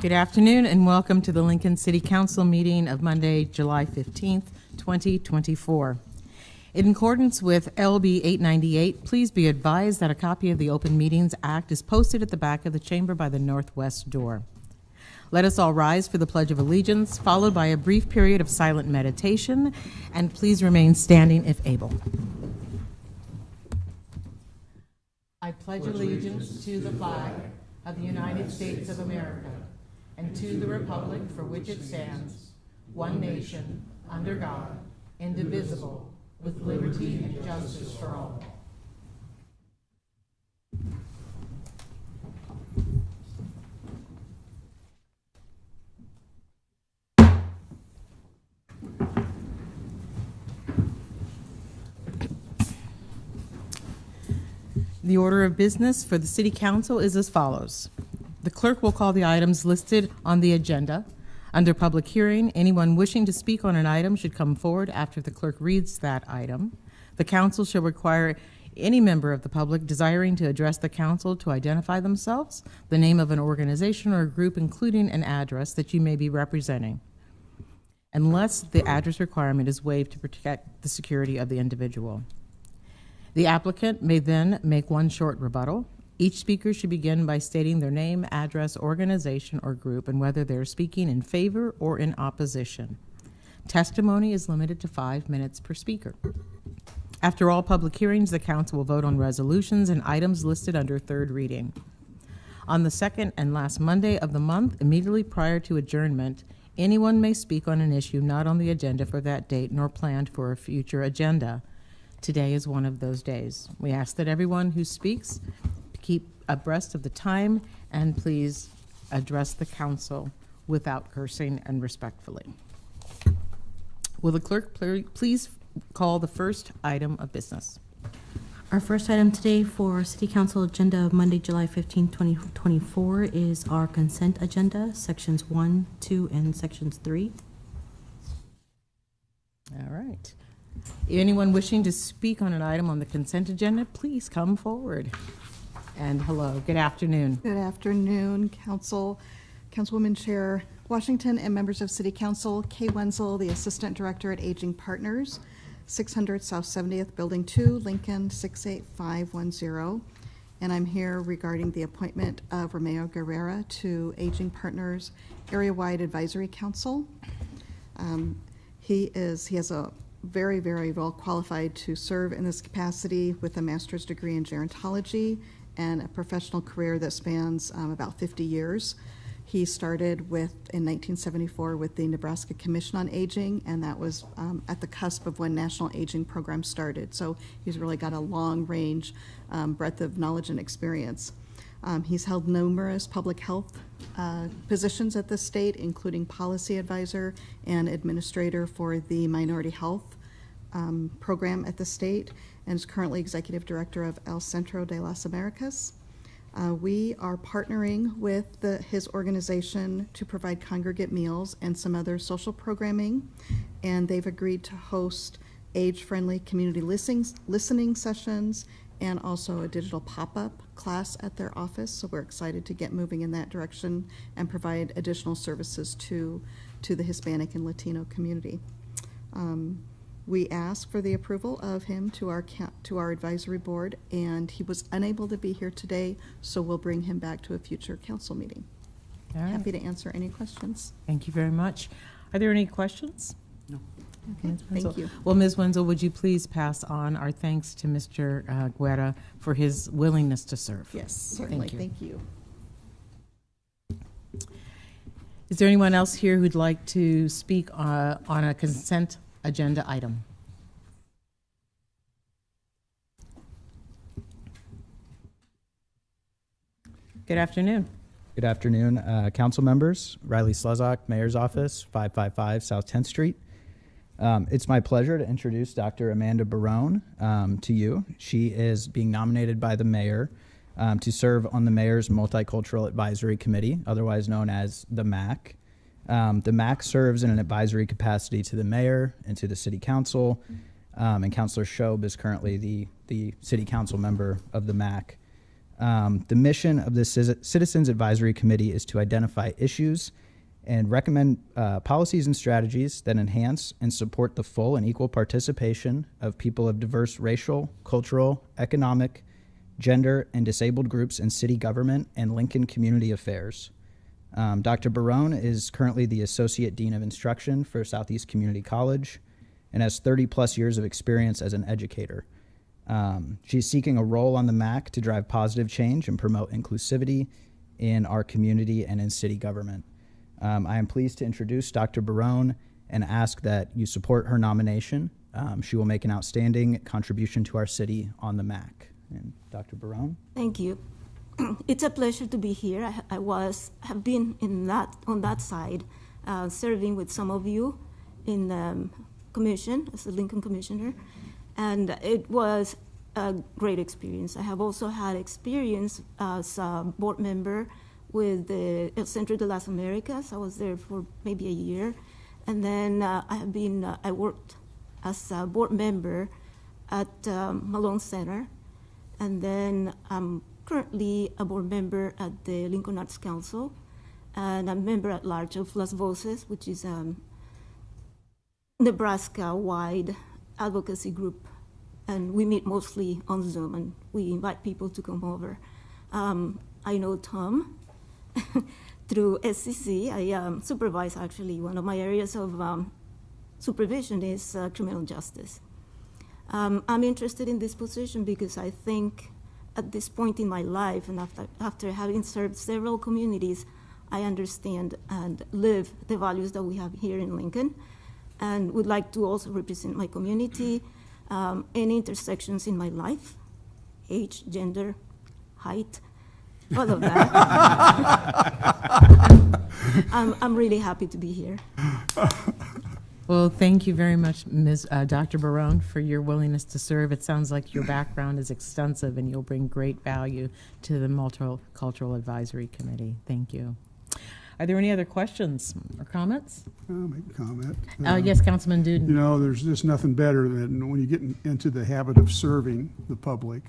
Good afternoon and welcome to the Lincoln City Council meeting of Monday, July 15th, 2024. In accordance with LB 898, please be advised that a copy of the Open Meetings Act is posted at the back of the chamber by the northwest door. Let us all rise for the Pledge of Allegiance, followed by a brief period of silent meditation, and please remain standing if able. I pledge allegiance to the flag of the United States of America and to the republic for which it stands, one nation, under God, indivisible, with liberty and justice for all. The order of business for the City Council is as follows. The clerk will call the items listed on the agenda. Under public hearing, anyone wishing to speak on an item should come forward after the clerk reads that item. The council shall require any member of the public desiring to address the council to identify themselves, the name of an organization or a group, including an address that you may be representing, unless the address requirement is waived to protect the security of the individual. The applicant may then make one short rebuttal. Each speaker should begin by stating their name, address, organization, or group, and whether they're speaking in favor or in opposition. Testimony is limited to 5 minutes per speaker. After all public hearings, the council will vote on resolutions and items listed under third reading. On the second and last Monday of the month, immediately prior to adjournment, anyone may speak on an issue not on the agenda for that date nor planned for a future agenda. Today is one of those days. We ask that everyone who speaks keep abreast of the time and please address the council without cursing and respectfully. Will the clerk please call the first item of business? Our first item today for City Council agenda of Monday, July 15, 2024 is our consent agenda, sections 1, 2, and sections 3. All right. Anyone wishing to speak on an item on the consent agenda, please come forward. And hello, good afternoon. Good afternoon, Councilwoman Chair Washington and members of City Council. Kay Wenzel, the Assistant Director at Aging Partners, 600 South 70th, Building 2, Lincoln 68510. And I'm here regarding the appointment of Romeo Guerrera to Aging Partners Area-Wide Advisory Council. He has a very, very well qualified to serve in this capacity with a master's degree in gerontology and a professional career that spans about 50 years. He started in 1974 with the Nebraska Commission on Aging, and that was at the cusp of when National Aging Program started. So he's really got a long range, breadth of knowledge and experience. He's held numerous public health positions at the state, including policy advisor and administrator for the Minority Health program at the state, and is currently executive director of El Centro de las Americas. We are partnering with his organization to provide congregate meals and some other social programming, and they've agreed to host age-friendly community listening sessions and also a digital pop-up class at their office. So we're excited to get moving in that direction and provide additional services to the Hispanic and Latino community. We asked for the approval of him to our advisory board, and he was unable to be here today, so we'll bring him back to a future council meeting. All right. Happy to answer any questions. Thank you very much. Are there any questions? No. Okay, thank you. Well, Ms. Wenzel, would you please pass on our thanks to Mr. Guerra for his willingness to serve? Yes, certainly. Thank you. Is there anyone else here who'd like to speak on a consent agenda item? Good afternoon. Good afternoon, council members. Riley Slezak, Mayor's Office, 555 South 10th Street. It's my pleasure to introduce Dr. Amanda Barone to you. She is being nominated by the mayor to serve on the Mayor's Multicultural Advisory Committee, otherwise known as the MAC. The MAC serves in an advisory capacity to the mayor and to the city council, and Councilor Shobe is currently the city council member of the MAC. The mission of the Citizens Advisory Committee is to identify issues and recommend policies and strategies that enhance and support the full and equal participation of people of diverse racial, cultural, economic, gender, and disabled groups in city government and Lincoln community affairs. Dr. Barone is currently the Associate Dean of Instruction for Southeast Community College and has 30-plus years of experience as an educator. She's seeking a role on the MAC to drive positive change and promote inclusivity in our community and in city government. I am pleased to introduce Dr. Barone and ask that you support her nomination. She will make an outstanding contribution to our city on the MAC. And Dr. Barone? Thank you. It's a pleasure to be here. Have been on that side, serving with some of you in the commission as a Lincoln commissioner, and it was a great experience. I have also had experience as a board member with the El Centro de las Americas. I was there for maybe a year, and then I worked as a board member at Malone Center, and then I'm currently a board member at the Lincoln Arts Council, and I'm a member at large of Las Voces, which is a Nebraska-wide advocacy group, and we meet mostly on Zoom, and we invite people to come over. I know Tom through SCC. I supervise, actually. One of my areas of supervision is criminal justice. I'm interested in this position because I think at this point in my life, and after having served several communities, I understand and live the values that we have here in Lincoln, and would like to also represent my community, any intersections in my life, age, gender, height, all of that. I'm really happy to be here. Well, thank you very much, Dr. Barone, for your willingness to serve. It sounds like your background is extensive and you'll bring great value to the Multicultural Advisory Committee. Thank you. Are there any other questions or comments? I'll make a comment. Yes, Councilman Duden. You know, there's just nothing better than when you get into the habit of serving the public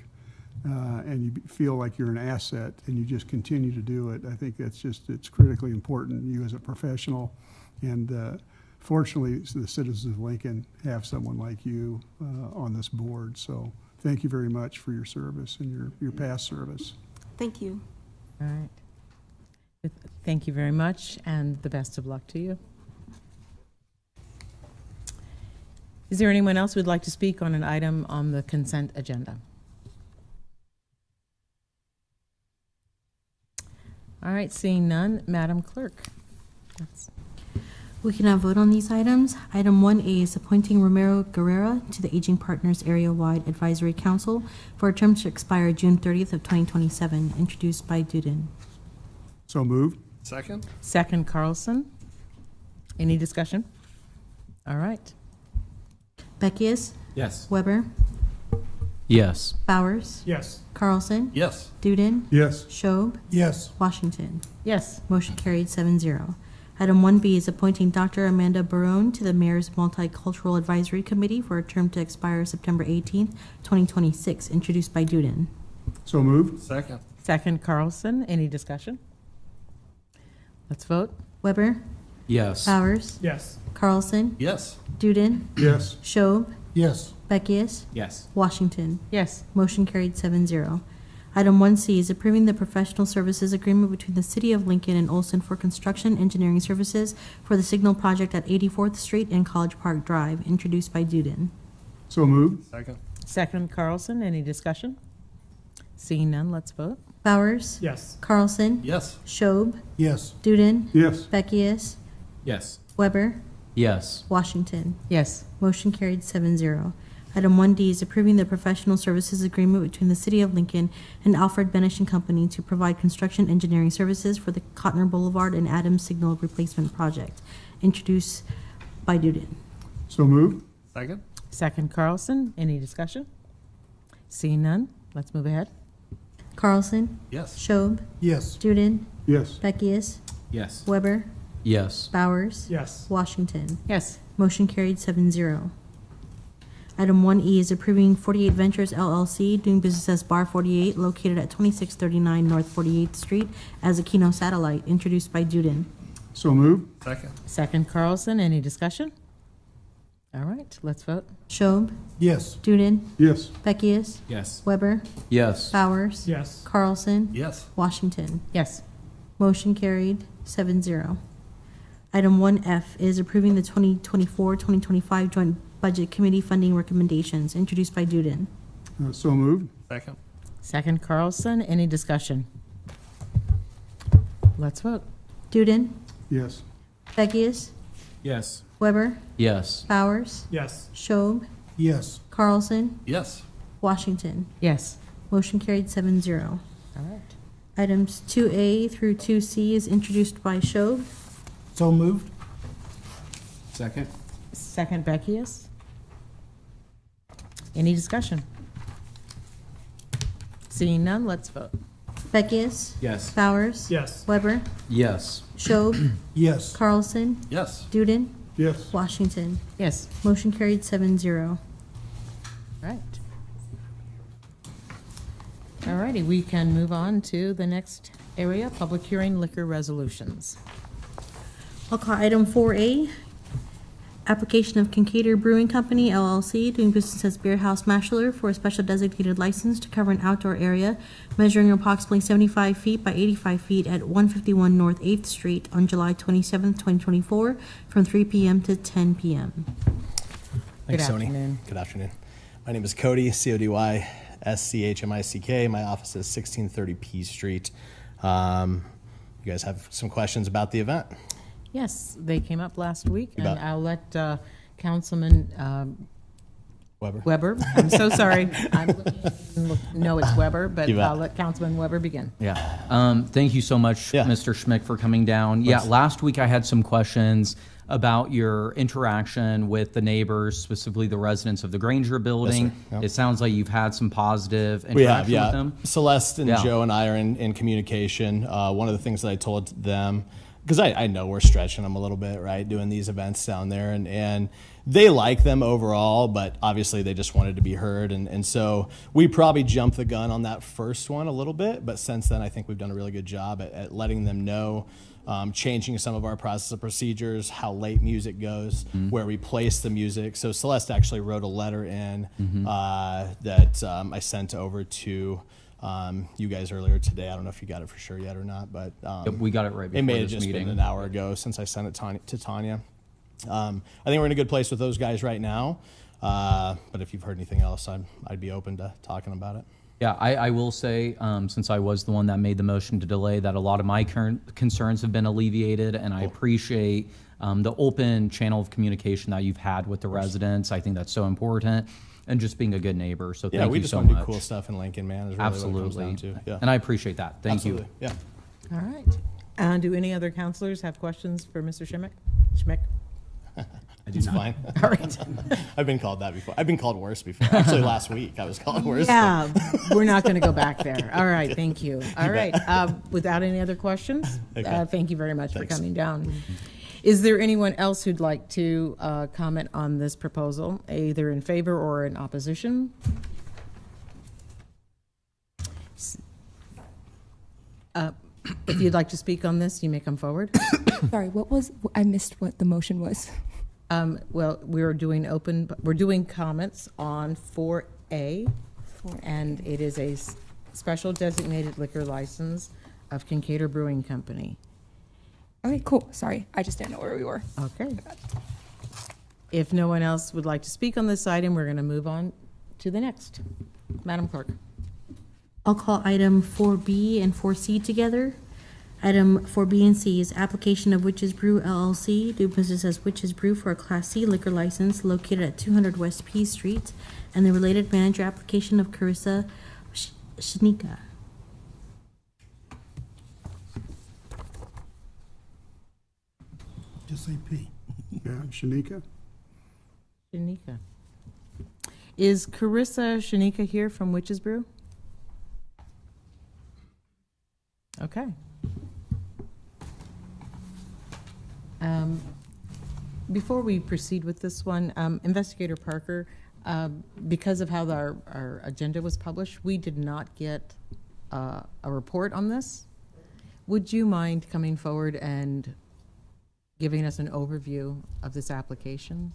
and you feel like you're an asset and you just continue to do it. I think it's critically important, you as a professional. And fortunately, the citizens of Lincoln have someone like you on this board. So thank you very much for your service and your past service. Thank you. All right. Thank you very much, and the best of luck to you. Is there anyone else who would like to speak on an item on the consent agenda? All right, seeing none, Madam Clerk. We can now vote on these items. Item 1A is appointing Romero Guerrera to the Aging Partners Area-Wide Advisory Council for a term to expire June 30th of 2027, introduced by Duden. So moved. Second? Second, Carlson. Any discussion? All right. Beckius, Yes. Weber, Yes. Bowers, Yes. Carlson, Yes. Duden, Yes. Schob, Yes. Washington. Yes. Motion carried 7-0. Item 1B is appointing Dr. Amanda Barone to the Mayor's Multicultural Advisory Committee for a term to expire September 18th, 2026, introduced by Duden. So moved. Second? Second, Carlson. Any discussion? Let's vote. Weber, Yes. Bowers, Yes. Carlson, Yes. Duden, Yes. Schob, Yes. Beckius, Yes. Washington. Yes. Motion carried 7-0. Item 1C is approving the professional services agreement between the City of Lincoln and Olson for construction engineering services for the signal project at 84th Street and College Park Drive, introduced by Duden. So moved. Second? Second, Carlson. Any discussion? Seeing none, let's vote. Bowers, Yes. Carlson, Yes. Schob, Yes. Duden, Yes. Beckius, Yes. Weber, Yes. Washington. Yes. Motion carried 7-0. Item 1D is approving the professional services agreement between the City of Lincoln and Alfred Benish and Company to provide construction engineering services for the Cotner Boulevard and Adams Signal Replacement Project, introduced by Duden. So moved. Second? Second, Carlson. Any discussion? Seeing none, let's move ahead. Carlson, Yes. Schob, Yes. Duden, Yes. Beckius, Yes. Weber, Yes. Bowers, Yes. Washington. Yes. Motion carried 7-0. Item 1E is approving 48 Ventures LLC, doing business as Bar 48, located at 2639 North 48th Street, as a Keno satellite, introduced by Duden. So moved. Second. Second, Carlson. Any discussion? All right, let's vote. Schob, Yes. Duden, Yes. Beckius, Yes. Weber, Yes. Bowers, Yes. Carlson, Yes. Washington. Yes. Motion carried, 7-0. Item 1F is approving the 2024-2025 Joint Budget Committee funding recommendations, introduced by Duden. So moved. Second. Second, Carlson. Any discussion? Let's vote. Duden, Yes. Beckius, Yes. Weber, Yes. Bowers, Yes. Schob, Yes. Carlson, Yes. Washington. Yes. Motion carried, 7-0. All right. Items 2A through 2C is introduced by Schob. So moved. Second. Second, Beckius. Any discussion? Seeing none, let's vote. Beckius, Yes. Bowers, Yes. Weber, Yes. Schob, Yes. Carlson, Yes. Duden, Yes. Washington. Yes. Motion carried, 7-0. Right. All righty, we can move on to the next area, public hearing liquor resolutions. I'll call item 4A, application of Kincaid Brewing Company LLC, doing business as Beer House Maschler, for a special designated license to cover an outdoor area measuring approximately 75 feet by 85 feet at 151 North 8th Street on July 27th, 2024, from 3 p.m. to 10 p.m. Good Thanks, Tony. afternoon. Good afternoon. My name is Cody, CODY-SCHMICK. My office is 1630 P Street. You guys have some questions about the event? Yes, they came up last week, You and bet. I'll let Councilman Weber? Weber, I'm so sorry. No, it's Weber, but You bet. I'll let Councilman Weber begin. Yeah. Thank you so much, Yeah. Mr. Schmick, for coming down. Yeah, last week I had some questions about your interaction with the neighbors, specifically the residents of the Granger building. Yep. It sounds like you've had some positive We interaction have, with yeah. them. Celeste and Yeah. Joe and I are in communication. One of the things that I told them, because I know we're stretching them a little bit, right, doing these events down there, and they like them overall, but obviously they just wanted to be heard, and so we probably jumped the gun on that first one a little bit, but since then I think we've done a really good job at letting them know, changing some of our process of procedures, how late music goes, where we place the music. So Celeste actually wrote a letter in that I sent over to you guys earlier today. I don't know if you got it for sure yet or not, but Yep, we got it right it before may have this just meeting. been an hour ago since I sent it to Tanya. I think we're in a good place with those guys right now, but if you've heard anything else, I'd be open to talking about it. Yeah, I will say, since I was the one that made the motion to delay, that a lot of my current concerns have been alleviated, and I appreciate the open channel of communication that you've had with the residents. I think that's so important, and just being a good neighbor. So Yeah, thank we you just so want to much. do cool stuff in Lincoln, man. Is really Absolutely. what it comes down to. Yeah, And I appreciate that. Thank you. absolutely. Yeah. All right. Do any other counselors have questions for Mr. Schmick? Schmick? It's fine. All right. I've been called that before. I've been called worse before. Actually, last week I was called worse. Yeah, we're not going to go back there. All right, thank you. All right, without any other questions, Okay. thank you very much Thanks. for coming down. Is there anyone else who'd like to comment on this proposal, either in favor or in opposition? If you'd like to speak on this, you may come forward. Sorry, I missed what the motion was. Well, we're doing comments on 4A, and it is a special designated liquor license of Kincaid Brewing Company. Okay, cool. Sorry, I just didn't know where we were. Okay. If no one else would like to speak on this item, we're going to move on to the next. Madam Clerk. I'll call item 4B and 4C together. Item 4B and C is application of Witch's Brew LLC, do business as Witch's Brew, for a Class C liquor license located at 200 West P Street, and the related manager application of Carissa Shanika. Just say P. Yeah, Shanika? Shanika. Is Carissa Shanika here from Witch's Brew? Okay. Before we proceed with this one, Investigator Parker, Because of how our agenda was published, we did not get a report on this. Would you mind coming forward and giving us an overview of this application?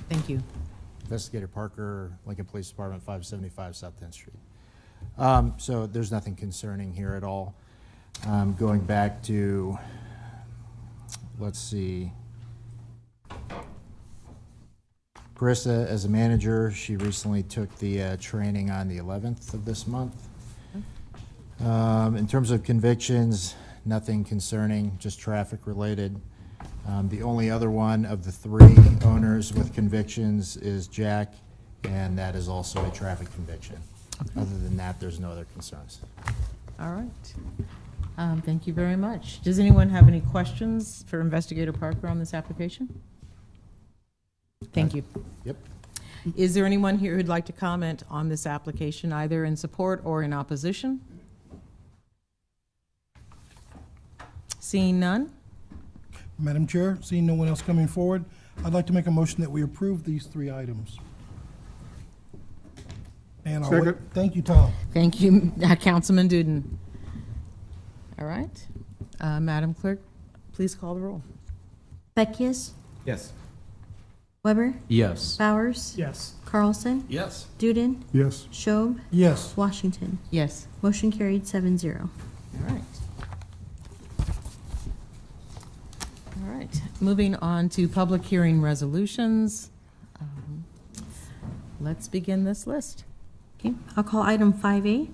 Thank you. Investigator Parker, Lincoln Police Department, 575 South 10th Street. So there's nothing concerning here at all. Going back to, let's see, Carissa, as a manager, she recently took the training on the 11th of this month. In terms of convictions, nothing concerning, just traffic related. The only other one of the three owners with convictions is Jack, and that is also a traffic conviction. Other than that, there's no other concerns. All right. Thank you very much. Does anyone have any questions for Investigator Parker on this application? Thank you. Yep. Is there anyone here who'd like to comment on this application, either in support or in opposition? Seeing none? Madam Chair, seeing no one else coming forward, I'd like to make a motion that we approve these three items. And I'll wait. Second. Thank you, Tom. Thank you, Councilman Duden. All right. Madam Clerk, please call the roll. Beckius, Yes. Weber, Yes. Bowers, Yes. Carlson, Yes. Duden, Yes. Schob, Yes. Washington. Yes. Motion carried 7-0. All right. All right. Moving on to public hearing resolutions. Let's begin this list. Okay, I'll call item 5A.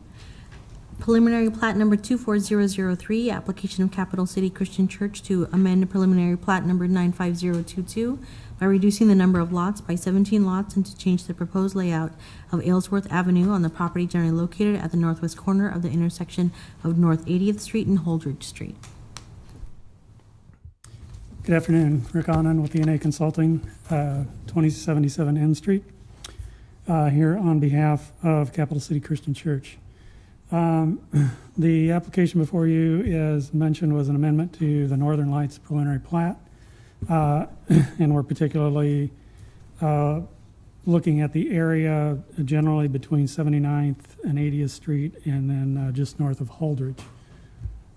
Preliminary plat number 24003, application of Capital City Christian Church to amend preliminary plat number 95022 by reducing the number of lots by 17 lots and to change the proposed layout of Aylesworth Avenue on the property generally located at the northwest corner of the intersection of North 80th Street and Holdridge Street. Good afternoon, Rick Anand with ENA Consulting, 2077 N Street, here on behalf of Capital City Christian Church. The application before you, as mentioned, was an amendment to the Northern Lights preliminary plat, and we're particularly looking at the area generally between 79th and 80th Street and then just north of Holdridge.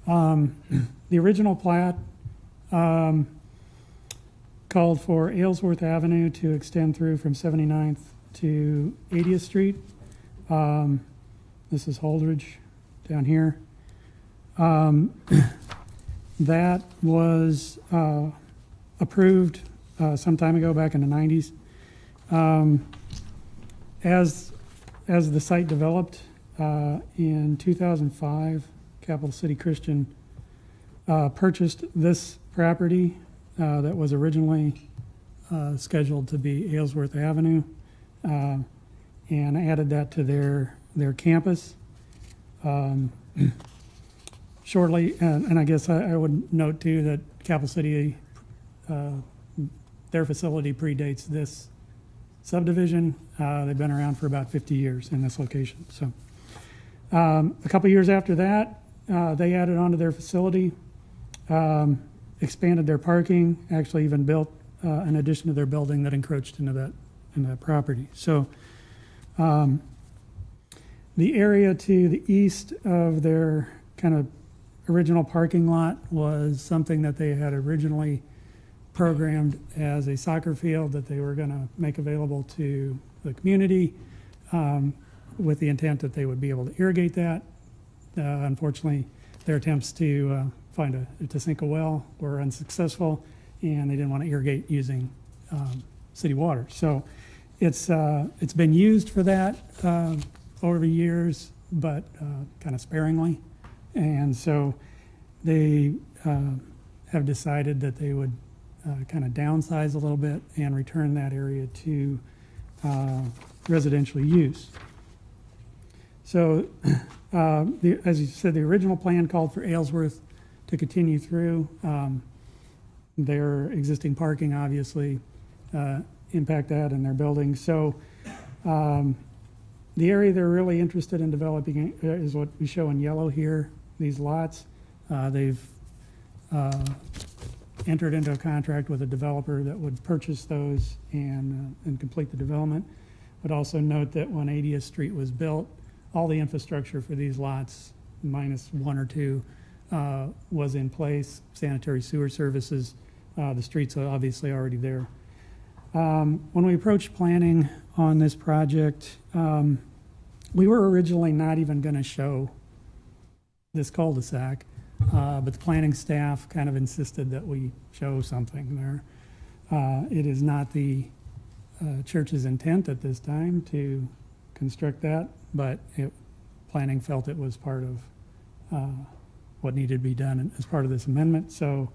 The original plat called for Aylesworth Avenue to extend through from 79th to 80th Street. This is Holdridge down here. That was approved some time ago, back in the 90s. As the site developed in 2005, Capital City Christian purchased this property that was originally scheduled to be Aylesworth Avenue, and added that to their campus. Shortly, and I guess I would note too that Capital City, their facility predates this subdivision. They've been around for about 50 years in this location. So a couple years after that, they added onto their facility, expanded their parking, actually even built an addition to their building that encroached into that property. So the area to the east of their kind of original parking lot was something that they had originally programmed as a soccer field that they were going to make available to the community, with the intent that they would be able to irrigate that. Unfortunately, their attempts to sink a well were unsuccessful, and they didn't want to irrigate using city water. So it's been used for that over the years, but kind of sparingly. And so they have decided that they would kind of downsize a little bit and return that area to residential use. So as you said, the original plan called for Aylesworth to continue through. Their existing parking obviously impact that in their building. So the area they're really interested in developing is what we show in yellow here, these lots. They've entered into a contract with a developer that would purchase those and complete the development. Would also note that when 80th Street was built, all the infrastructure for these lots, minus one or two, was in place, sanitary sewer services. The streets are obviously already there. When we approached planning on this project, we were originally not even going to show this cul-de-sac, but the planning staff kind of insisted that we show something there. It is not the church's intent at this time to construct that, but planning felt it was part of what needed to be done as part of this amendment, so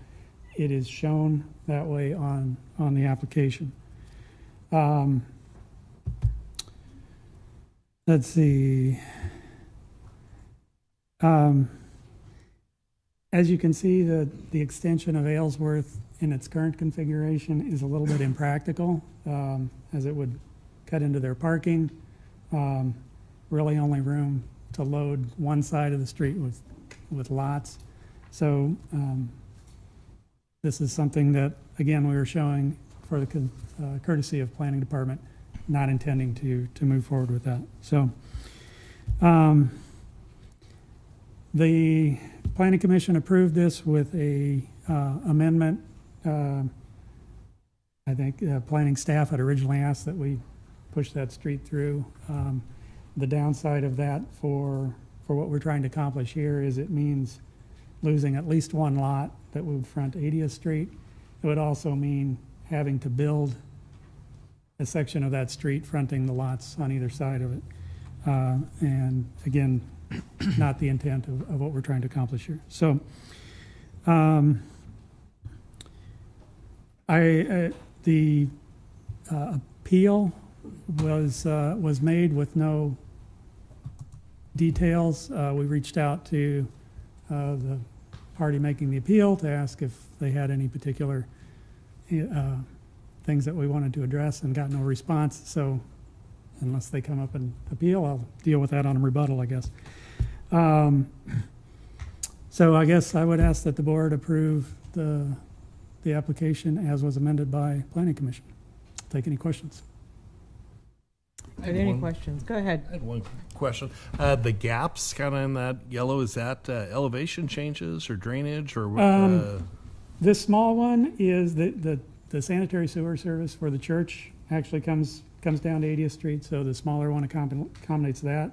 it is shown that way on the application. Let's see. As you can see, the extension of Aylesworth in its current configuration is a little bit impractical, as it would cut into their parking. Really only room to load one side of the street with lots. So this is something that, again, we were showing for the courtesy of Planning Department, not intending to move forward with that. So the Planning Commission approved this with a amendment. I think planning staff had originally asked that we push that street through. The downside of that for what we're trying to accomplish here is it means losing at least one lot that would front 80th Street. It would also mean having to build a section of that street fronting the lots on either side of it. And again, not the intent of what we're trying to accomplish here. So the appeal was made with no details. We reached out to the party making the appeal to ask if they had any particular things that we wanted to address, and got no response. So unless they come up and appeal, I'll deal with that on a rebuttal, I guess. So I guess I would ask that the board approve the application as was amended by Planning Commission. Take any questions. Are there any questions? Go ahead. I had one question. The gaps kind of in that yellow, is that elevation changes or drainage or what? This small one is the sanitary sewer service for the church actually comes down to 80th Street, so the smaller one accommodates that.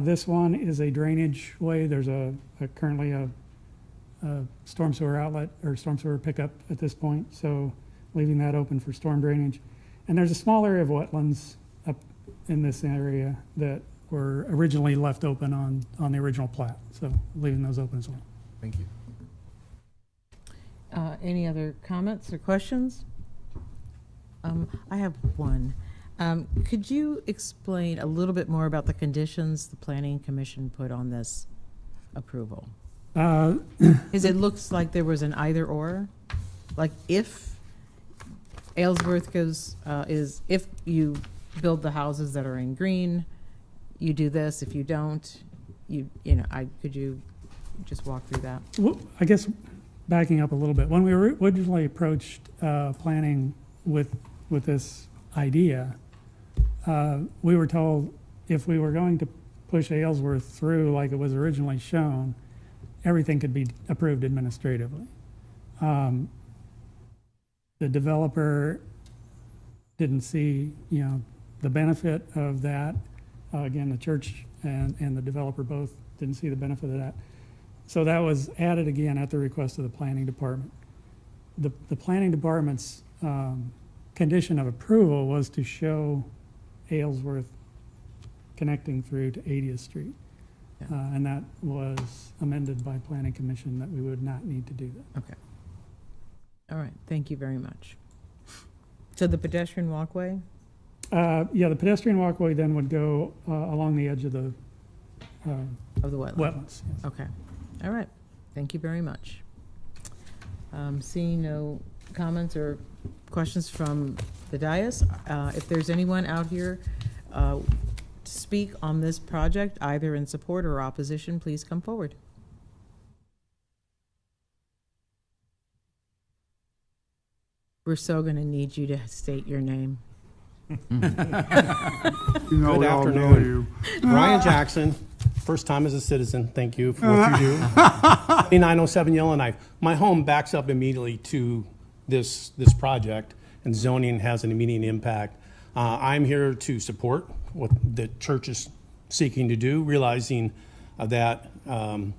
This one is a drainage way. There's currently a storm sewer outlet or storm sewer pickup at this point, so leaving that open for storm drainage. And there's a small area of wetlands up in this area that were originally left open on the original plat, so leaving those open as well. Thank you. Any other comments or questions? I have one. Could you explain a little bit more about the conditions the Planning Commission put on this approval? Because it looks like there was an either or, like if Aylesworth goes, if you build the houses that are in green, you do this. If you don't, could you just walk through that? Well, I guess backing up a little bit, when we originally approached planning with this idea, we were told if we were going to push Aylesworth through like it was originally shown, everything could be approved administratively. The developer didn't see, the benefit of that. Again, the church and the developer both didn't see the benefit of that. So that was added again at the request of the Planning Department. The Planning Department's condition of approval was to show Aylesworth connecting through to 80th Street. Yeah. And that was amended by Planning Commission that we would not need to do that. Okay. All right. Thank you very much. So the pedestrian walkway? Yeah, the pedestrian walkway then would go along the edge of the wetlands. Yes. Okay. All right. Thank you very much. Seeing no comments or questions from the dais, if there's anyone out here to speak on this project, either in support or opposition, please come forward. We're so going to need you to state your name. You know, Good we all know afternoon. you. Ryan Jackson, first time as a citizen. Thank you for what you do. 907 Yellowknife. My home backs up immediately to this project, and zoning has an immediate impact. I'm here to support what the church is seeking to do, realizing that the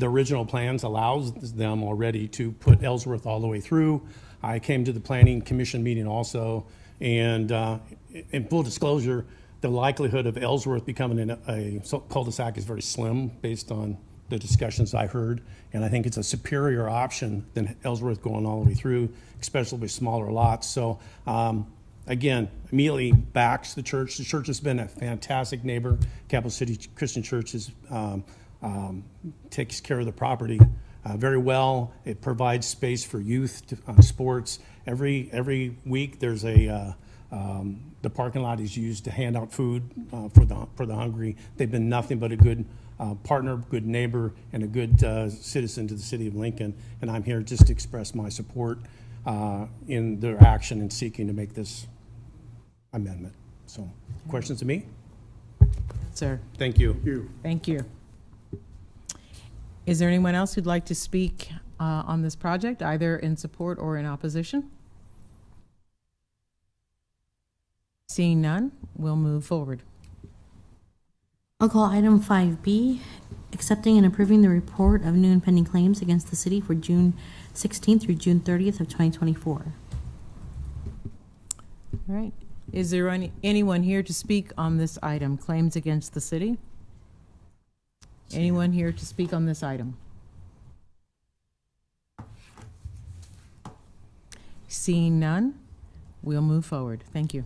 original plans allows them already to put Ellsworth all the way through. I came to the planning commission meeting also, and in full disclosure, the likelihood of Ellsworth becoming a cul-de-sac is very slim based on the discussions I heard, and I think it's a superior option than Ellsworth going all the way through, especially with smaller lots. So again, immediately backs the church. The church has been a fantastic neighbor. Capital City Christian Church takes care of the property very well. It provides space for youth sports. Every week there's the parking lot is used to hand out food for the hungry. They've been nothing but a good partner, good neighbor, and a good citizen to the city of Lincoln. And I'm here just to express my support in their action in seeking to make this amendment. So, questions of me? Sir, Thank you. thank you. Is there anyone else who'd like to speak on this project, either in support or in opposition? Seeing none, we'll move forward. I'll call item 5B, accepting and approving the report of new and pending claims against the city for June 16th through June 30th of 2024. All right. Is there anyone here to speak on this item, claims against the city? Anyone here to speak on this item? Seeing none, we'll move forward. Thank you.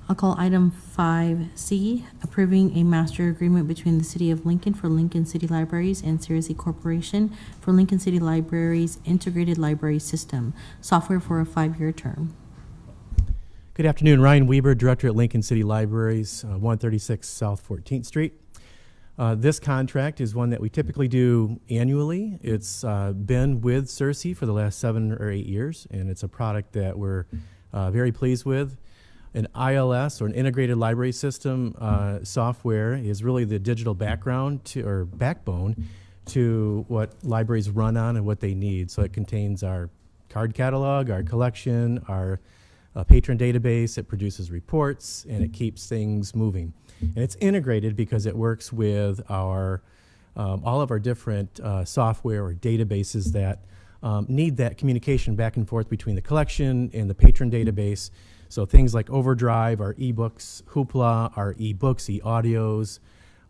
I'll call item 5C, approving a master agreement between the City of Lincoln for Lincoln City Libraries and Ceresy Corporation for Lincoln City Libraries Integrated Library System, software for a 5-year term. Good afternoon, Ryan Weber, Director at Lincoln City Libraries, 136 South 14th Street. This contract is one that we typically do annually. It's been with Ceresy for the last 7 or 8 years, and it's a product that we're very pleased with. An ILS, or an integrated library system software, is really the digital backbone to what libraries run on and what they need. So it contains our card catalog, our collection, our patron database. It produces reports, and it keeps things moving. And it's integrated because it works with our all of our different software or databases that need that communication back and forth between the collection and the patron database. So things like Overdrive, our ebooks, Hoopla, our ebooks, e-audios,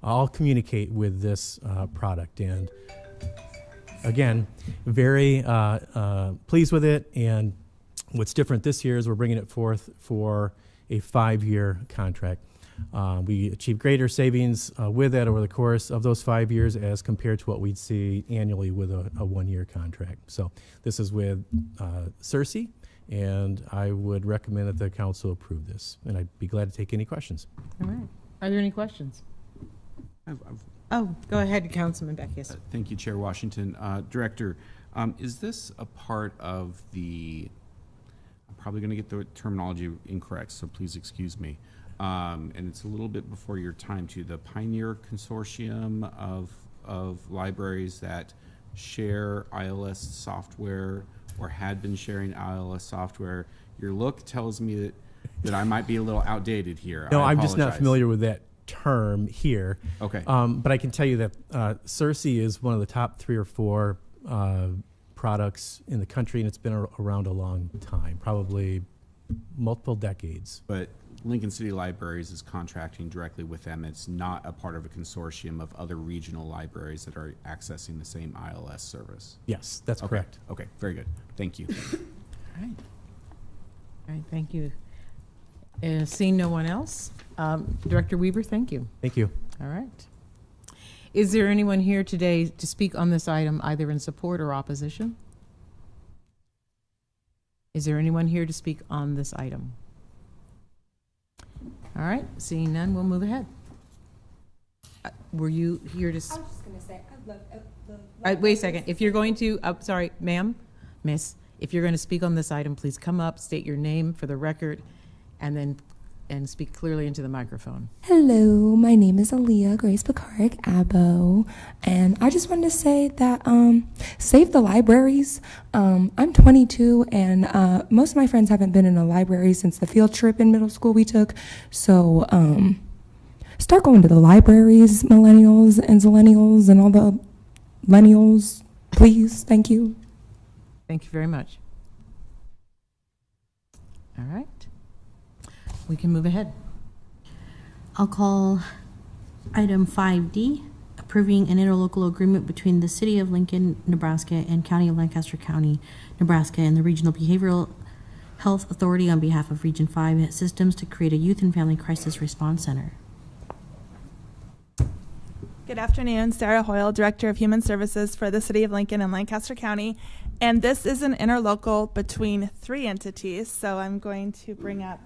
all communicate with this product. And again, very pleased with it. And what's different this year is we're bringing it forth for a 5-year contract. We achieve greater savings with that over the course of those 5 years as compared to what we'd see annually with a 1-year contract. So this is with Ceresy, and I would recommend that the council approve this. And I'd be glad to take any questions. All right. Are there any questions? Oh, go ahead, Councilman Beck, yes. Thank you, Chair Washington. Director, is this a part of the, I'm probably going to get the terminology incorrect, so please excuse me. And it's a little bit before your time too, the Pioneer Consortium of libraries that share ILS software or had been sharing ILS software. Your look tells me that I might be a little outdated here. No, I I'm just not apologize. familiar with that term here. Okay. But I can tell you that Ceresy is one of the top 3 or 4 products in the country, and it's been around a long time, probably multiple decades. But Lincoln City Libraries is contracting directly with them. It's not a part of a consortium of other regional libraries that are accessing the same ILS service. Yes, that's Okay. correct. Okay, very good. Thank you. All right. All right, thank you. Seeing no one else, Director Weber, thank you. Thank you. All right. Is there anyone here today to speak on this item, either in support or opposition? Is there anyone here to speak on this item? All right, seeing none, we'll move ahead. Were you here to? I was just going to say, I love the. Wait a second. If you're going to, sorry, ma'am, miss, If you're going to speak on this item, please come up, state your name for the record, and speak clearly into the microphone. Hello, my name is Aaliyah Grace Picaric Abo, and I just wanted to say that save the libraries. I'm 22, and most of my friends haven't been in a library since the field trip in middle school we took. So start going to the libraries, millennials and zillennials and all the millennials, please. Thank you. Thank you very much. All right. We can move ahead. I'll call item 5D, approving an interlocal agreement between the City of Lincoln, Nebraska and County of Lancaster County, Nebraska and the Regional Behavioral Health Authority on behalf of Region 5 Systems to create a Youth and Family Crisis Response Center. Good afternoon, Sarah Hoyle, Director of Human Services for the City of Lincoln and Lancaster County. And this is an interlocal between 3 entities, so I'm going to bring up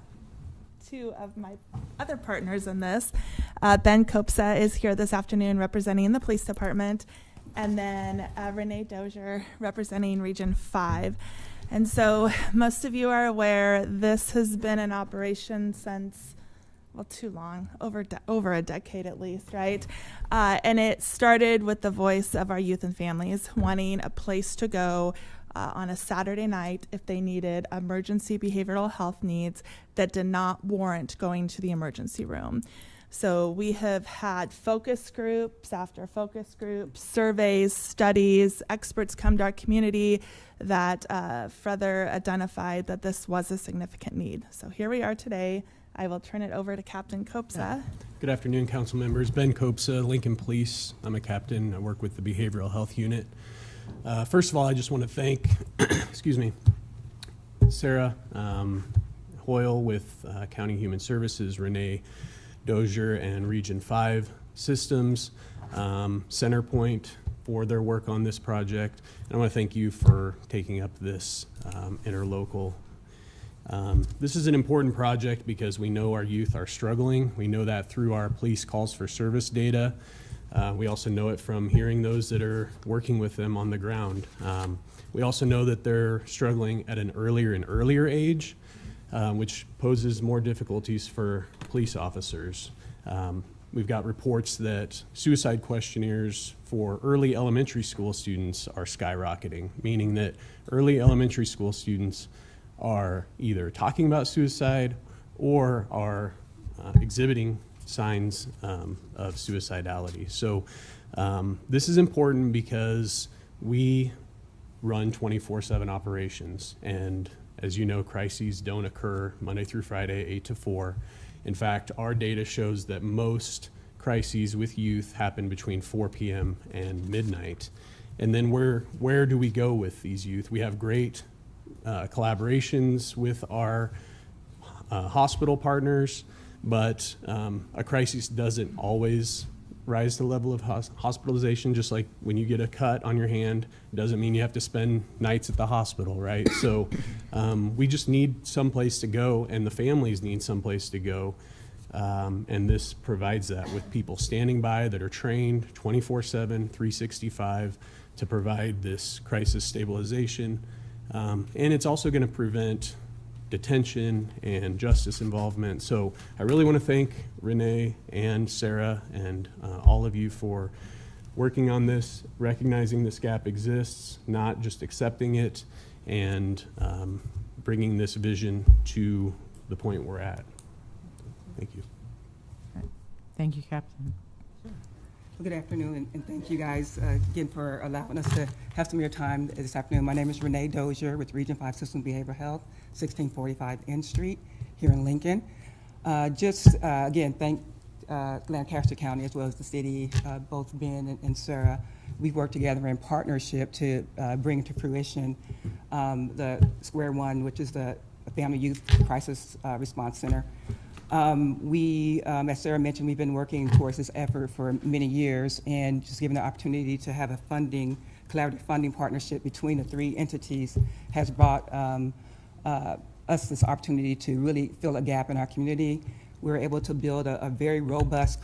2 of my other partners in this. Ben Kopsa is here this afternoon representing the police department, and then Renee Dozier representing Region 5. And so most of you are aware this has been in operation since, well, too long, over a decade at least, right? And it started with the voice of our youth and families wanting a place to go on a Saturday night if they needed emergency behavioral health needs that did not warrant going to the emergency room. So we have had focus groups after focus groups, surveys, studies, experts come to our community that further identified that this was a significant need. So here we are today. I will turn it over to Captain Kopsa. Good afternoon, council members. Ben Kopsa, Lincoln Police. I'm a captain. I work with the Behavioral Health Unit. First of all, I just want to thank, excuse me, Sarah Hoyle with County Human Services, Renee Dozier and Region 5 Systems, Centerpoint for their work on this project. And I want to thank you for taking up this interlocal. This is an important project because we know our youth are struggling. We know that through our police calls for service data. We also know it from hearing those that are working with them on the ground. We also know that they're struggling at an earlier and earlier age, which poses more difficulties for police officers. We've got reports that suicide questionnaires for early elementary school students are skyrocketing, meaning that early elementary school students are either talking about suicide or are exhibiting signs of suicidality. So this is important because we run 24/7 operations, and as you know, crises don't occur Monday through Friday, 8 to 4. In fact, our data shows that most crises with youth happen between 4 p.m. and midnight. And then where do we go with these youth? We have great collaborations with our hospital partners, but a crisis doesn't always rise to the level of hospitalization. Just like when you get a cut on your hand, it doesn't mean you have to spend nights at the hospital, right? So we just need some place to go, and the families need some place to go. And this provides that with people standing by that are trained 24/7, 365 to provide this crisis stabilization. And it's also going to prevent detention and justice involvement. So I really want to thank Renee and Sarah and all of you for working on this, recognizing this gap exists, not just accepting it, and bringing this vision to the point we're at. Thank you. Thank you, Captain. Good afternoon, and thank you guys again for allowing us to have some of your time this afternoon. My name is Renee Dozier with Region 5 Systems Behavioral Health, 1645 N Street here in Lincoln. Again, thank Lancaster County as well as the city, both Ben and Sarah. We've worked together in partnership to bring to fruition the Square One, which is the Family Youth Crisis Response Center. As Sarah mentioned, we've been working towards this effort for many years, and just given the opportunity to have a collaborative funding partnership between the 3 entities has brought us this opportunity to really fill a gap in our community. We're able to build a very robust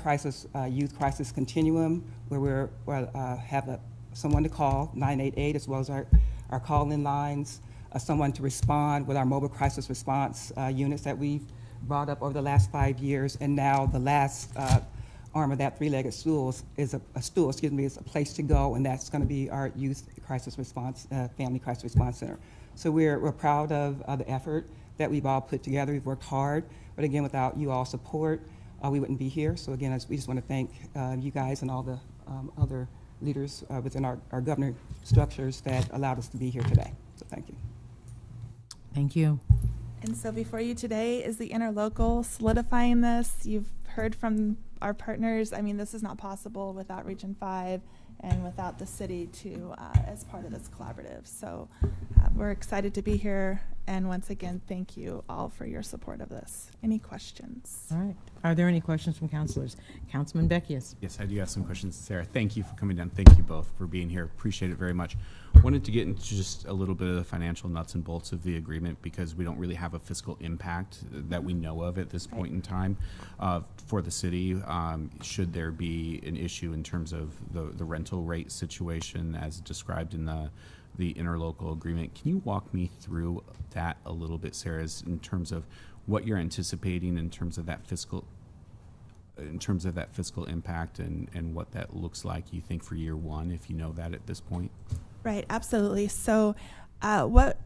youth crisis continuum where we have someone to call, 988, as well as our call-in lines, someone to respond with our mobile crisis response units that we've brought up over the last 5 years. And now the last arm of that three-legged stool is is a place to go, and that's going to be our youth crisis response, family crisis response center. So we're proud of the effort that we've all put together. We've worked hard, but again, without you all support, we wouldn't be here. So again, we just want to thank you guys and all the other leaders within our governing structures that allowed us to be here today. So thank you. Thank you. And so before you today is the interlocal solidifying this. You've heard from our partners. I mean, this is not possible without Region 5 and without the city too, as part of this collaborative. So we're excited to be here. And once again, thank you all for your support of this. Any questions? All right. Are there any questions from councilors? Councilman Beckius. Yes, I do have some questions, Sarah. Thank you for coming down. Thank you both for being here. Appreciate it very much. Wanted to get into just a little bit of the financial nuts and bolts of the agreement because we don't really have a fiscal impact that we know of at this point in time for the city. Should there be an issue in terms of the rental rate situation as described in the interlocal agreement, can you walk me through that a little bit, Sarah, in terms of what you're anticipating in terms of that fiscal impact and what that looks like, you think, for year one, if you know that at this point? Right, absolutely. So what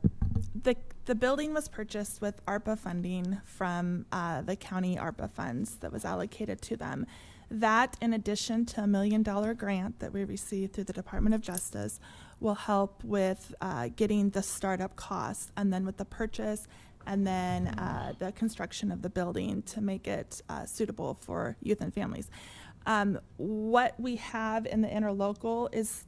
the building was purchased with ARPA funding from the county ARPA funds that was allocated to them. That, in addition to $1 million grant that we received through the Department of Justice, will help with getting the startup costs, and then with the purchase, and then the construction of the building to make it suitable for youth and families. What we have in the interlocal is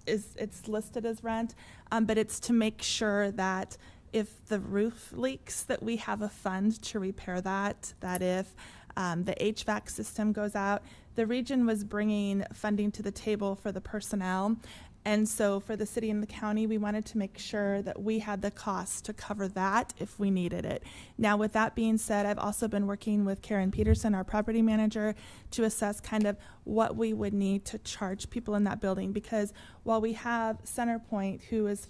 it's listed as rent, but it's to make sure that if the roof leaks, that we have a fund to repair that. That if the HVAC system goes out, the region was bringing funding to the table for the personnel. And so for the city and the county, we wanted to make sure that we had the costs to cover that if we needed it. Now, with that being said, I've also been working with Karen Peterson, our property manager, to assess kind of what we would need to charge people in that building, because while we have CenterPoint, who's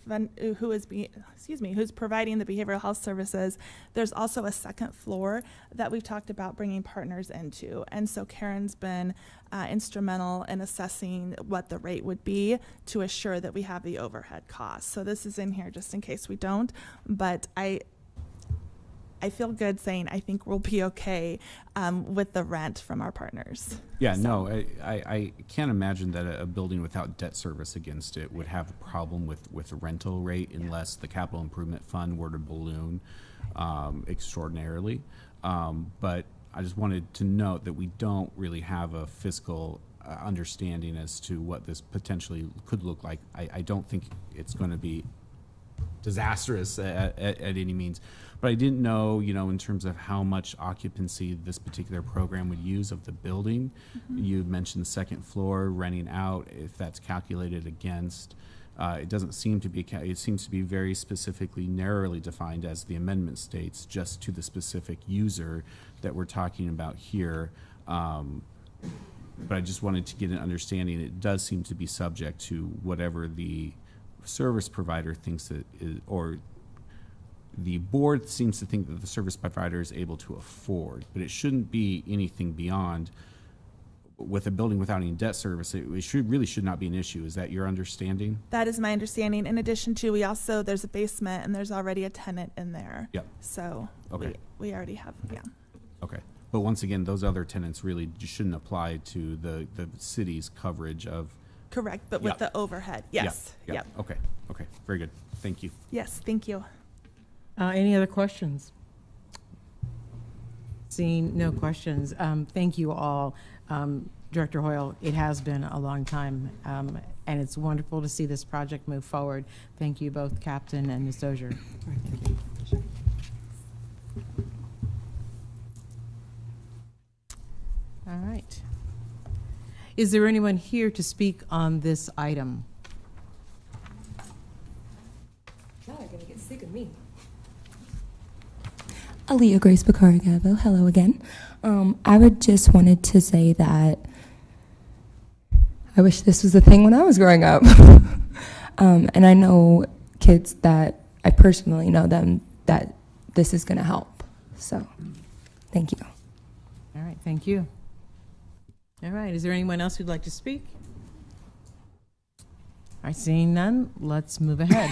providing the behavioral health services, there's also a second floor that we've talked about bringing partners into. And so Karen's been instrumental in assessing what the rate would be to assure that we have the overhead costs. So this is in here just in case we don't, but I feel good saying I think we'll be okay with the rent from our partners. Yeah, so. No, I can't imagine that a building without debt service against it would have a problem with a rental rate unless the capital improvement fund were to balloon extraordinarily. But I just wanted to note that we don't really have a fiscal understanding as to what this potentially could look like. I don't think it's going to be disastrous at any means, but I didn't know, in terms of how much occupancy this particular program would use of the building. Mm-hmm. You mentioned the second floor renting out, if that's calculated against. It doesn't seem to be, it seems to be very specifically, narrowly defined, as the amendment states, just to the specific user that we're talking about here. But I just wanted to get an understanding. It does seem to be subject to whatever the service provider thinks that is, or the board seems to think that the service provider is able to afford, but it shouldn't be anything beyond. With a building without any debt service, it really should not be an issue. Is that your understanding? That is my understanding. In addition to, there's a basement and there's already a tenant in there. Yep. So okay. we already have, yeah. Okay. But once again, those other tenants really shouldn't apply to the city's coverage of. Correct, but with the overhead, yes. Yep. Okay. Very good. Thank you. Yes, thank you. Any other questions? Seeing no questions, thank you all. Director Hoyle, it has been a long time, and it's wonderful to see this project move forward. Thank you both, Captain and Ms. Dozier. All right. Is there anyone here to speak on this item? Now they're going to get sick of me. Aaliyah Grace Bakari-Gabo, hello again. I would just wanted to say that I wish this was a thing when I was growing up. And I know kids that I personally know them, that this is going to help. So, thank you. All right, thank you. All right, is there anyone else who'd like to speak? All right, seeing none, let's move ahead.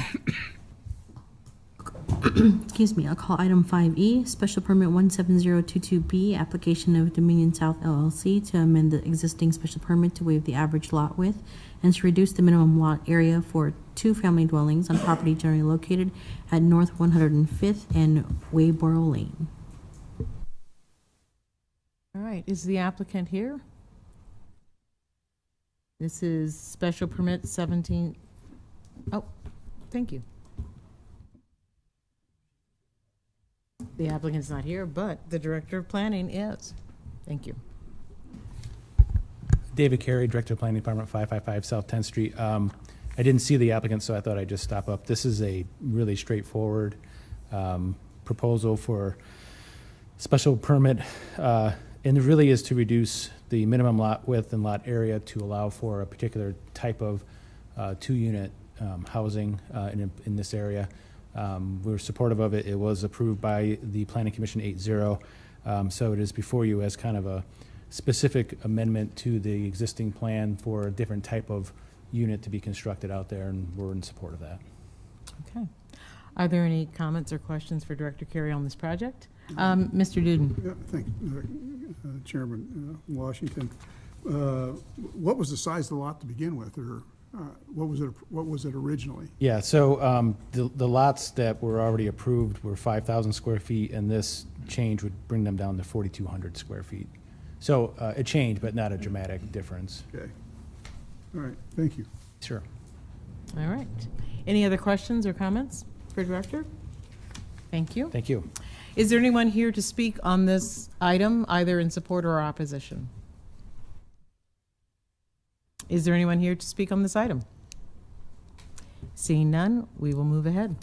Excuse me, I'll call item 5E, special permit 17022B, application of Dominion South LLC to amend the existing special permit to waive the average lot width and to reduce the minimum lot area for 2 family dwellings on property generally located at North 105th and Wayboro Lane. All right, is the applicant here? This is special permit 17. Oh, thank you. The applicant's not here, but the director of planning is. Thank you. David Carey, Director of Planning Department, 555 South 10th Street. I didn't see the applicant, so I thought I'd just stop up. This is a really straightforward proposal for special permit, and it really is to reduce the minimum lot width and lot area to allow for a particular type of 2-unit housing in this area. We're supportive of it. It was approved by the Planning Commission 8-0, so it is before you as kind of a specific amendment to the existing plan for a different type of unit to be constructed out there, and we're in support of that. Okay. Are there any comments or questions for Director Carey on this project? Mr. Duden. Yeah, thank you, Chairman Washington. What was the size of the lot to begin with, or what was it originally? Yeah, so the lots that were already approved were 5,000 square feet, and this change would bring them down to 4,200 square feet. So a change, but not a dramatic difference. Okay. All right, thank you. Sure. All right. Any other questions or comments for Director? Thank you. Thank you. Is there anyone here to speak on this item, either in support or opposition? Is there anyone here to speak on this item? Seeing none, we will move ahead.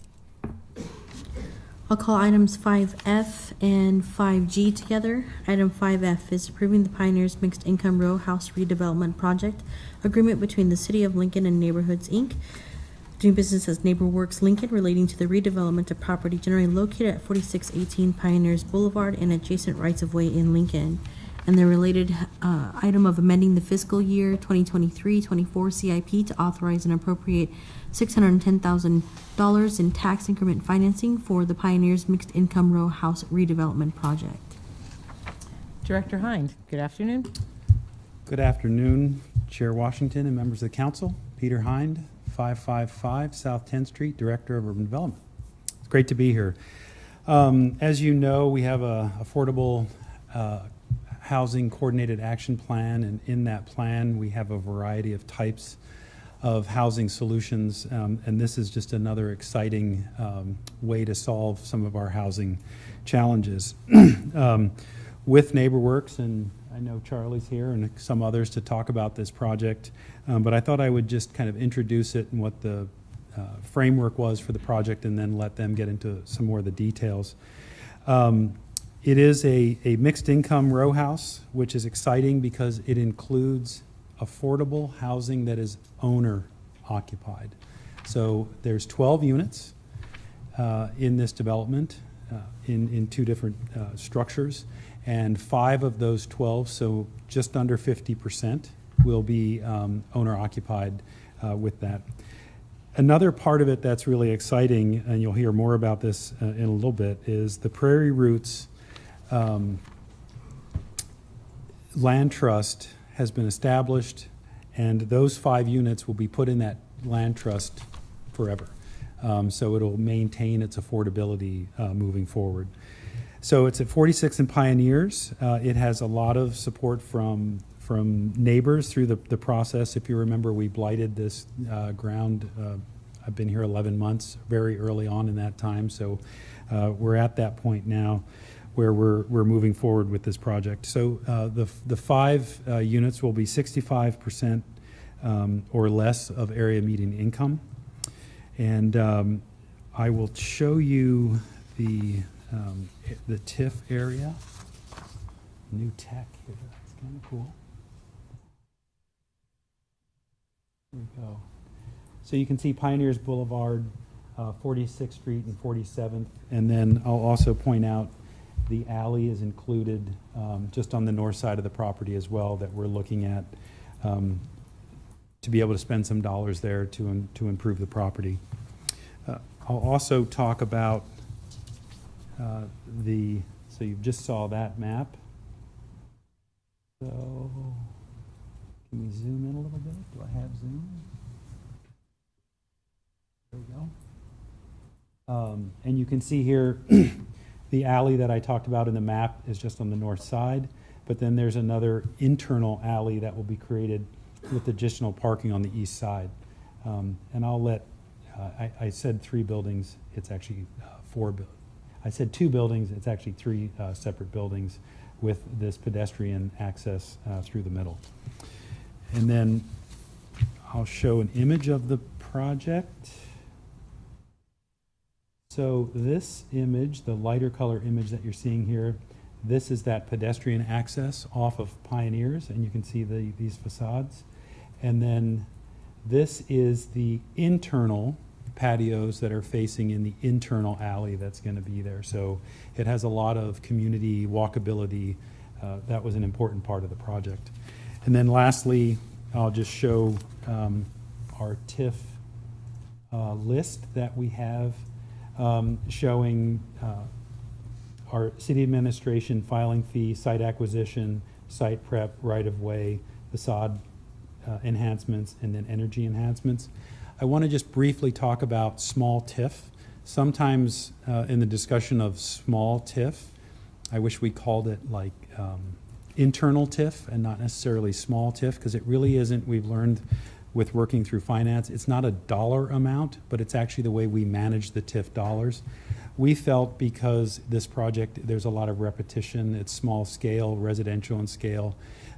I'll call items 5F and 5G together. Item 5F is approving the Pioneers Mixed Income Row House Redevelopment Project agreement between the City of Lincoln and Neighborhoods, Inc., doing business as NeighborWorks Lincoln, relating to the redevelopment of property generally located at 4618 Pioneers Boulevard and adjacent rights-of-way in Lincoln, and the related item of amending the fiscal year 2023-24 CIP to authorize and appropriate $610,000 in tax increment financing for the Pioneers Mixed Income Row House Redevelopment Project. Director Hind, good afternoon. Good afternoon, Chair Washington and members of the council. Peter Hind, 555 South 10th Street, Director of Urban Development. It's great to be here. As you know, we have a affordable housing coordinated action plan, and in that plan we have a variety of types of housing solutions, and this is just another exciting way to solve some of our housing challenges. With NeighborWorks, and I know Charlie's here and some others to talk about this project, but I thought I would just kind of introduce it and what the framework was for the project, and then let them get into some more of the details. It is a mixed income row house, which is exciting because it includes affordable housing that is owner occupied. So there's 12 units in this development in 2 different structures, and 5 of those 12, so just under 50%, will be owner occupied with that. Another part of it that's really exciting, and you'll hear more about this in a little bit, is the Prairie Roots Land Trust has been established, and those 5 units will be put in that land trust forever. So it'll maintain its affordability moving forward. So it's at 46 and Pioneers. It has a lot of support from neighbors through the process. If you remember, we blighted this ground. I've been here 11 months, very early on in that time. So we're at that point now where we're moving forward with this project. So the 5 units will be 65% or less of area median income. And I will show you the TIF area. New tech here, that's kind of cool. There we go. So you can see Pioneers Boulevard 46th Street and 47th. And then I'll also point out the alley is included just on the north side of the property as well, that we're looking at to be able to spend some dollars there to improve the property. I'll also talk about so you just saw that map. So can we zoom in a little bit? Do I have zoom? There we go. And you can see here the alley that I talked about in the map is just on the north side, but then there's another internal alley that will be created with additional parking on the east side. And I'll let, I said 3 buildings, it's actually 4 buildings. I said 2 buildings, it's actually 3 separate buildings with this pedestrian access through the middle. And then I'll show an image of the project. So this image, the lighter color image that you're seeing here, this is that pedestrian access off of Pioneers, and you can see these facades. And then this is the internal patios that are facing in the internal alley that's going to be there. So it has a lot of community walkability. That was an important part of the project. And then lastly, I'll just show our TIF list that we have showing our city administration filing fee, site acquisition, site prep, right-of-way, facade enhancements, and then energy enhancements. I want to just briefly talk about small TIF. Sometimes in the discussion of small TIF, I wish we called it like internal TIF and not necessarily small TIF, because it really isn't. We've learned with working through finance, it's not a dollar amount, but it's actually the way we manage the TIF dollars. We felt because this project, there's a lot of repetition, it's small scale, residential in scale,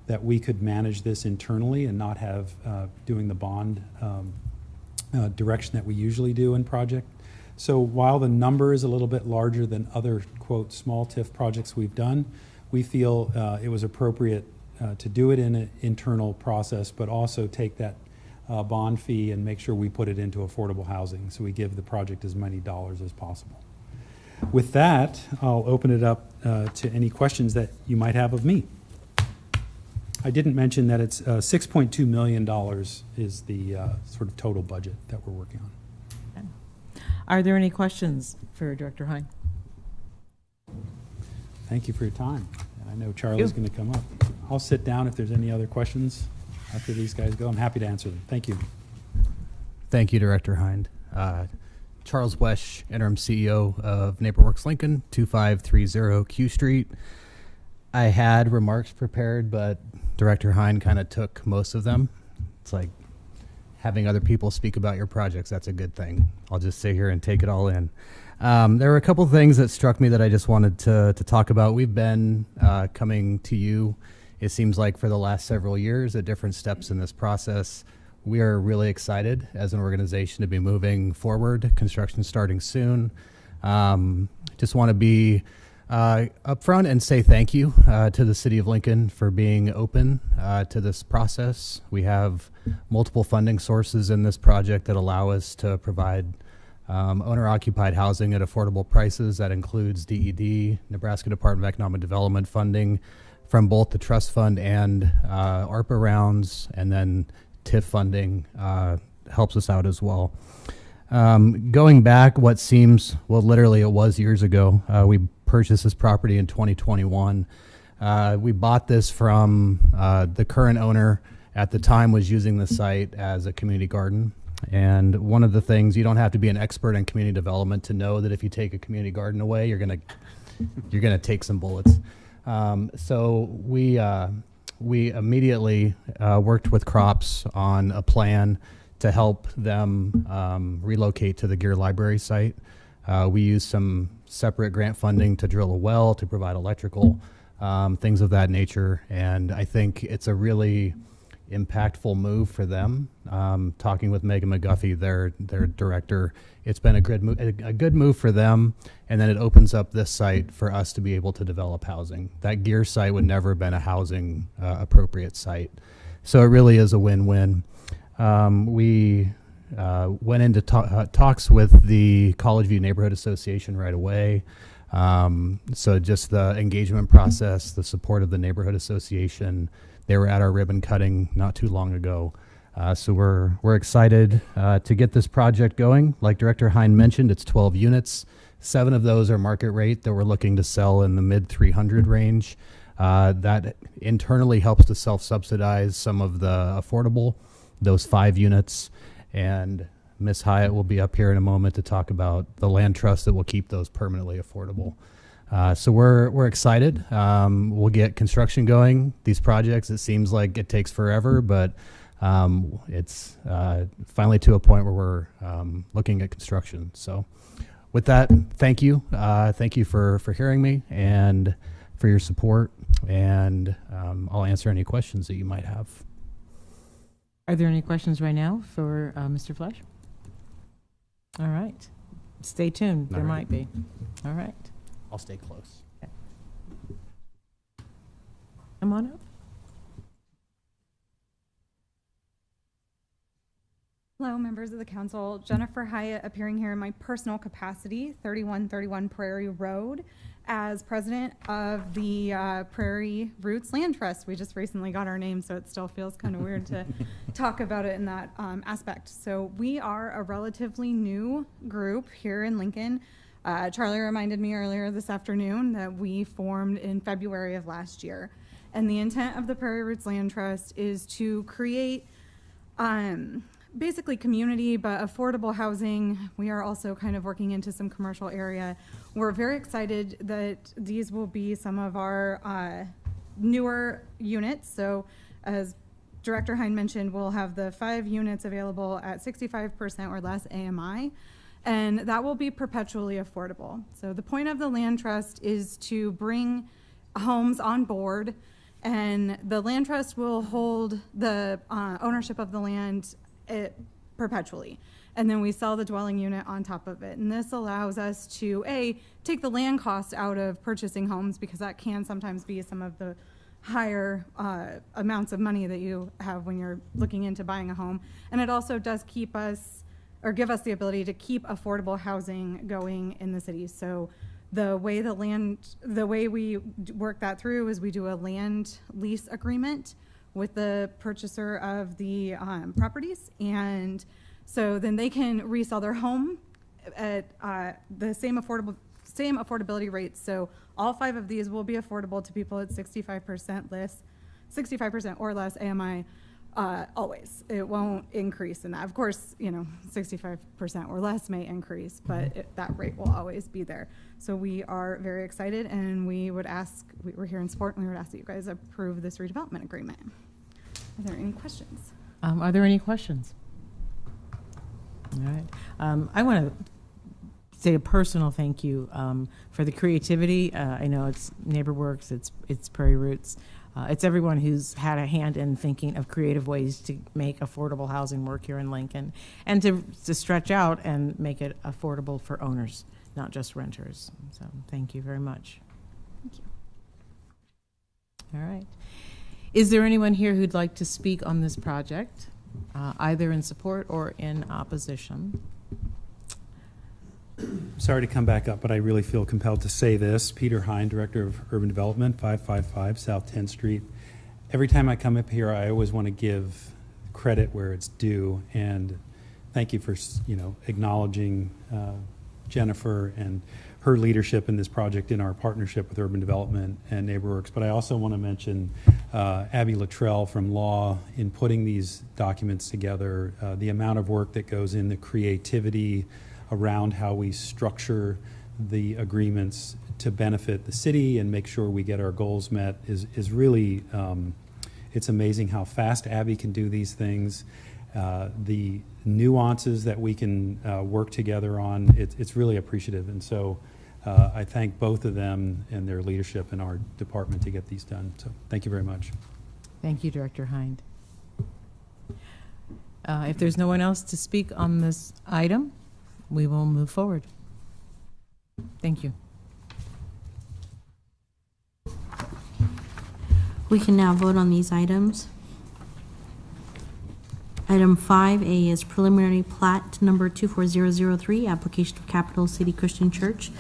that we could manage this internally and not have doing the bond direction that we usually do in project. So while the number is a little bit larger than other, quote, small TIF projects we've done, we feel it was appropriate to do it in an internal process, but also take that bond fee and make sure we put it into affordable housing, so we give the project as many dollars as possible. With that, I'll open it up to any questions that you might have of me. I didn't mention that it's $6.2 million is the sort of total budget that we're working on. Are there any questions for Director Hein? Thank you for your time. And I know Charlie's going to come up. I'll sit down if there's any other questions after these guys go. I'm happy to answer them. Thank you. Thank you, Director Hind. Charles Wesch, Interim CEO of NeighborWorks Lincoln, 2530 Q Street. I had remarks prepared, but Director Hind kind of took most of them. It's like having other people speak about your projects. That's a good thing. I'll just sit here and take it all in. There were a couple things that struck me that I just wanted to talk about. We've been coming to you, it seems like, for the last several years at different steps in this process. We are really excited as an organization to be moving forward. Construction starting soon. Just want to be upfront and say thank you to the City of Lincoln for being open to this process. We have multiple funding sources in this project that allow us to provide owner-occupied housing at affordable prices. That includes DED, Nebraska Department of Economic Development funding from both the trust fund and ARPA rounds, and then TIF funding helps us out as well. Going back what seems, well, literally it was years ago, we purchased this property in 2021. We bought this from the current owner at the time was using the site as a community garden. And one of the things, you don't have to be an expert in community development to know that if you take a community garden away, you're gonna take some bullets. So we immediately worked with Crops on a plan to help them relocate to the Gear Library site. We used some separate grant funding to drill a well, to provide electrical, things of that nature. And I think it's a really impactful move for them. Talking with Megan McGuffey, their director, it's been a good move for them. And then it opens up this site for us to be able to develop housing. That Gear site would never have been a housing appropriate site. So it really is a win-win. We went into talks with the College View Neighborhood Association right away. So just the engagement process, the support of the neighborhood association. They were at our ribbon cutting not too long ago. So we're excited to get this project going. Like Director Hind mentioned, it's 12 units. 7 of those are market rate that we're looking to sell in the mid 300 range. That internally helps to self-subsidize some of the affordable, those 5 units. And Ms. Hyatt will be up here in a moment to talk about the land trust that will keep those permanently affordable. So we're excited. We'll get construction going. These projects, it seems like it takes forever, but it's finally to a point where we're looking at construction. So with that, thank you. Thank you for hearing me and for your support. And I'll answer any questions that you might have. Are there any questions right now for Mr. Flesch? All right. Stay tuned. There might be. All right. I'll stay close. Okay. Come on up. Hello, members of the council. Jennifer Hyatt appearing here in my personal capacity, 3131 Prairie Road, as president of the Prairie Roots Land Trust. We just recently got our name, so it still feels kind of weird to talk about it in that aspect. So we are a relatively new group here in Lincoln. Charlie reminded me earlier this afternoon that we formed in February of last year. And the intent of the Prairie Roots Land Trust is to create basically community, but affordable housing. We are also kind of working into some commercial area. We're very excited that these will be some of our newer units. So as Director Hind mentioned, we'll have the 5 units available at 65% or less AMI, and that will be perpetually affordable. So the point of the land trust is to bring homes on board, and the land trust will hold the ownership of the land perpetually, and then we sell the dwelling unit on top of it. And this allows us to take the land cost out of purchasing homes, because that can sometimes be some of the higher amounts of money that you have when you're looking into buying a home. And it also does keep us, or give us the ability to keep affordable housing going in the city. So the way we work that through is we do a land lease agreement with the purchaser of the properties, and so then they can resell their home at the same affordability rates. So all 5 of these will be affordable to people at 65% or less AMI. Always, it won't increase in that. Of course, 65% or less may increase, but that rate will always be there. So we are very excited, and we're here in support, and we would ask that you guys approve this redevelopment agreement. Are there any questions? Are there any questions? All right. I want to say a personal thank you for the creativity. I know it's NeighborWorks, it's Prairie Roots. It's everyone who's had a hand in thinking of creative ways to make affordable housing work here in Lincoln, and to stretch out and make it affordable for owners, not just renters. So thank you very much. Thank you. All right. Is there anyone here who'd like to speak on this project, either in support or in opposition? Sorry to come back up, but I really feel compelled to say this. Peter Hind, Director of Urban Development, 555 South 10th Street. Every time I come up here, I always want to give credit where it's due, and thank you for acknowledging Jennifer and her leadership in this project in our partnership with Urban Development and NeighborWorks. But I also want to mention Abby Luttrell from Law in putting these documents together, the amount of work that goes in, the creativity around how we structure the agreements to benefit the city and make sure we get our goals met is really, it's amazing how fast Abby can do these things. The nuances that we can work together on, it's really appreciative. And so I thank both of them and their leadership in our department to get these done. So thank you very much. Thank you, Director Hind. If there's no one else to speak on this item, we will move forward. Thank you. We can now vote on these items. Item 5A is preliminary plat number 24003, application of Capital City Christian Church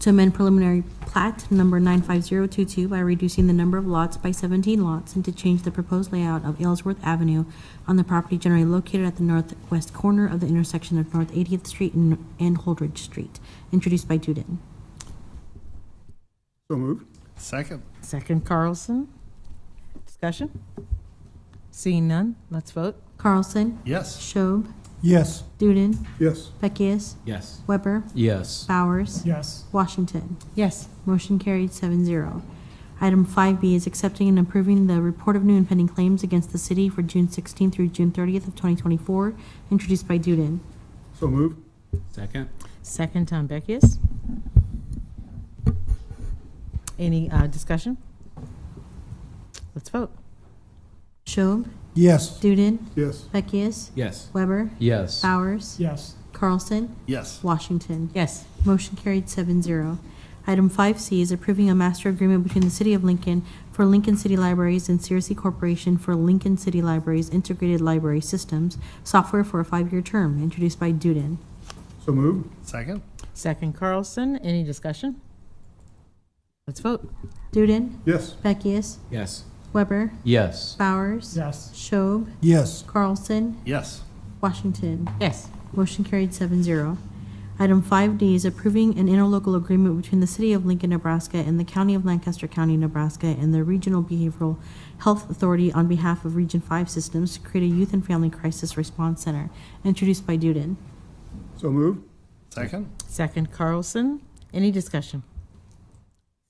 to amend preliminary plat number 95022 by reducing the number of lots by 17 lots and to change the proposed layout of Aylesworth Avenue on the property generally located at the northwest corner of the intersection of North 80th Street and Holdridge Street. Introduced by Duden. So moved. Second. Second, Carlson. Discussion? Seeing none, let's vote. Carlson. Yes. Schob. Yes. Duden. Yes. Beckius. Yes. Weber. Yes. Bowers. Yes. Washington. Yes. Motion carried 7-0. Item 5B is accepting and approving the report of new and pending claims against the city for June 16th through June 30th of 2024, introduced by Duden. So moved. Second. Second, Tom Beckius. Any discussion? Let's vote. Schob. Yes. Duden. Yes. Beckius. Yes. Weber. Yes. Bowers. Yes. Carlson. Yes. Washington. Yes. Motion carried 7-0. Item 5C is approving a master agreement between the City of Lincoln for Lincoln City Libraries and Searcy Corporation for Lincoln City Libraries Integrated Library Systems software for a 5-year term, introduced by Duden. So moved. Second. Second, Carlson. Any discussion? Let's vote. Duden. Yes. Beckius. Yes. Weber. Yes. Bowers. Yes. Schob. Yes. Carlson. Yes. Washington. Yes. Motion carried 7-0. Item 5D is approving an interlocal agreement between the City of Lincoln, Nebraska and the County of Lancaster County, Nebraska and the Regional Behavioral Health Authority on behalf of Region 5 Systems to create a youth and family crisis response center, introduced by Duden. So moved. Second. Second, Carlson. Any discussion?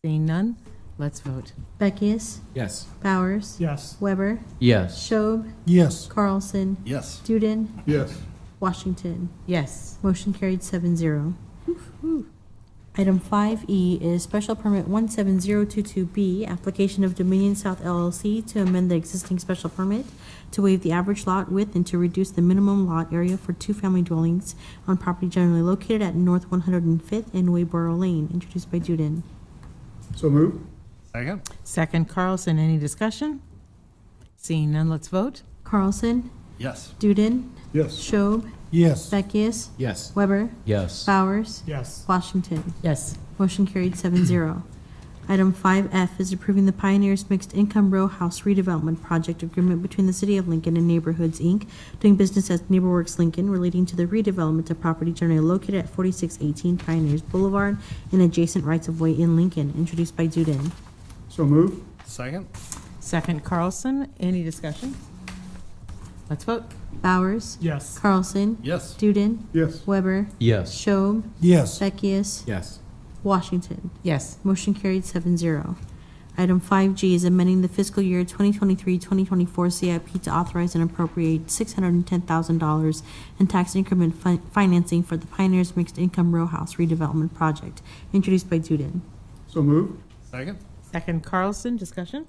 Seeing none, let's vote. Beckius. Yes. Bowers. Yes. Weber. Yes. Schob. Yes. Carlson. Yes. Duden. Yes. Washington. Yes. Motion carried 7-0. Item 5E is special permit 17022B, application of Dominion South LLC to amend the existing special permit to waive the average lot width and to reduce the minimum lot area for two-family dwellings on property generally located at North 105th and Wayboro Lane, introduced by Duden. So moved. Second. Second, Carlson. Any discussion? Seeing none, let's vote. Carlson. Yes. Duden. Yes. Schob. Yes. Beckius. Yes. Weber. Yes. Bowers. Yes. Washington. Yes. Motion carried 7-0. Item 5F is approving the Pioneers Mixed Income Row House Redevelopment Project Agreement between the City of Lincoln and Neighborhoods, Inc., doing business as NeighborWorks Lincoln, relating to the redevelopment of property generally located at 4618 Pioneers Boulevard and adjacent rights-of-way in Lincoln, introduced by Duden. So moved. Second. Second, Carlson. Any discussion? Let's vote. Bowers. Yes. Carlson. Yes. Duden. Yes. Weber. Yes. Schob. Yes. Beckius. Yes. Washington. Yes. Motion carried 7-0. Item 5G is amending the fiscal year 2023-2024 CIP to authorize and appropriate $610,000 in tax increment financing for the Pioneers Mixed Income Row House Redevelopment Project, introduced by Duden. So moved. Second. Second, Carlson. Discussion?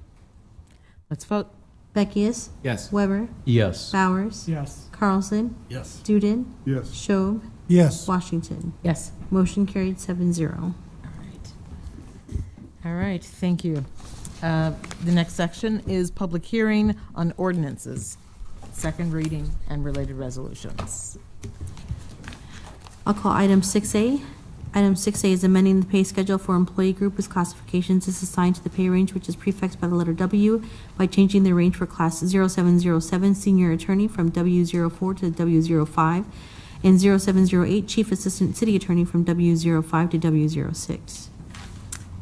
Let's vote. Beckius. Yes. Weber. Yes. Bowers. Yes. Carlson. Yes. Duden. Yes. Schob. Yes. Washington. Yes. Motion carried 7-0. All right, thank you. The next section is public hearing on ordinances, second reading and related resolutions. I'll call item 6A. Item 6A is amending the pay schedule for employee group whose classifications is assigned to the pay range which is prefixed by the letter W by changing the range for class 0707 senior attorney from W04 to W05 and 0708 chief assistant city attorney from W05 to W06.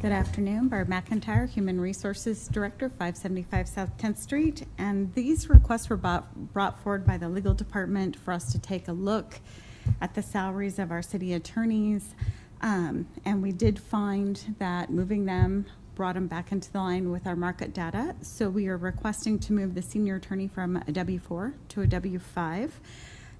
Good afternoon, Barb McIntyre, Human Resources Director, 575 South 10th Street. And these requests were brought forward by the legal department for us to take a look at the salaries of our city attorneys. And we did find that moving them brought them back into the line with our market data. So we are requesting to move the senior attorney from a W4 to a W5.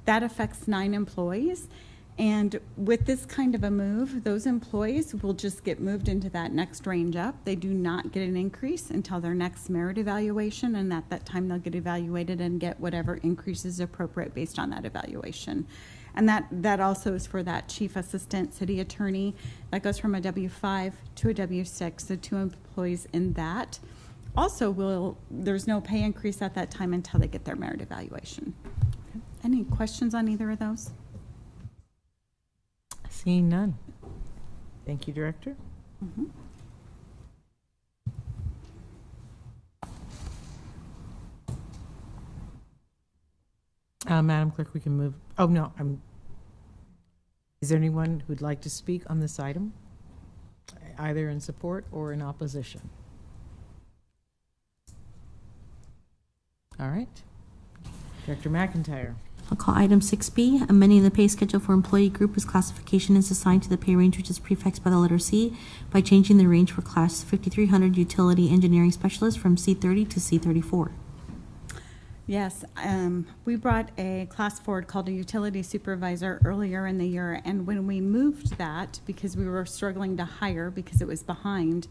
That affects 9 employees. And with this kind of a move, those employees will just get moved into that next range up. They do not get an increase until their next merit evaluation, and at that time they'll get evaluated and get whatever increase is appropriate based on that evaluation. And that also is for that chief assistant city attorney. That goes from a W5 to a W6, so 2 employees in that. Also, there's no pay increase at that time until they get their merit evaluation. Any questions on either of those? Seeing none. Thank you, Director. Mhm. Madam Clerk, we can move. Oh, no. Is there anyone who'd like to speak on this item, either in support or in opposition? All right. Director McIntyre. I'll call item 6B, amending the pay schedule for employee group whose classification is assigned to the pay range which is prefixed by the letter C by changing the range for class 5300 utility engineering specialist from C30 to C34. Yes, we brought a class forward called a utility supervisor earlier in the year, and when we moved that, because we were struggling to hire because it was behind,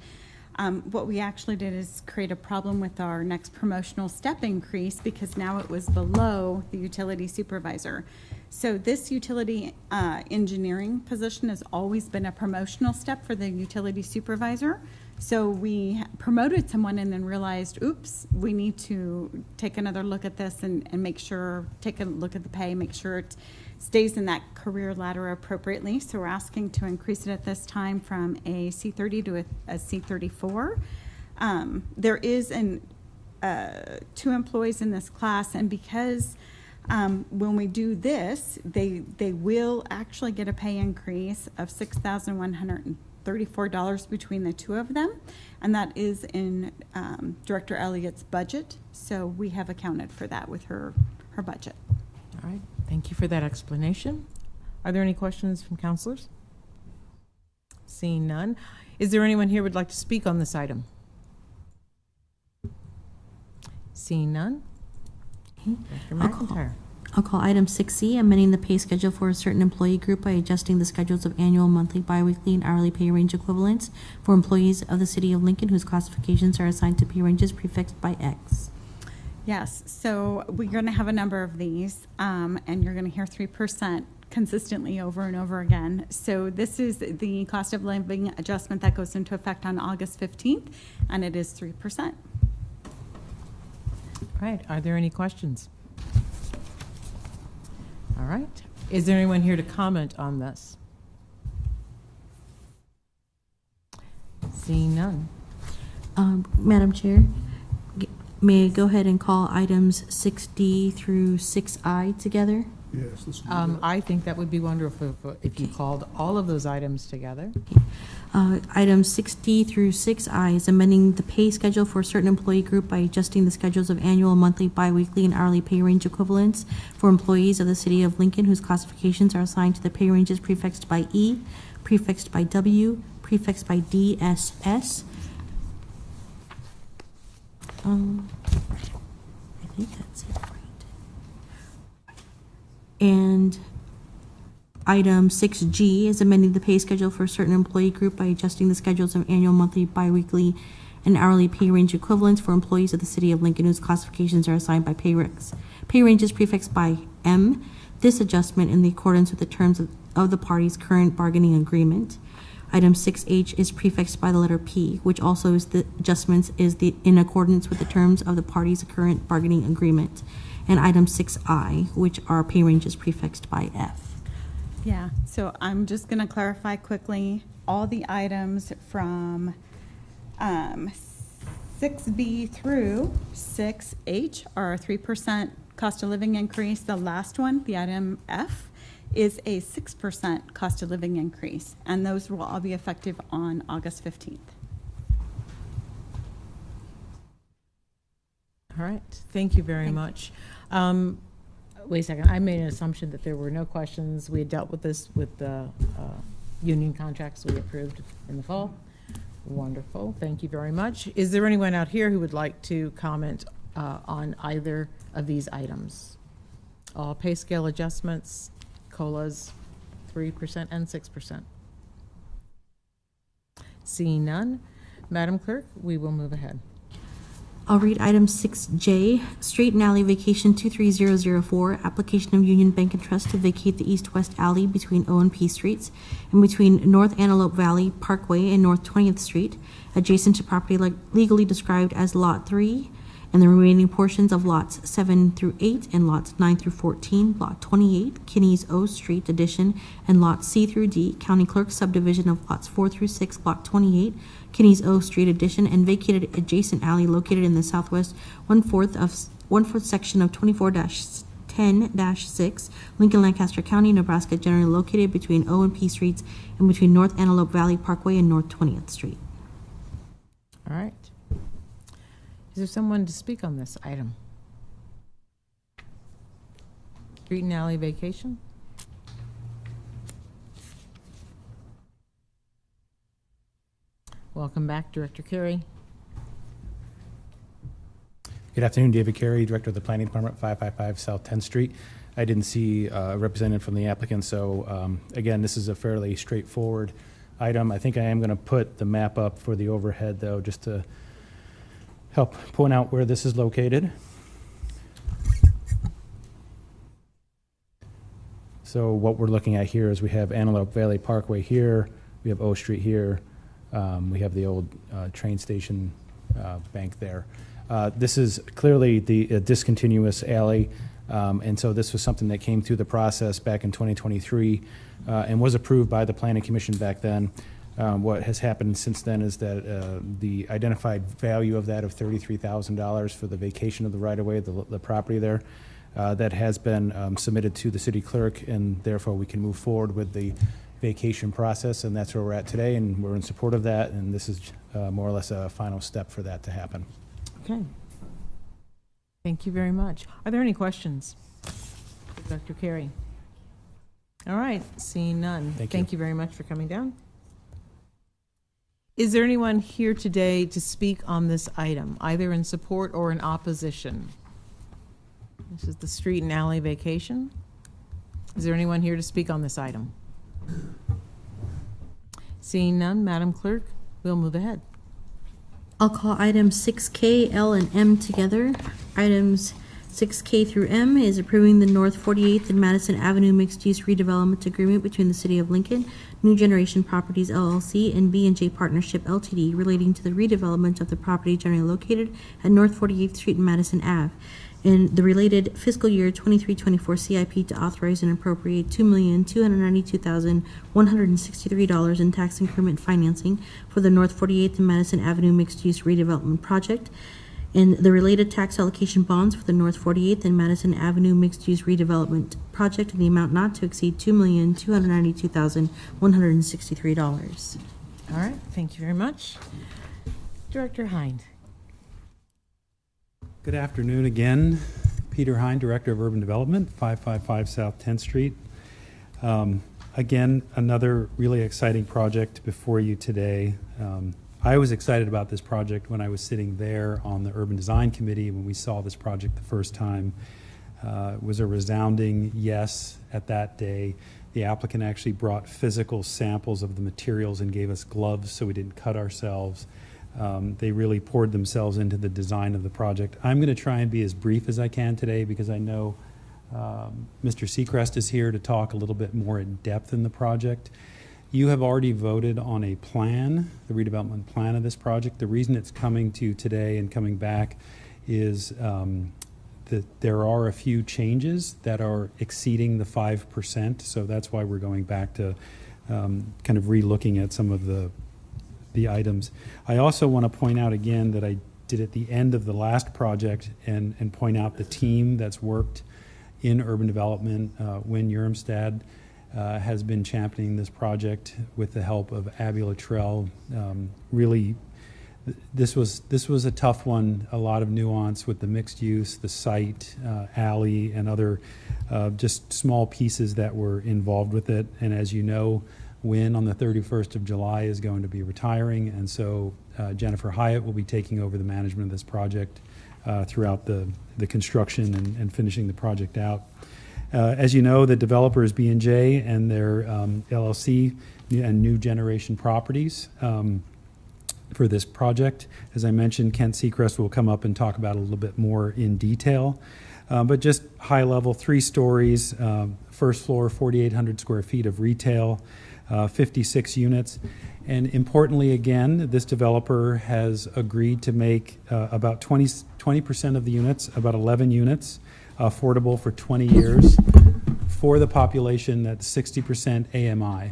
what we actually did is create a problem with our next promotional step increase because now it was below the utility supervisor. So this utility engineering position has always been a promotional step for the utility supervisor. So we promoted someone and then realized, oops, we need to take another look at this and make sure, take a look at the pay, make sure it stays in that career ladder appropriately. So we're asking to increase it at this time from a C30 to a C34. There is 2 employees in this class, and because when we do this, they will actually get a pay increase of $6,134 between the 2 of them, and that is in Director Elliott's budget. So we have accounted for that with her budget. All right. Thank you for that explanation. Are there any questions from counselors? Seeing none. Is there anyone here who would like to speak on this item? Seeing none. Dr. McIntyre. I'll call item 6C, amending the pay schedule for a certain employee group by adjusting the schedules of annual, monthly, biweekly, and hourly pay range equivalents for employees of the City of Lincoln whose classifications are assigned to pay ranges prefixed by X. Yes, so we're going to have a number of these, and you're going to hear 3% consistently over and over again. So this is the cost of living adjustment that goes into effect on August 15th, and it is 3%. All right. Are there any questions? All right. Is there anyone here to comment on this? Seeing none. Madam Chair, may I go ahead and call items 6D through 6I together? Yes. Let's do that. I think that would be wonderful if you called all of those items together. Items 6D through 6I is amending the pay schedule for a certain employee group by adjusting the schedules of annual, monthly, biweekly, and hourly pay range equivalents for employees of the City of Lincoln whose classifications are assigned to the pay ranges prefixed by E, prefixed by W, prefixed by DSS. I think that's it, right? And item 6G is amending the pay schedule for a certain employee group by adjusting the schedules of annual, monthly, biweekly, and hourly pay range equivalents for employees of the City of Lincoln whose classifications are assigned by pay ranges prefixed by M. This adjustment in accordance with the terms of the parties' current bargaining agreement. Item 6H is prefixed by the letter P, which also is the adjustments in accordance with the terms of the parties' current bargaining agreement. And item 6I, which are pay ranges prefixed by F. Yeah, so I'm just going to clarify quickly. All the items from 6B through 6H are a 3% cost of living increase. The last one, the item F, is a 6% cost of living increase, and those will all be effective on August 15th. All right. Thank you very much. Wait a second. I made an assumption that there were no questions. We had dealt with this with the union contracts we approved in the fall. Wonderful. Thank you very much. Is there anyone out here who would like to comment on either of these items? All pay scale adjustments, COLAs, 3% and 6%. Seeing none, Madam Clerk, we will move ahead. I'll read item 6J, Street and Alley Vacation 23004, application of Union Bank and Trust to vacate the east-west alley between O and P Streets and between North Antelope Valley Parkway and North 20th Street, adjacent to property legally described as Lot 3 and the remaining portions of lots 7 through 8 and lots 9 through 14, Lot 28, Kinney's O Street Addition, and lots C through D, County Clerk's subdivision of lots 4 through 6, Block 28, Kinney's O Street Addition, and vacated adjacent alley located in the southwest one-fourth section of 24-10-6, Lincoln, Lancaster County, Nebraska, generally located between O and P Streets and between North Antelope Valley Parkway and North 20th Street. All right. Is there someone to speak on this item? Street and alley vacation? Welcome back, Director Carey. Good afternoon, David Carey, Director of the Planning Department, 555 South 10th Street. I didn't see a representative from the applicant, so again, this is a fairly straightforward item. I think I am going to put the map up for the overhead, though, just to help point out where this is located. So what we're looking at here is we have Antelope Valley Parkway here, we have O Street here, we have the old train station bank there. This is clearly the discontinuous alley, and so this was something that came through the process back in 2023 and was approved by the Planning Commission back then. What has happened since then is that the identified value of that of $33,000 for the vacation of the right-of-way, the property there, that has been submitted to the city clerk, and therefore we can move forward with the vacation process, and that's where we're at today, and we're in support of that, and this is more or less a final step for that to happen. Okay. Thank you very much. Are there any questions for Dr. Carey? All right, seeing none. Thank you very much for coming down. Is there anyone here today to speak on this item, either in support or in opposition? This is the street and alley vacation. Is there anyone here to speak on this item? Seeing none, Madam Clerk, we'll move ahead. I'll call items 6K, L, and M together. Items 6K through M is approving the North 48th and Madison Avenue mixed-use redevelopment agreement between the City of Lincoln, New Generation Properties LLC, and B&J Partnership LTD relating to the redevelopment of the property generally located at North 48th Street and Madison Ave, and the related fiscal year 23-24 CIP to authorize and appropriate $2,292,163 in tax increment financing for the North 48th and Madison Avenue mixed-use redevelopment project, and the related tax allocation bonds for the North 48th and Madison Avenue mixed-use redevelopment project in the amount not to exceed $2,292,163. All right, thank you very much. Director Hind. Good afternoon again. Peter Hind, Director of Urban Development, 555 South 10th Street. Again, another really exciting project before you today. I was excited about this project when I was sitting there on the Urban Design Committee when we saw this project the first time. It was a resounding yes at that day. The applicant actually brought physical samples of the materials and gave us gloves so we didn't cut ourselves. They really poured themselves into the design of the project. I'm going to try and be as brief as I can today because I know Mr. Seacrest is here to talk a little bit more in depth in the project. You have already voted on a plan, the redevelopment plan of this project. The reason it's coming to you today and coming back is that there are a few changes that are exceeding the 5%, so that's why we're going back to kind of re-looking at some of the items. I also want to point out again that I did at the end of the last project and point out the team that's worked in urban development. Wynn Urmstad has been championing this project with the help of Abby Luttrell. Really, this was a tough one, a lot of nuance with the mixed use, the site, alley, and other just small pieces that were involved with it. And as you know, Wynn on the 31st of July is going to be retiring, and so Jennifer Hyatt will be taking over the management of this project throughout the construction and finishing the project out. As you know, the developer is B&J and their LLC and New Generation Properties for this project. As I mentioned, Kent Seacrest will come up and talk about it a little bit more in detail. But just high level, 3 stories, first floor, 4,800 square feet of retail. 56 units. And importantly, again, this developer has agreed to make about 20% of the units, about 11 units, affordable for 20 years for the population that's 60% AMI.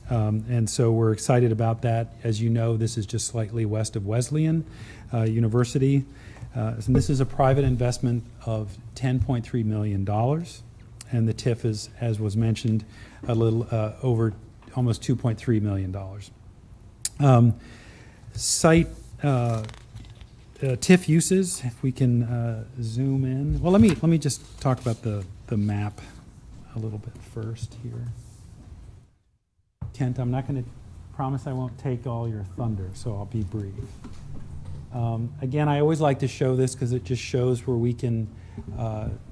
And so we're excited about that. As you know, this is just slightly west of Wesleyan University. And this is a private investment of $10.3 million. And the TIF is, as was mentioned, a little over almost $2.3 million. Site TIF uses, if we can zoom in. Well, let me just talk about the map a little bit first here. Kent, I'm not going to promise I won't take all your thunder, so I'll be brief. Again, I always like to show this because it just shows where we can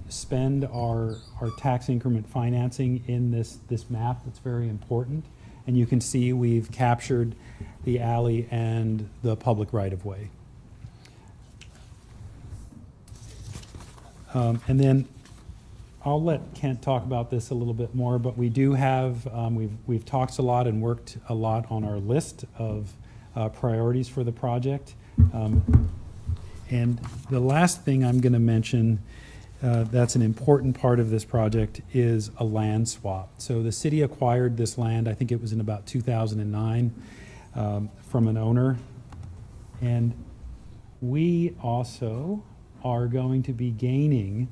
spend our tax increment financing in this map. That's very important. And you can see we've captured the alley and the public right-of-way. And then I'll let Kent talk about this a little bit more, but we do have, we've talked a lot and worked a lot on our list of priorities for the project. And the last thing I'm going to mention that's an important part of this project is a land swap. So the city acquired this land, I think it was in about 2009, from an owner. And we also are going to be gaining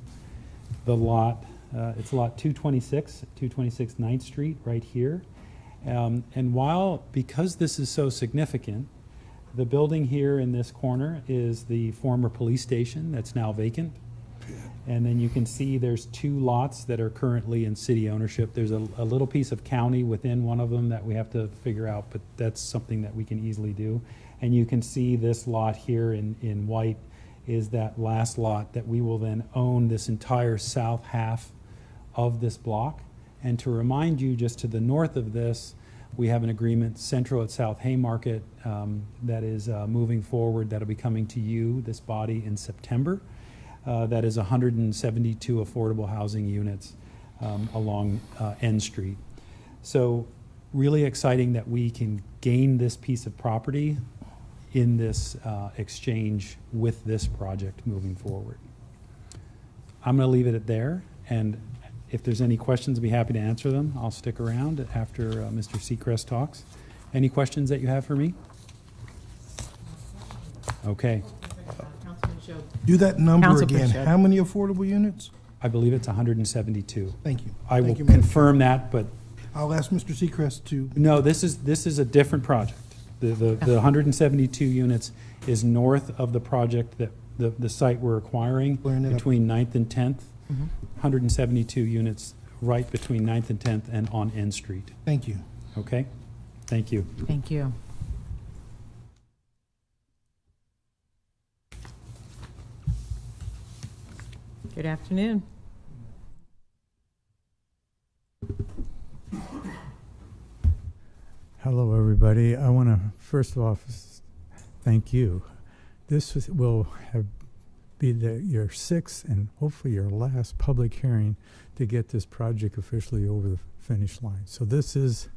the lot, it's lot 226 9th Street right here. And because this is so significant, the building here in this corner is the former police station that's now vacant. And then you can see there's two lots that are currently in city ownership. There's a little piece of county within one of them that we have to figure out, but that's something that we can easily do. And you can see this lot here in white is that last lot that we will then own this entire south half of this block. And to remind you, just to the north of this, we have an agreement central at South Haymarket that is moving forward. That'll be coming to you, this body, in September. That is 172 affordable housing units along N Street. So really exciting that we can gain this piece of property in this exchange with this project moving forward. I'm going to leave it at there, and if there's any questions, I'd be happy to answer them. I'll stick around after Mr. Seacrest talks. Any questions that you have for me? Okay. Do that number Councilman again. Pritchett. How many affordable units? I believe it's 172. Thank you. I Thank will you, Madam confirm that, but I'll ask Mr. Seacrest to. no, this is a different project. The 172 units is north of the project that the site we're acquiring Clearing it up. between 9th and 10th. 172 units right between 9th and 10th and on N Street. Thank you. Okay? Thank you. Thank you. Good afternoon. Hello, everybody. I want to first of all thank you. This will be your sixth and hopefully your last public hearing to get this project officially over the finish line. So this is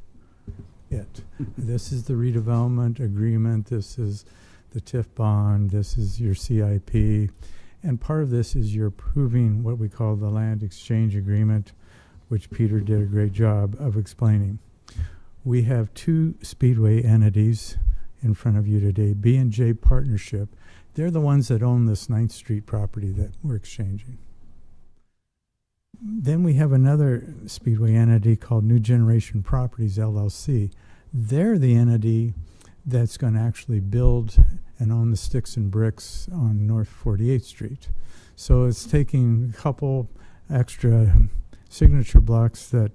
it. This is the redevelopment agreement. This is the TIF bond. This is your CIP. And part of this is you're approving what we call the land exchange agreement, which Peter did a great job of explaining. We have two Speedway entities in front of you today, B&J Partnership. They're the ones that own this 9th Street property that we're exchanging. Then we have another Speedway entity called New Generation Properties, LLC. They're the entity that's going to actually build and own the sticks and bricks on North 48th Street. So it's taking a couple extra signature blocks that,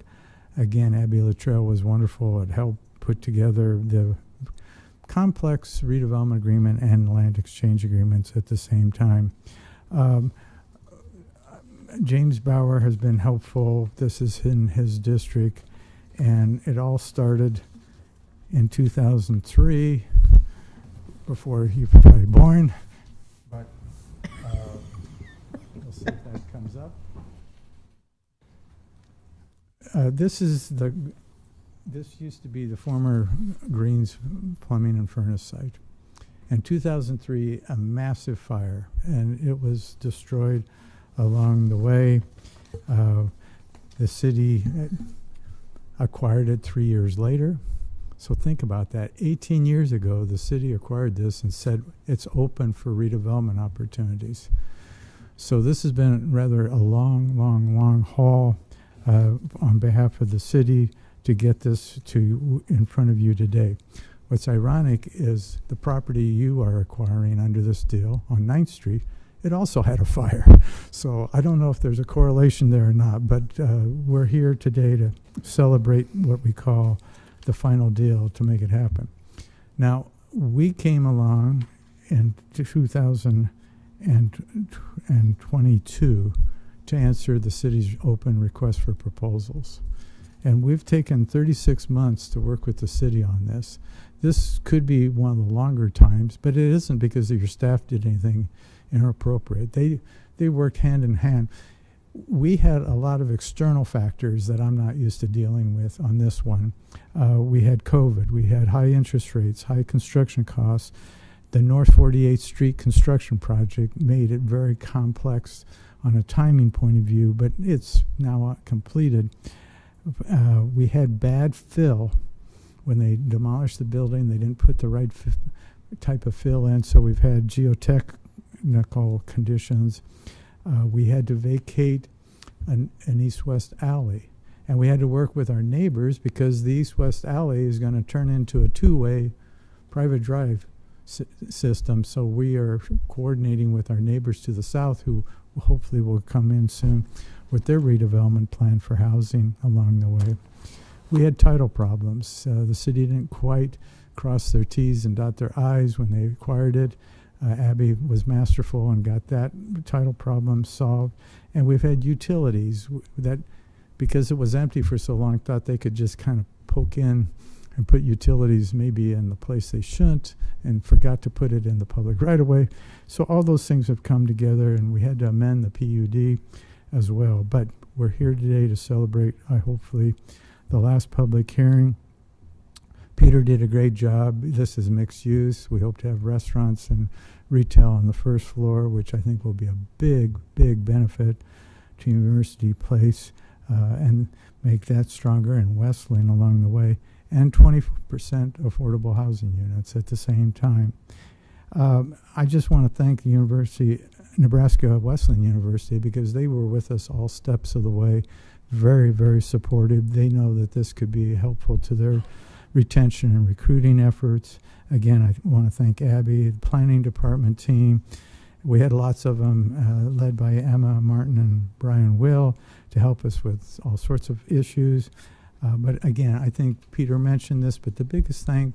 again, Abby Luttrell was wonderful at help put together the complex redevelopment agreement and land exchange agreements at the same time. James Bauer has been helpful. This is in his district, and it all started in 2003, before you were probably born. But we'll see if that comes up. This is This used to be the former Greens Plumbing and Furnace site. In 2003, a massive fire, and it was destroyed along the way. The city acquired it 3 years later. So think about that. 18 years ago, the city acquired this and said it's open for redevelopment opportunities. So this has been rather a long haul on behalf of the city to get this to in front of you today. What's ironic is the property you are acquiring under this deal on 9th Street, it also had a fire. So I don't know if there's a correlation there or not, but we're here today to celebrate what we call the final deal to make it happen. Now, we came along in 2022 to answer the city's open request for proposals. And we've taken 36 months to work with the city on this. This could be one of the longer times, but it isn't because your staff did anything inappropriate. They worked hand in hand. We had a lot of external factors that I'm not used to dealing with on this one. We had COVID, we had high interest rates, high construction costs. The North 48th Street construction project made it very complex on a timing point of view, but it's now completed. We had bad fill. When they demolished the building, they didn't put the right type of fill in, so we've had geotechnical conditions. We had to vacate an east-west alley, and we had to work with our neighbors because the east-west alley is going to turn into a two-way private drive system. So we are coordinating with our neighbors to the south, who hopefully will come in soon with their redevelopment plan for housing along the way. We had title problems. The city didn't quite cross their T's and dot their I's when they acquired it. Abby was masterful and got that title problem solved. And we've had utilities that, because it was empty for so long, thought they could just kind of poke in and put utilities maybe in the place they shouldn't, and forgot to put it in the public right of way. So all those things have come together, and we had to amend the PUD as well. But we're here today to celebrate, hopefully, the last public hearing. Peter did a great job. This is mixed use. We hope to have restaurants and retail on the first floor, which I think will be a big benefit to University Place, and make that stronger, and Wesleyan along the way, and 20% affordable housing units at the same time. I just want to thank the University, Nebraska Wesleyan University, because they were with us all steps of the way, very supportive. They know that this could be helpful to their retention and recruiting efforts. Again, I want to thank Abby, the planning department team. We had lots of them led by Emma Martin and Brian Will to help us with all sorts of issues. But again, I think Peter mentioned this, but the biggest thank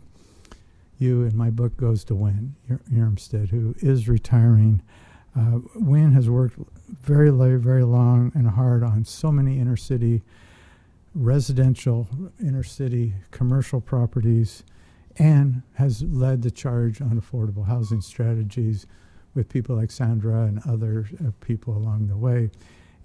you in my book goes to Wynn Yermstead, who is retiring. Wynn has worked very long and hard on so many inner city residential, inner city commercial properties, and has led the charge on affordable housing strategies with people like Sandra and other people along the way.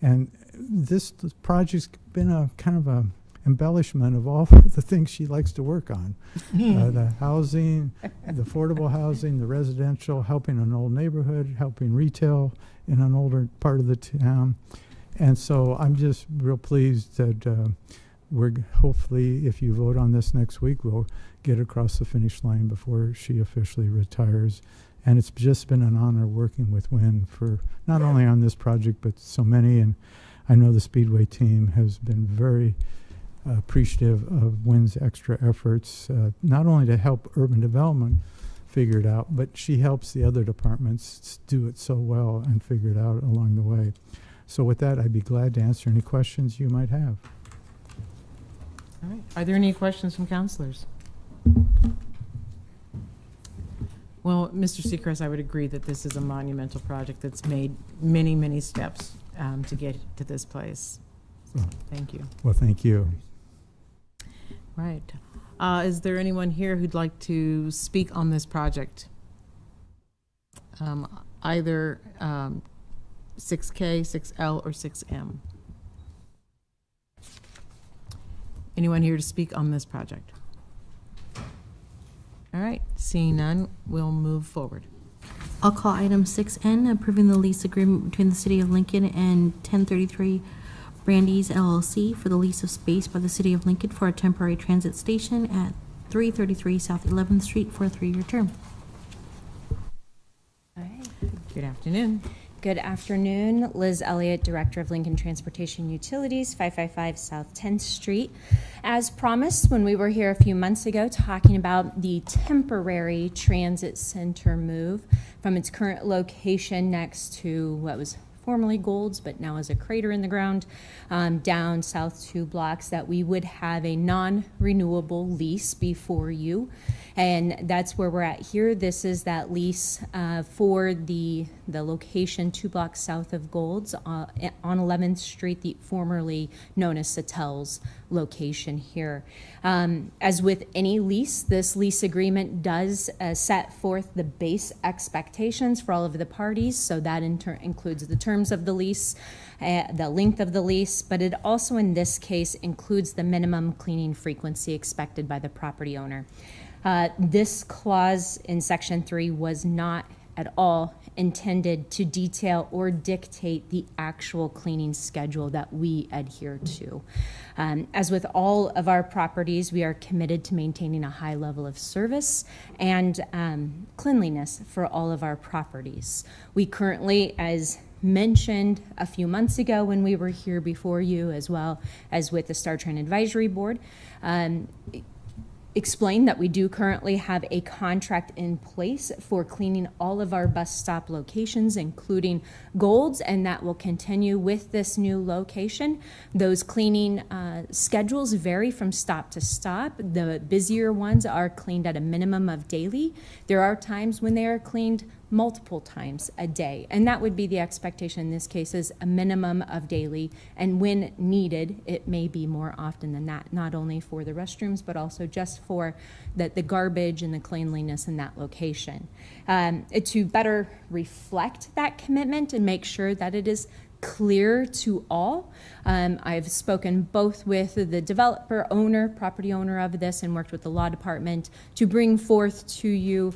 And this project's been a kind of a embellishment of all the things she likes to work on. The housing, the affordable housing, the residential, helping an old neighborhood, helping retail in an older part of the town. And so I'm just real pleased that we're hopefully, if you vote on this next week, we'll get across the finish line before she officially retires. And it's just been an honor working with Wynn for not only on this project, but so many. And I know the Speedway team has been very appreciative of Wynn's extra efforts, not only to help urban development figure it out, but she helps the other departments do it so well and figure it out along the way. So with that, I'd be glad to answer any questions you might have. All right. Are there any questions from councilors? Well, Mr. Seacrest, I would agree that this is a monumental project that's made many steps to get to this place. So, thank you. Well, thank you. Right. Is there anyone here who'd like to speak on this project? Either 6K, 6L, or 6M? Anyone here to speak on this project? All right, seeing none, we'll move forward. I'll call item 6N, approving the lease agreement between the City of Lincoln and 1033 Brandy's LLC for the lease of space by the City of Lincoln for a temporary transit station at 333 South 11th Street for a 3-year term. All right. Good afternoon. Good afternoon. Liz Elliott, Director of Lincoln Transportation Utilities, 555 South 10th Street. As promised, when we were here a few months ago talking about the temporary transit center move from its current location next to what was formerly Gold's, but now is a crater in the ground, down south 2 blocks, that we would have a non-renewable lease before you. And that's where we're at here. This is that lease for the location 2 blocks south of Gold's on 11th Street, the formerly known as Satel's location here. As with any lease, this lease agreement does set forth the base expectations for all of the parties. So that in turn includes the terms of the lease, the length of the lease, but it also in this case includes the minimum cleaning frequency expected by the property owner. This clause in Section 3 was not at all intended to detail or dictate the actual cleaning schedule that we adhere to. As with all of our properties, we are committed to maintaining a high level of service and cleanliness for all of our properties. We currently, as mentioned a few months ago when we were here before you, as well as with the Star Trend Advisory Board, explain that we do currently have a contract in place for cleaning all of our bus stop locations, including Gold's, and that will continue with this new location. Those cleaning schedules vary from stop to stop. The busier ones are cleaned at a minimum of daily. There are times when they are cleaned multiple times a day, and that would be the expectation in this case, is a minimum of daily, and when needed it may be more often than that, not only for the restrooms but also just for the garbage and the cleanliness in that location. To better reflect that commitment and make sure that it is clear to all, I've spoken both with the developer owner, property owner of this, and worked with the law department to bring forth to you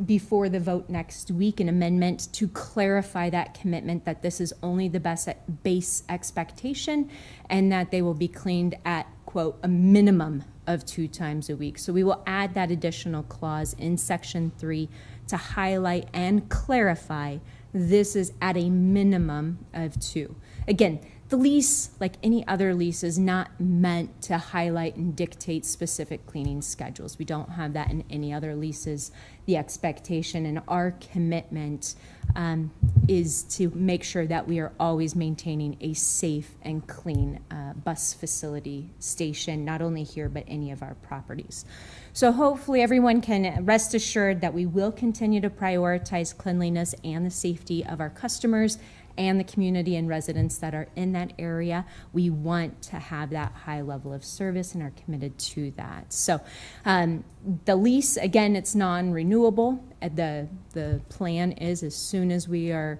before the vote next week an amendment to clarify that commitment, that this is only the base expectation and that they will be cleaned at, quote, a minimum of 2 times a week. So we will add that additional clause in Section 3 to highlight and clarify this is at a minimum of 2. Again, the lease, like any other lease, is not meant to highlight and dictate specific cleaning schedules. We don't have that in any other leases. The expectation and our commitment is to make sure that we are always maintaining a safe and clean bus facility station, not only here but any of our properties. So hopefully everyone can rest assured that we will continue to prioritize cleanliness and the safety of our customers and the community and residents that are in that area. We want to have that high level of service and are committed to that. So the lease, again, it's non-renewable. The plan is as soon as we are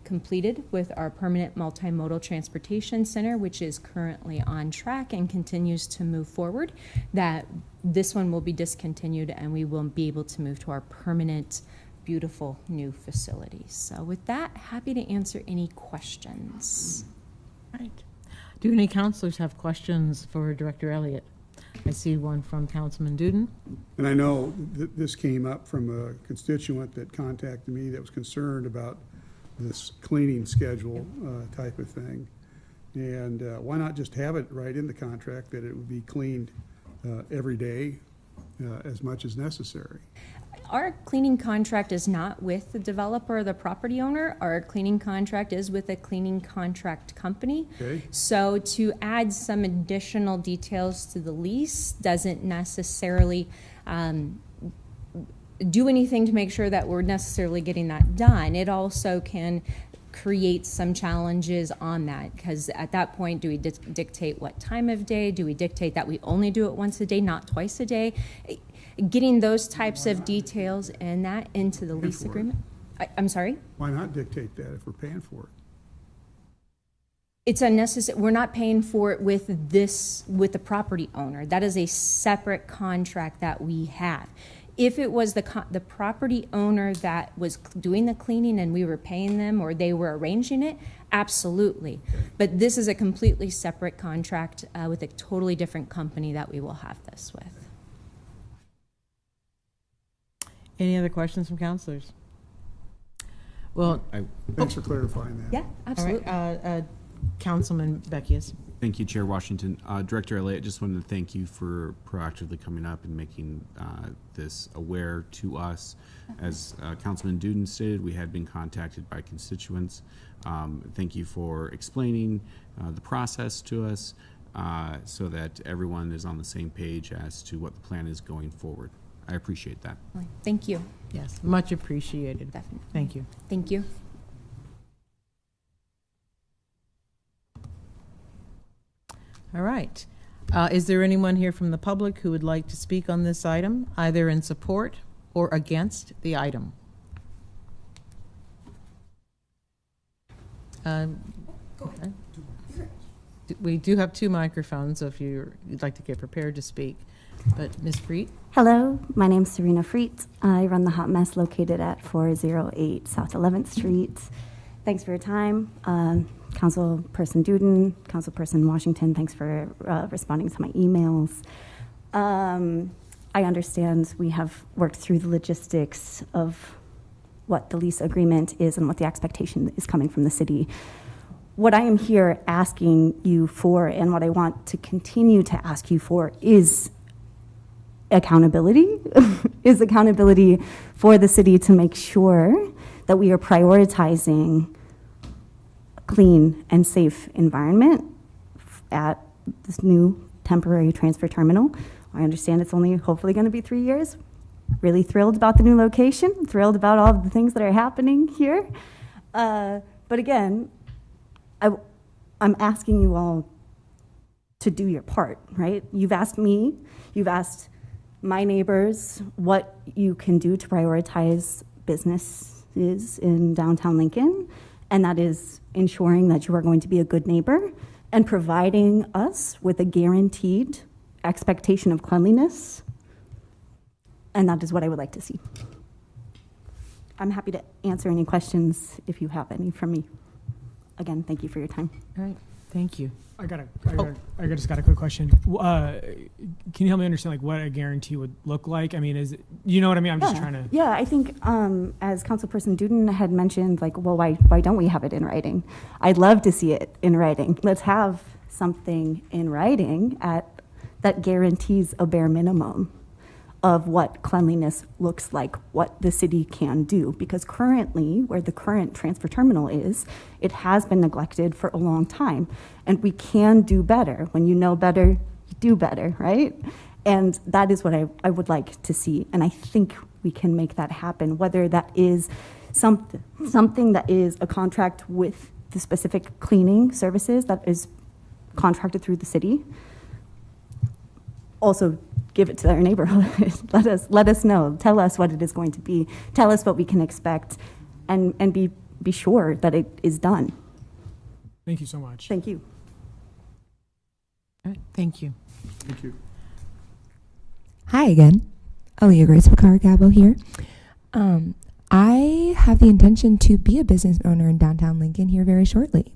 completed with our permanent multimodal transportation center, which is currently on track and continues to move forward, that this one will be discontinued and we will be able to move to our permanent beautiful new facilities. So with that, happy to answer any questions. Right. Do any counselors have questions for Director Elliott? I see one from Councilman Duden. And I know that this came up from a constituent that contacted me that was concerned about this cleaning schedule type of thing. And why not just have it right in the contract that it would be cleaned every day as much as necessary? Our cleaning contract is not with the developer or the property owner. Our cleaning contract is with a cleaning contract company. Okay. So to add some additional details to the lease doesn't necessarily do anything to make sure that we're necessarily getting that done. It also can create some challenges on that, because at that point, do we dictate what time of day? Do we dictate that we only do it once a day, not twice a day? Getting those types of details and that into the lease agreement. I'm sorry? Why not dictate that if we're paying for it? It's unnecessary. We're not paying for it with the property owner. That is a separate contract that we have. If it was the property owner that was doing the cleaning and we were paying them or they were arranging it, absolutely. But this is a completely separate contract with a totally different company that we will have this with. Any other questions from counselors? Well, Thanks for clarifying that. Yeah, absolutely. all right, Councilman Beckius. Thank you, Chair Washington. Director Elliott, just wanted to thank you for proactively coming up and making this aware to us. As Councilman Duden stated, we had been contacted by constituents. Thank you for explaining the process to us so that everyone is on the same page as to what the plan is going forward. I appreciate that. Thank you. Yes, much appreciated. Definitely. Thank you. Thank you. All right. Is there anyone here from the public who would like to speak on this item, either in support or against the item? Okay. We do have two microphones, so if you'd like to get prepared to speak. But Ms. Freet? Hello, my name's Serena Freet. I run the Hot Mess located at 408 South 11th Street. Thanks for your time. Councilperson Duden, Councilperson Washington, thanks for responding to my emails. I understand we have worked through the logistics of what the lease agreement is and what the expectation is coming from the city. What I am here asking you for and what I want to continue to ask you for is accountability, is accountability for the city to make sure that we are prioritizing clean and safe environment at this new temporary transfer terminal. I understand it's only hopefully going to be 3 years. Really thrilled about the new location, thrilled about all of the things that are happening here. But again, I'm asking you all to do your part, right? You've asked me, you've asked my neighbors what you can do to prioritize businesses in downtown Lincoln, and that is ensuring that you are going to be a good neighbor and providing us with a guaranteed expectation of cleanliness, and that is what I would like to see. I'm happy to answer any questions if you have any from me. Again, thank you for your time. All right, thank you. I just got a quick question. Can you help me understand like what a guarantee would look like? I mean, is it, you know what I mean? I'm just trying to. Yeah, I think as Councilperson Duden had mentioned, like, well, why don't we have it in writing? I'd love to see it in writing. Let's have something in writing that guarantees a bare minimum of what cleanliness looks like, what the city can do. Because currently, where the current transfer terminal is, it has been neglected for a long time. And we can do better. When you know better, you do better, right? And that is what I would like to see. And I think we can make that happen, whether that is something that is a contract with the specific cleaning services that is contracted through the city. Also, give it to our neighborhood. let us know. Tell us what it is going to be. Tell us what we can expect, and be sure that it is done. Thank you so much. Thank you. All right, thank you. Thank you. Hi again, Aaliyah Grace Picard-Gabo here. I have the intention to be a business owner in downtown Lincoln here very shortly.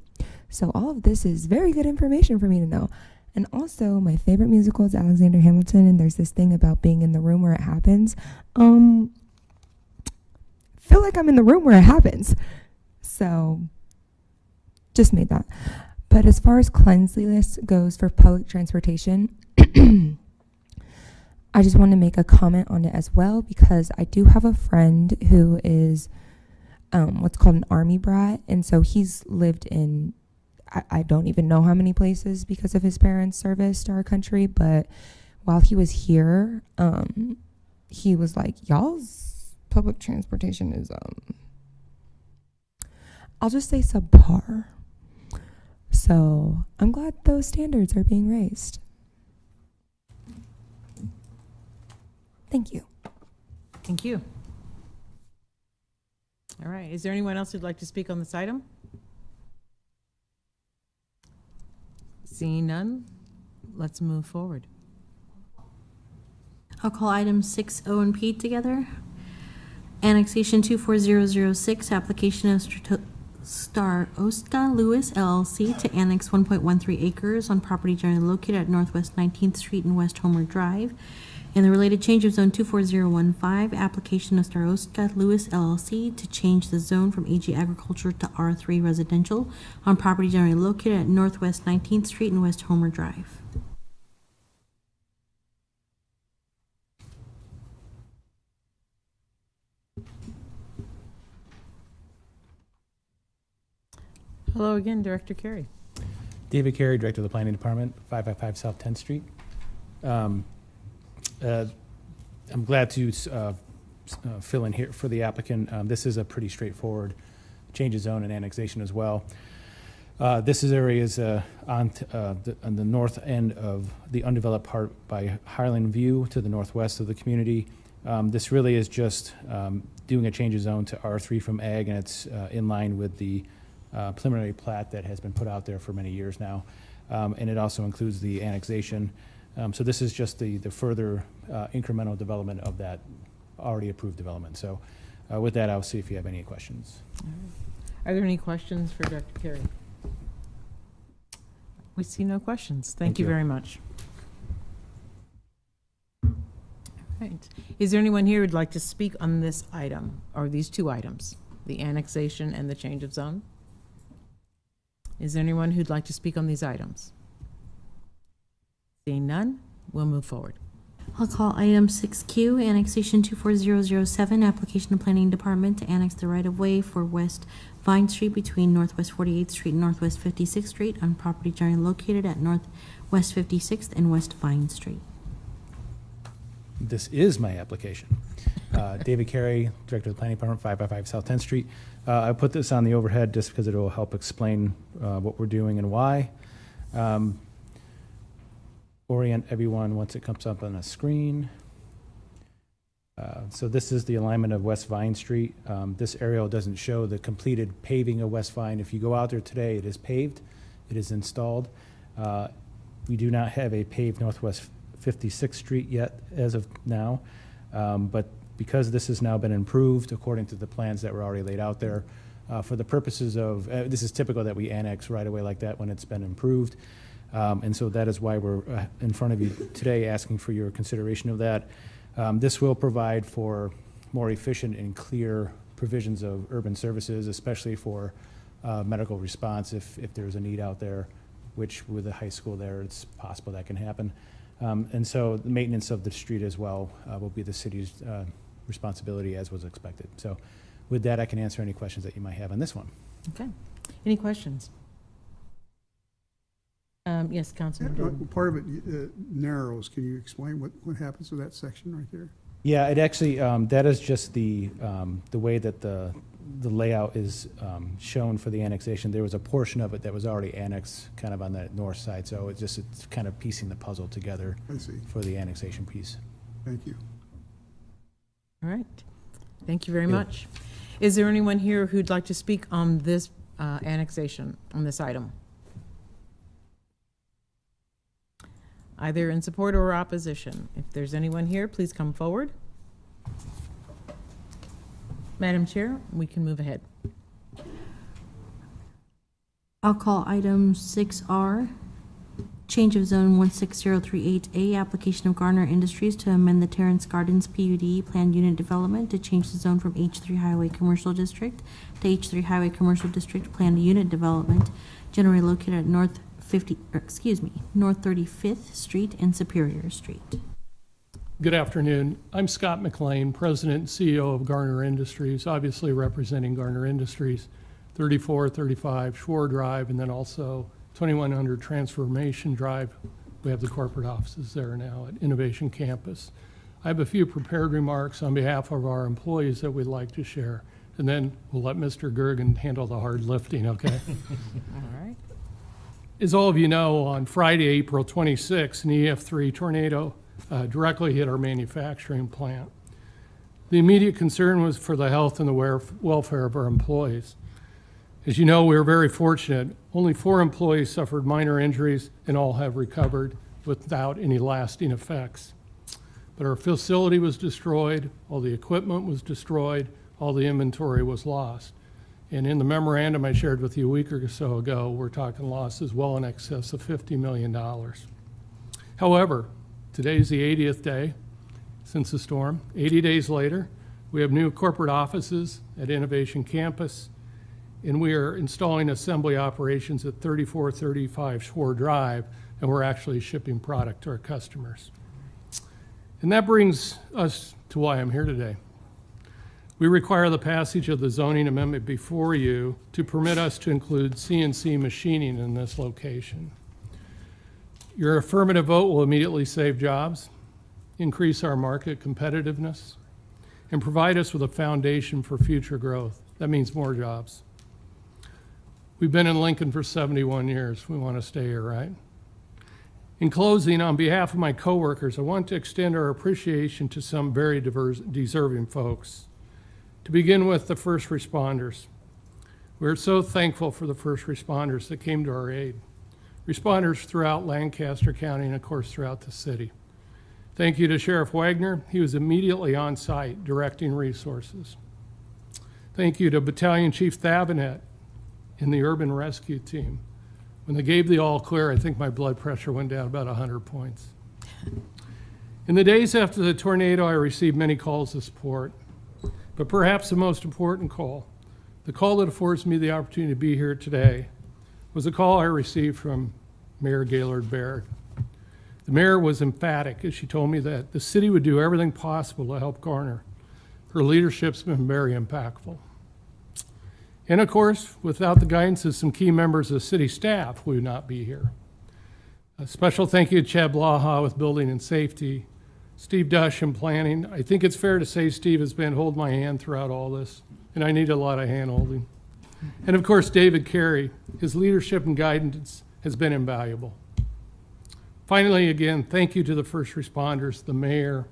So all of this is very good information for me to know. And also, my favorite musical is Alexander Hamilton, and there's this thing about being in the room where it happens. Feel like I'm in the room where it happens. So, just made that. But as far as cleanliness goes for public transportation, I just want to make a comment on it as well, because I do have a friend who is what's called an army brat, and so he's lived in I don't even know how many places because of his parents' service to our country, but while he was here, he was like, y'all's public transportation is, I'll just say subpar. So I'm glad those standards are being raised. Thank you. Thank you. All right, is there anyone else who'd like to speak on this item? Seeing none, let's move forward. I'll call items 6O and P together. Annexation 24006, application of Star Ostka Lewis LLC to annex 1.13 acres on property generally located at Northwest 19th Street and West Homer Drive. And the related change of zone 24015, application of Star Ostka Lewis LLC to change the zone from AG Agriculture to R3 Residential on property generally located at Northwest 19th Street and West Homer Drive. Hello again, Director Carey. David Carey, Director of the Planning Department, 555 South 10th Street. I'm glad to fill in here for the applicant. This is a pretty straightforward change of zone and annexation as well. This area is on the north end of the undeveloped part by Highland View to the northwest of the community. This really is just doing a change of zone to R3 from Ag, and it's in line with the preliminary plat that has been put out there for many years now. And it also includes the annexation. So this is just the further incremental development of that already approved development. So with that, I'll see if you have any questions. Are there any questions for Director Carey? We see no questions. Thank you very much. All right. Is there anyone here who'd like to speak on this item, or these two items, the annexation and the change of zone? Is there anyone who'd like to speak on these items? Seeing none, we'll move forward. I'll call item 6Q, annexation 24007, application of Planning Department to annex the right-of-way for West Vine Street between Northwest 48th Street and Northwest 56th Street on property generally located at Northwest 56th and West Vine Street. This is my application. David Carey, Director of the Planning Department, 555 South 10th Street. I put this on the overhead just because it will help explain what we're doing and why. Orient everyone once it comes up on the screen. So this is the alignment of West Vine Street. This aerial doesn't show the completed paving of West Vine. If you go out there today, it is paved, it is installed. We do not have a paved Northwest 56th Street yet as of now, but because this has now been improved according to the plans that were already laid out there, for the purposes of, this is typical that we annex right away like that when it's been improved. And so that is why we're in front of you today asking for your consideration of that. This will provide for more efficient and clear provisions of urban services, especially for medical response if there's a need out there, which with the high school there, it's possible that can happen. And so the maintenance of the street as well will be the city's responsibility as was expected. So with that, I can answer any questions that you might have on this one. Okay. Any questions? Yes, Councilman. Part of it narrows. Can you explain what happens with that section right there? Yeah, it actually, that is just the way that the layout is shown for the annexation. There was a portion of it that was already annexed kind of on the north side, so it's kind of piecing the puzzle together for the annexation piece. Thank you. All right. Thank you very much. Is there anyone here who'd like to speak on this annexation, on this item? Either in support or opposition. If there's anyone here, please come forward. Madam Chair, we can move ahead. I'll call item 6R, change of zone 16038A, application of Garner Industries to amend the Terrace Gardens PUD planned unit development to change the zone from H3 Highway Commercial District to H3 Highway Commercial District planned unit development generally located at North 35th Street and Superior Street. Good afternoon. I'm Scott McLean, President and CEO of Garner Industries, obviously representing Garner Industries, 3435 Shore Drive, and then also 2100 Transformation Drive. We have the corporate offices there now at Innovation Campus. I have a few prepared remarks on behalf of our employees that we'd like to share, and then we'll let Mr. Gergen handle the hard lifting, okay? All right. As all of you know, on Friday, April 26, an EF3 tornado directly hit our manufacturing plant. The immediate concern was for the health and the welfare of our employees. As you know, we were very fortunate. Only 4 employees suffered minor injuries, and all have recovered without any lasting effects. But our facility was destroyed, all the equipment was destroyed, all the inventory was lost. And in the memorandum I shared with you a week or so ago, we're talking losses well in excess of $50 million. However, today's the 80th day since the storm. 80 days later, we have new corporate offices at Innovation Campus, and we are installing assembly operations at 3435 Shore Drive, and we're actually shipping product to our customers. And that brings us to why I'm here today. We require the passage of the zoning amendment before you to permit us to include CNC machining in this location. Your affirmative vote will immediately save jobs, increase our market competitiveness, and provide us with a foundation for future growth. That means more jobs. We've been in Lincoln for 71 years. We want to stay here, right? In closing, on behalf of my coworkers, I want to extend our appreciation to some very deserving folks. To begin with, the first responders. We're so thankful for the first responders that came to our aid. Responders throughout Lancaster County and, of course, throughout the city. Thank you to Sheriff Wagner. He was immediately on site directing resources. Thank you to Battalion Chief Thavenet and the Urban Rescue Team. When they gave the all clear, I think my blood pressure went down about 100 points. In the days after the tornado, I received many calls of support, but perhaps the most important call, the call that affords me the opportunity to be here today, was a call I received from Mayor Gaylord Baird. The mayor was emphatic as she told me that the city would do everything possible to help Garner. Her leadership's been very impactful. And of course, without the guidance of some key members of city staff, we would not be here. A special thank you to Chad Blaha with Building and Safety, Steve Dush in Planning. I think it's fair to say Steve has been holding my hand throughout all this, and I need a lot of hand holding. And of course, David Carey, his leadership and guidance has been invaluable. Finally, again, thank you to the first responders, the mayor,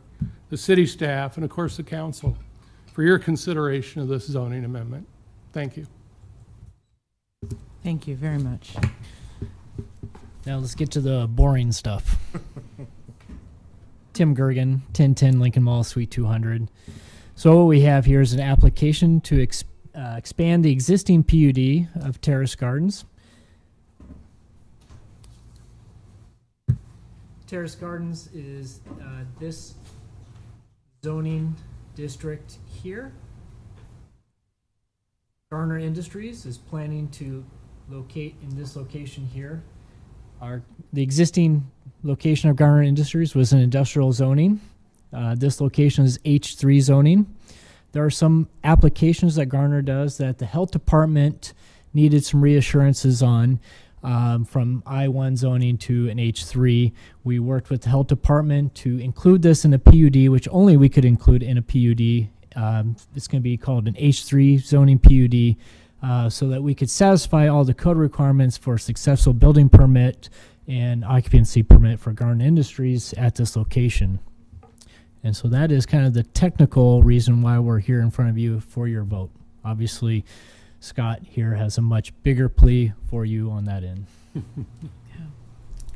the city staff, and of course the council for your consideration of this zoning amendment. Thank you. Thank you very much. Now let's get to the boring stuff. Tim Gergen, 1010 Lincoln Mall, Suite 200. So what we have here is an application to expand the existing PUD of Terrace Gardens. Terrace Gardens is this zoning district here. Garner Industries is planning to locate in this location here. The existing location of Garner Industries was an industrial zoning. This location is H3 zoning. There are some applications that Garner does that the health department needed some reassurances on, from I1 zoning to an H3. We worked with the health department to include this in a PUD, which only we could include in a PUD. It's going to be called an H3 zoning PUD, so that we could satisfy all the code requirements for a successful building permit and occupancy permit for Garner Industries at this location. And so that is kind of the technical reason why we're here in front of you for your vote. Obviously, Scott here has a much bigger plea for you on that end. All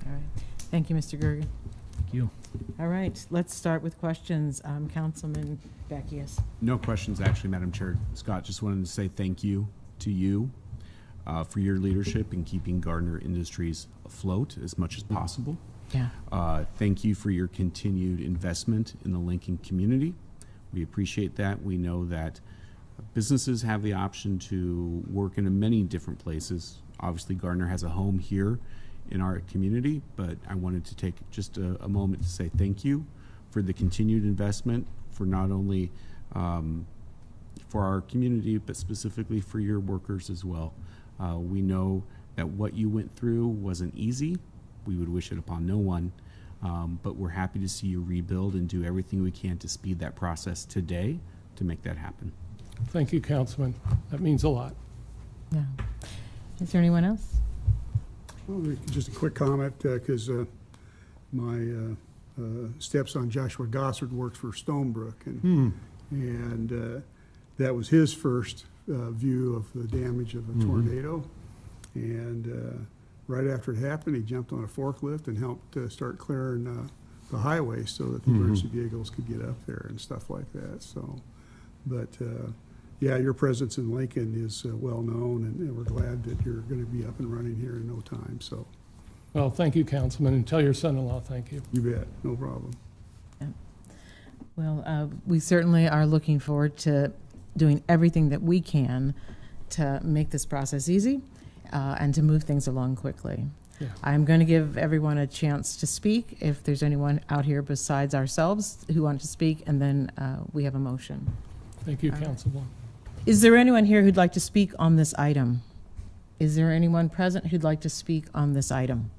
right. Thank you, Mr. Gergen. Thank you. All right, let's start with questions. Councilman Beckius. No questions, actually, Madam Chair. Scott, just wanted to say thank you to you for your leadership in keeping Garner Industries afloat as much as possible. Yeah. Thank you for your continued investment in the Lincoln community. We appreciate that. We know that businesses have the option to work in many different places. Obviously, Garner has a home here in our community, but I wanted to take just a moment to say thank you for the continued investment for not only for our community, but specifically for your workers as well. We know that what you went through wasn't easy. We would wish it upon no one, but we're happy to see you rebuild and do everything we can to speed that process today to make that happen. Thank you, Councilman. That means a lot. Yeah. Is there anyone else? Well, just a quick comment, because my stepson Joshua Gossard works for Stonebrook, and that was his first view of the damage of a tornado. And right after it happened, he jumped on a forklift and helped start clearing the highway so that the emergency vehicles could get up there and stuff like that. So, but yeah, your presence in Lincoln is well known, and we're glad that you're going to be up and running here in no time. So, Well, thank you, Councilman, and tell your son-in-law thank you. you bet, no problem. Well, we certainly are looking forward to doing everything that we can to make this process easy and to move things along quickly. Yeah. I'm going to give everyone a chance to speak, if there's anyone out here besides ourselves who want to speak, and then we have a motion. Thank you, All right. Councilwoman. Is there anyone here who'd like to speak on this item? Is there anyone present who'd like to speak on this item?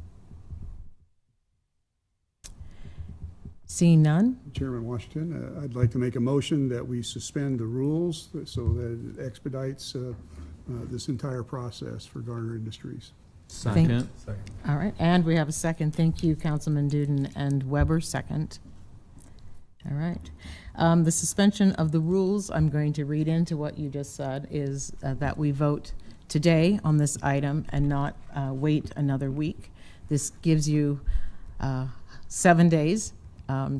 Seeing none? Chairman Washington, I'd like to make a motion that we suspend the rules so that it expedites this entire process for Garner Industries. Second. All right, and we have a second. Thank you, Councilman Duden and Weber, second. All right. The suspension of the rules, I'm going to read into what you just said, is that we vote today on this item and not wait another week. This gives you 7 days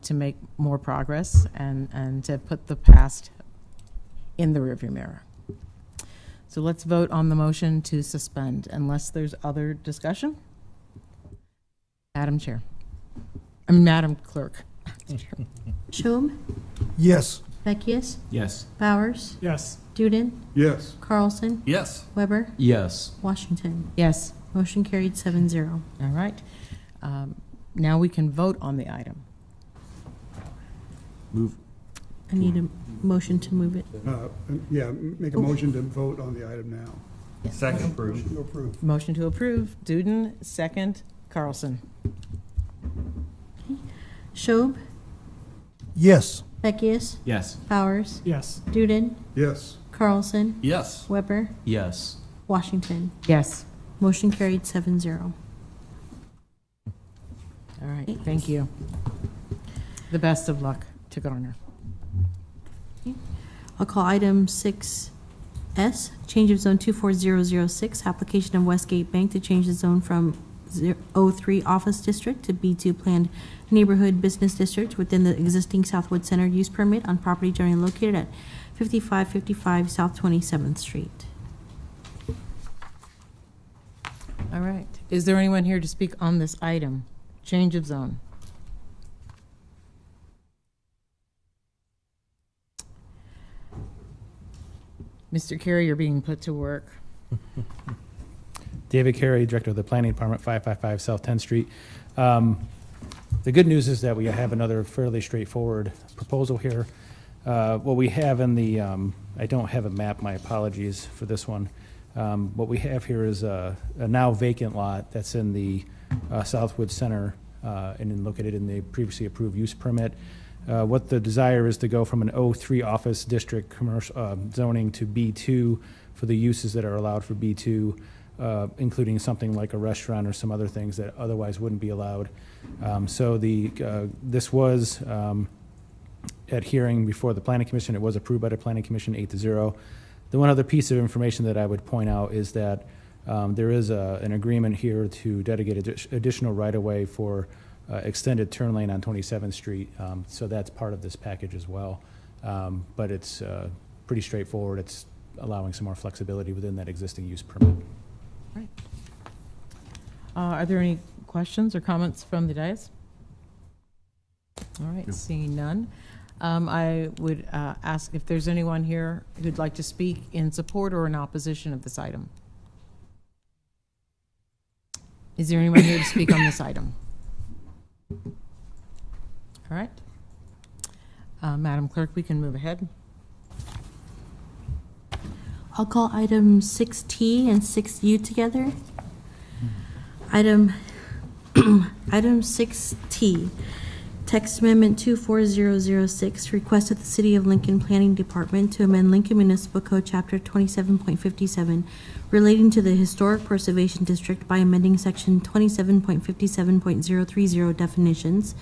to make more progress and to put the past in the rearview mirror. So let's vote on the motion to suspend, unless there's other discussion. Madam Clerk. Schob, Yes. Beckius, Yes. Bowers, Yes. Duden, Yes. Carlson, Yes. Weber, Yes. Washington. Yes. Motion carried 7-0. All right. Now we can vote on the item. Move. I need a motion to move it. Yeah, make a motion to vote on the item now. Second. Motion to approve. Motion to approve, Duden, second, Carlson. Schob, Yes. Beckius, Yes. Bowers, Yes. Duden, Yes. Carlson, Yes. Weber, Yes. Washington. Yes. Motion carried 7-0. All right, thank you. The best of luck to Garner. I'll call item 6S, change of zone 24006, application of Westgate Bank to change the zone from 03 Office District to B2 Planned Neighborhood Business District within the existing Southwood Center use permit on property generally located at 5555 South 27th Street. All right. Is there anyone here to speak on this item? Change of zone. Mr. Carey, you're being put to work. David Carey, Director of the Planning Department, 555 South 10th Street. The good news is that we have another fairly straightforward proposal here. What we have in the, I don't have a map, my apologies for this one. What we have here is a now vacant lot that's in the Southwood Center and then located in the previously approved use permit. What the desire is to go from an 03 office district commercial zoning to B2 for the uses that are allowed for B2, including something like a restaurant or some other things that otherwise wouldn't be allowed. So this was at hearing before the Planning Commission. It was approved by the Planning Commission 8-0. The one other piece of information that I would point out is that there is an agreement here to dedicate additional right-of-way for extended turn lane on 27th Street. So that's part of this package as well. But it's pretty straightforward. It's allowing some more flexibility within that existing use permit. Right. Are there any questions or comments from the dais? All right, seeing none. I would ask if there's anyone here who'd like to speak in support or in opposition of this item. Is there anyone here to speak on this item? All right. Madam Clerk, we can move ahead. I'll call item 6T and 6U together. Item 6T, text amendment 24006, requested the City of Lincoln Planning Department to amend Lincoln Municipal Code Chapter 27.57 relating to the Historic Preservation District by amending Section 27.57.030 definitions,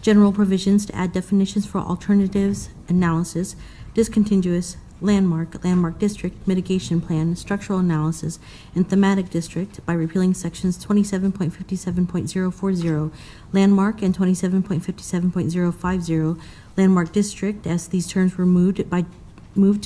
general provisions to add definitions for alternatives, analysis, discontinuous, landmark, landmark district, mitigation plan, structural analysis, and thematic district by repealing sections 27.57.040 landmark and 27.57.050 landmark district as these terms were moved to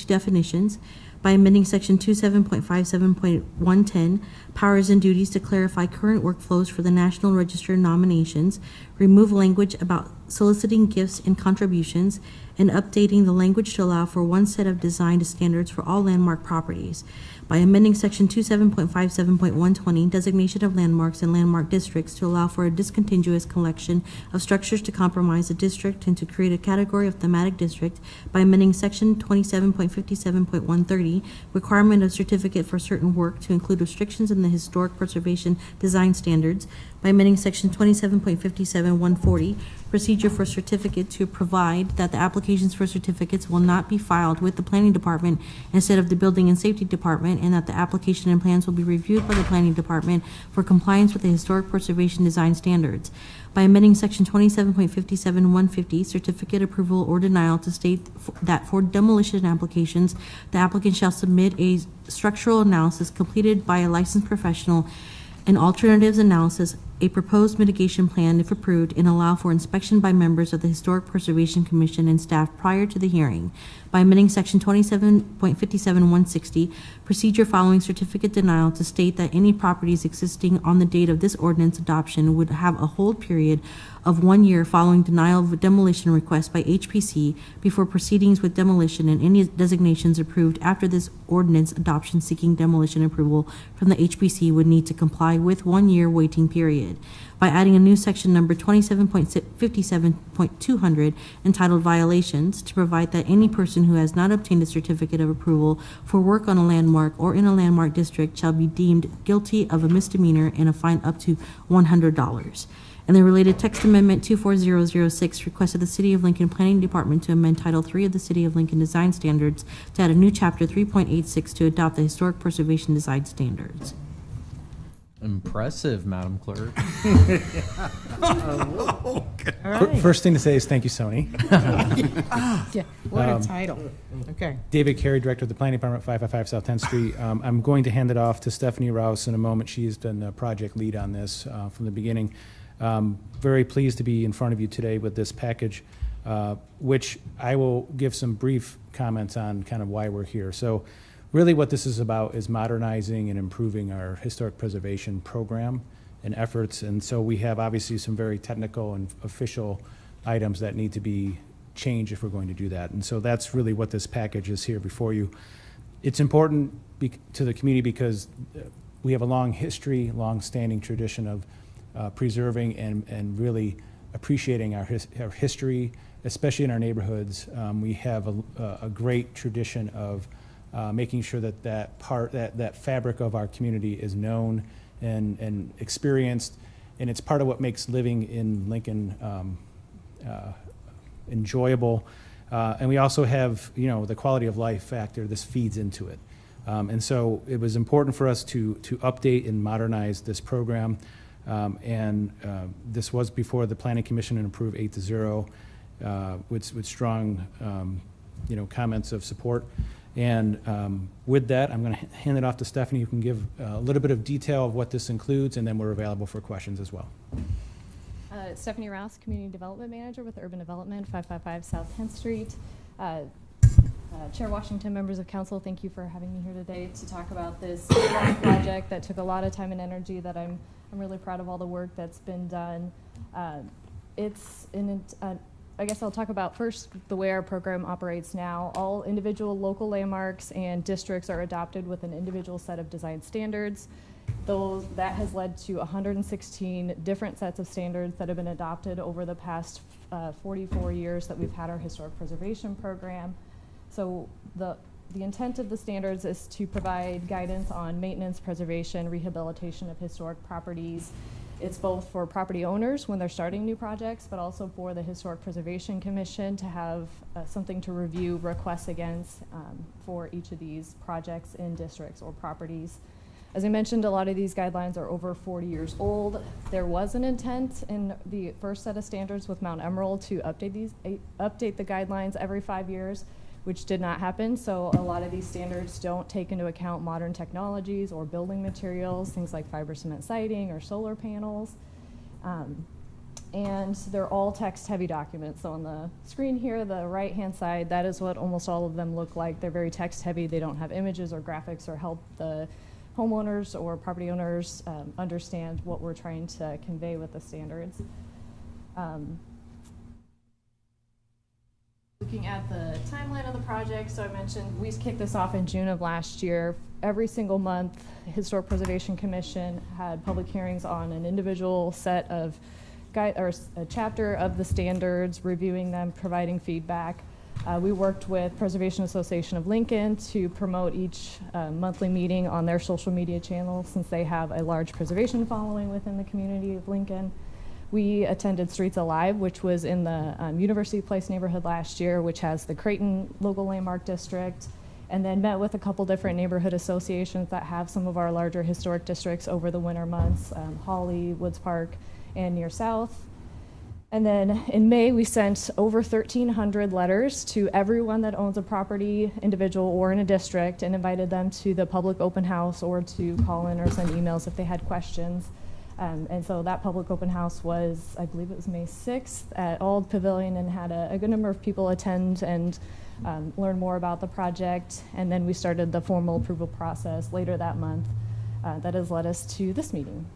definitions, by amending section 27.57.110 powers and duties to clarify current workflows for the National Register nominations, remove language about soliciting gifts and contributions, and updating the language to allow for one set of design standards for all landmark properties, by amending section 27.57.120 designation of landmarks and landmark districts to allow for a discontinuous collection of structures to compromise a district and to create a category of thematic district, by amending section 27.57.130 requirement of certificate for certain work to include restrictions in the historic preservation design standards, by amending section 27.57.140 procedure for certificate to provide that the applications for certificates will not be filed with the planning department instead of the building and safety department, and that the application and plans will be reviewed by the planning department for compliance with the historic preservation design standards, by amending section 27.57.150 certificate approval or denial to state that for demolition applications, the applicant shall submit a structural analysis completed by a licensed professional, an alternatives analysis, a proposed mitigation plan if approved, and allow for inspection by members of the Historic Preservation Commission and staff prior to the hearing, by amending section 27.57.160 procedure following certificate denial to state that any properties existing on the date of this ordinance adoption would have a hold period of 1 year following denial of a demolition request by HPC before proceedings with demolition, and any designations approved after this ordinance adoption seeking demolition approval from the HPC would need to comply with 1 year waiting period, by adding a new section number 27.57.200 entitled Violations to provide that any person who has not obtained a certificate of approval for work on a landmark or in a landmark district shall be deemed guilty of a misdemeanor and a fine up to $100. And the related text amendment 24006 requested the City of Lincoln Planning Department to amend Title III of the City of Lincoln Design Standards to add a new chapter 3.86 to adopt the Historic Preservation Design Standards. Impressive, Madam Clerk. All right. First thing to say is thank you, Sony. Yeah, what a title. Okay. David Carey, Director of the Planning Department, 555 South 10th Street. I'm going to hand it off to Stephanie Rouse in a moment. She's been the project lead on this from the beginning. Very pleased to be in front of you today with this package, which I will give some brief comments on kind of why we're here. So really what this is about is modernizing and improving our historic preservation program and efforts. And so we have obviously some very technical and official items that need to be changed if we're going to do that. And so that's really what this package is here before you. It's important to the community because we have a long history, long-standing tradition of preserving and really appreciating our history, especially in our neighborhoods. We have a great tradition of making sure that that fabric of our community is known and experienced, and it's part of what makes living in Lincoln enjoyable. And we also have, the quality of life factor. This feeds into it, and so it was important for us to update and modernize this program. This was before the Planning Commission and approved 8-0 with strong, comments of support. And with that, I'm going to hand it off to Stephanie, who can give a little bit of detail of what this includes, and then we're available for questions as well. Stephanie Rouse, Community Development Manager with Urban Development, 555 South 10th Street. Chair Washington, members of council, thank you for having me here today to talk about this project that took a lot of time and energy, that I'm really proud of all the work that's been done. I guess I'll talk about first the way our program operates now. All individual local landmarks and districts are adopted with an individual set of design standards. That has led to 116 different sets of standards that have been adopted over the past 44 years that we've had our historic preservation program. So the intent of the standards is to provide guidance on maintenance, preservation, rehabilitation of historic properties. It's both for property owners when they're starting new projects, but also for the Historic Preservation Commission to have something to review requests against for each of these projects in districts or properties. As I mentioned, a lot of these guidelines are over 40 years old. There was an intent in the first set of standards with Mount Emerald to update the guidelines every 5 years. which did not happen. So a lot of these standards don't take into account modern technologies or building materials, things like fiber cement siding or solar panels. And they're all text-heavy documents. So on the screen here, the right-hand side, that is what almost all of them look like. They're very text-heavy. They don't have images or graphics or help the homeowners or property owners understand what we're trying to convey with the standards. Looking at the timeline of the project, so I mentioned we kicked this off in June of last year. Every single month, Historic Preservation Commission had public hearings on an individual set of or a chapter of the standards, reviewing them, providing feedback. We worked with Preservation Association of Lincoln to promote each monthly meeting on their social media channel, since they have a large preservation following within the community of Lincoln. We attended Streets Alive, which was in the University Place neighborhood last year, which has the Creighton local landmark district, and then met with a couple different neighborhood associations that have some of our larger historic districts over the winter months, Holly, Woods Park, and Near South. And then in May, we sent over 1,300 letters to everyone that owns a property, individual or in a district, and invited them to the public open house or to call in or send emails if they had questions. And so that public open house was, I believe it was May 6th at Auld Pavilion, and had a good number of people attend and learn more about the project. And then we started the formal approval process later that month. That has led us to this meeting.